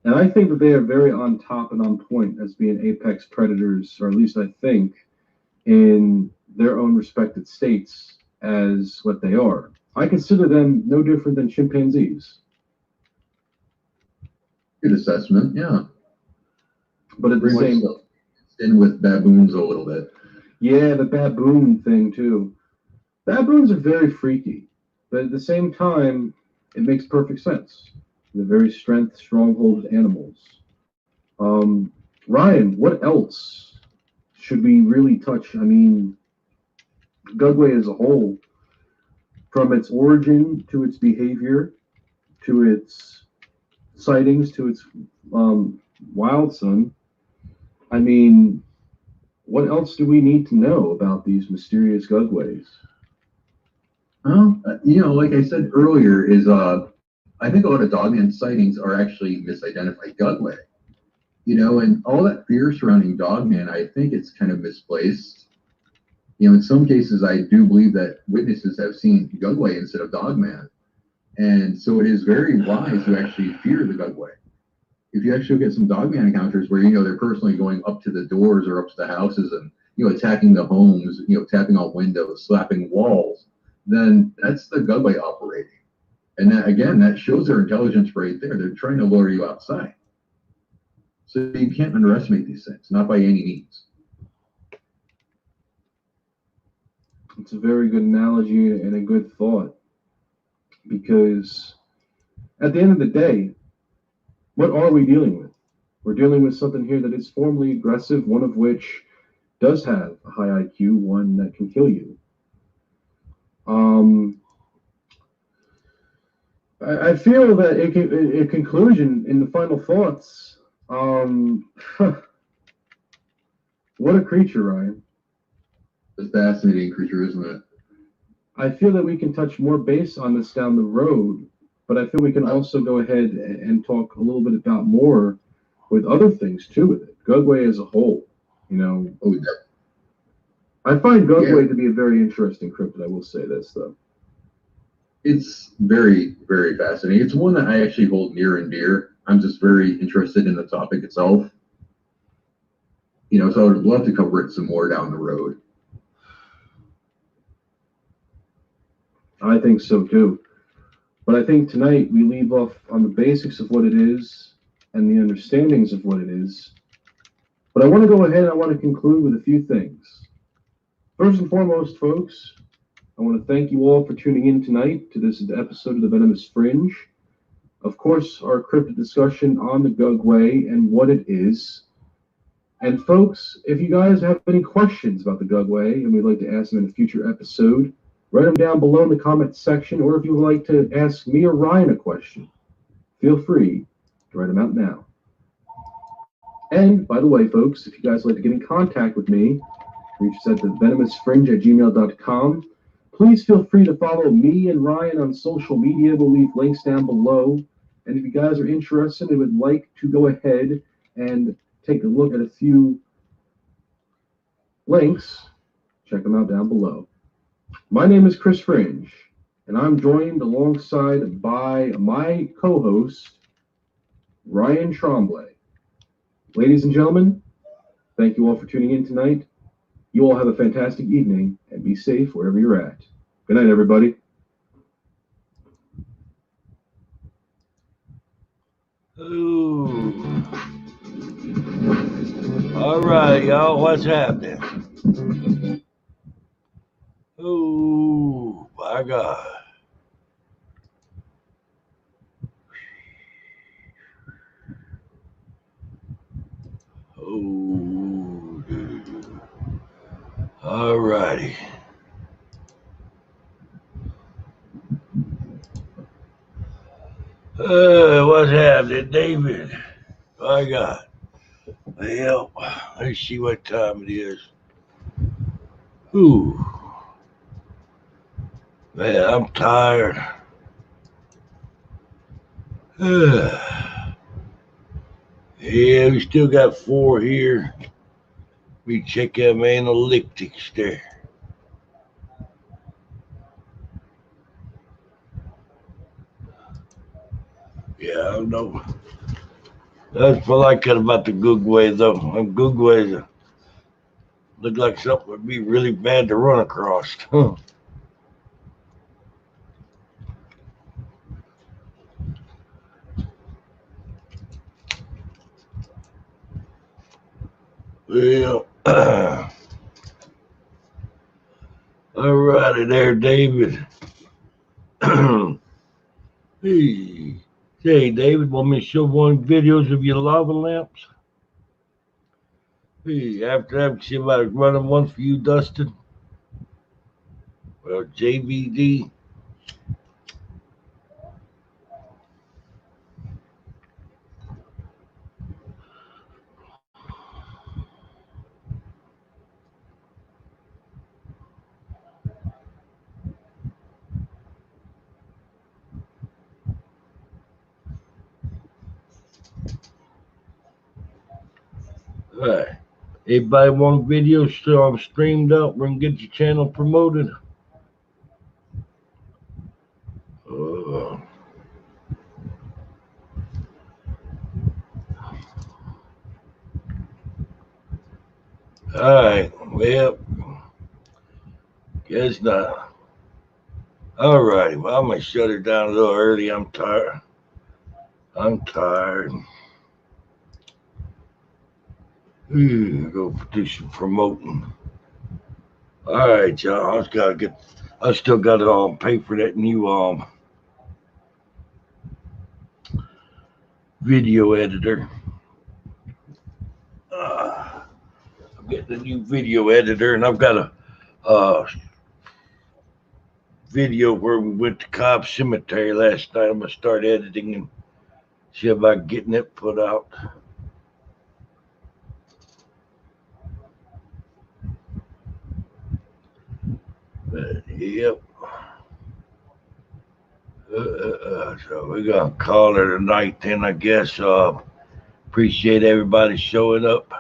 And I think that they are very on top and on point as being apex predators, or at least I think, in their own respected states as what they are. I consider them no different than chimpanzees. Good assessment, yeah. But at the same time, in with baboons a little bit. Yeah, the baboon thing too. Baboons are very freaky, but at the same time, it makes perfect sense. They're very stronghold animals. Ryan, what else should we really touch? I mean, Gugway as a whole, from its origin to its behavior, to its sightings, to its wild son. I mean, what else do we need to know about these mysterious gugways? Well, like I said earlier, I think a lot of dogman sightings are actually misidentified gugway. And all that fear surrounding dogman, I think it's kind of misplaced. In some cases, I do believe that witnesses have seen gugway instead of dogman. And so it is very wise to actually fear the gugway. If you actually get some dogman encounters where, they're personally going up to the doors or up to the houses and, attacking the homes, tapping on windows, slapping walls, then that's the gugway operating. And that, again, that shows their intelligence right there. They're trying to lure you outside. So you can't underestimate these things, not by any means. It's a very good analogy and a good thought, because at the end of the day, what are we dealing with? We're dealing with something here that is formally aggressive, one of which does have a high IQ, one that can kill you. I feel that in conclusion, in the final thoughts, what a creature, Ryan. It's a fascinating creature, isn't it? I feel that we can touch more base on this down the road, but I feel we can also go ahead and talk a little bit about more with other things too with it. Gugway as a whole, Oh, yeah. I find Gugway to be a very interesting cryptid. I will say this though. It's very, very fascinating. It's one that I actually hold near and dear. I'm just very interested in the topic itself. So I would love to cover it some more down the road. I think so too. But I think tonight we leave off on the basics of what it is and the understandings of what it is. But I want to go ahead and I want to conclude with a few things. First and foremost, folks, I want to thank you all for tuning in tonight to this episode of the Venomous Fringe. Of course, our cryptid discussion on the Gugway and what it is. And folks, if you guys have any questions about the Gugway and we'd like to ask them in a future episode, write them down below in the comments section, or if you would like to ask me or Ryan a question, feel free to write them out now. And, by the way, folks, if you guys would like to get in contact with me, reach us at thevenomousfringe@gmail.com. Please feel free to follow me and Ryan on social media. We'll leave links down below. And if you guys are interested and would like to go ahead and take a look at a few links, check them out down below. My name is Chris Fringe, and I'm joined alongside by my co-host, Ryan Tremblay. Ladies and gentlemen, thank you all for tuning in tonight. You all have a fantastic evening, and be safe wherever you're at. Good night, everybody. Ooh. All right, y'all, what's happening? Oh, my God. Oh, all righty. What's happening, David? My God. Well, let's see what time it is. Ooh. Man, I'm tired. Yeah, we still got 4 here. We check them analytics there. Yeah, I don't know. That's what I like about the Gugway, though. Them Gugways look like something would be really bad to run across. Well, all righty there, David. Hey, say, David, want me to show one videos of your lava lamps? Hey, after that, see if I was running one for you, Dustin. Well, JVD. All right. Anybody want videos still streamed up? We can get your channel promoted. All right. Well, guess not. All righty. Well, I'm going to shut her down a little early. I'm tired. Go do some promoting. All right, y'all. I still got to pay for that new video editor. I'm getting a new video editor, and I've got a video where we went to Cobb Cemetery last night. I'm gonna start editing and see about getting it put out. But, yep. So we're gonna call it a night then, I guess. Appreciate everybody showing up.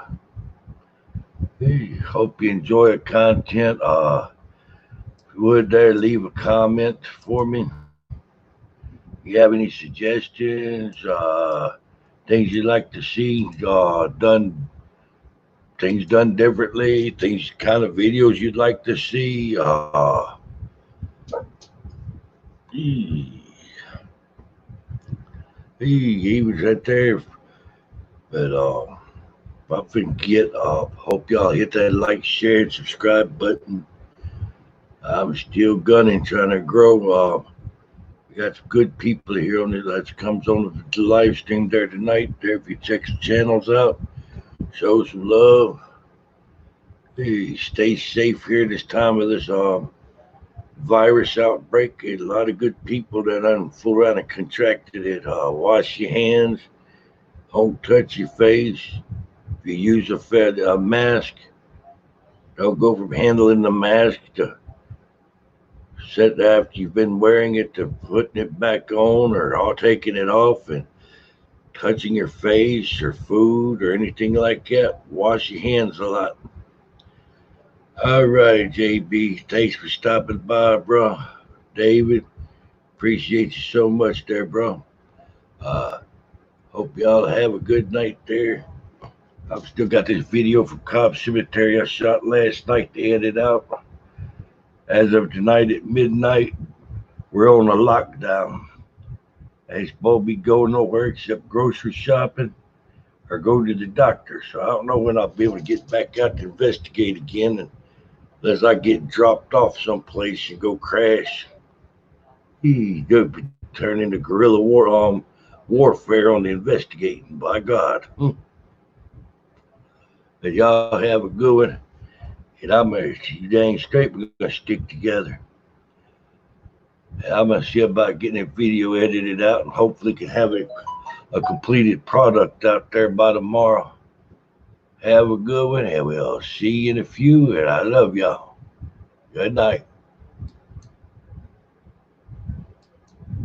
Hey, hope you enjoy the content. If you would there, leave a comment for me. If you have any suggestions, things you'd like to see done, things done differently, things kind of videos you'd like to see. He was right there. But if I forget, hope y'all hit that like, share, and subscribe button. I'm still gunning, trying to grow. We got some good people here on it that comes on the live stream there tonight. There, if you check the channels out, show some love. Hey, stay safe here this time of this virus outbreak. A lot of good people that fool around and contracted it. Wash your hands. Don't touch your face. If you use a mask, don't go from handling the mask to set after you've been wearing it to putting it back on or taking it off and touching your face or food or anything like that. Wash your hands a lot. All right, JB. Thanks for stopping by, bro. David, appreciate you so much there, bro. Hope y'all have a good night there. I've still got this video from Cobb Cemetery I shot last night to edit out. As of tonight at midnight, we're on a lockdown. I ain't supposed to be going nowhere except grocery shopping or go to the doctor. So I don't know when I'll be able to get back out to investigate again unless I get dropped off someplace and go crash. Could turn into guerrilla warfare on the investigating, by God. But y'all have a good one. And I'm going to, you dang straight, we're going to stick together. And I'm going to see about getting a video edited out and hopefully can have a completed product out there by tomorrow. Have a good one, and we'll see you in a few, and I love y'all. Good night.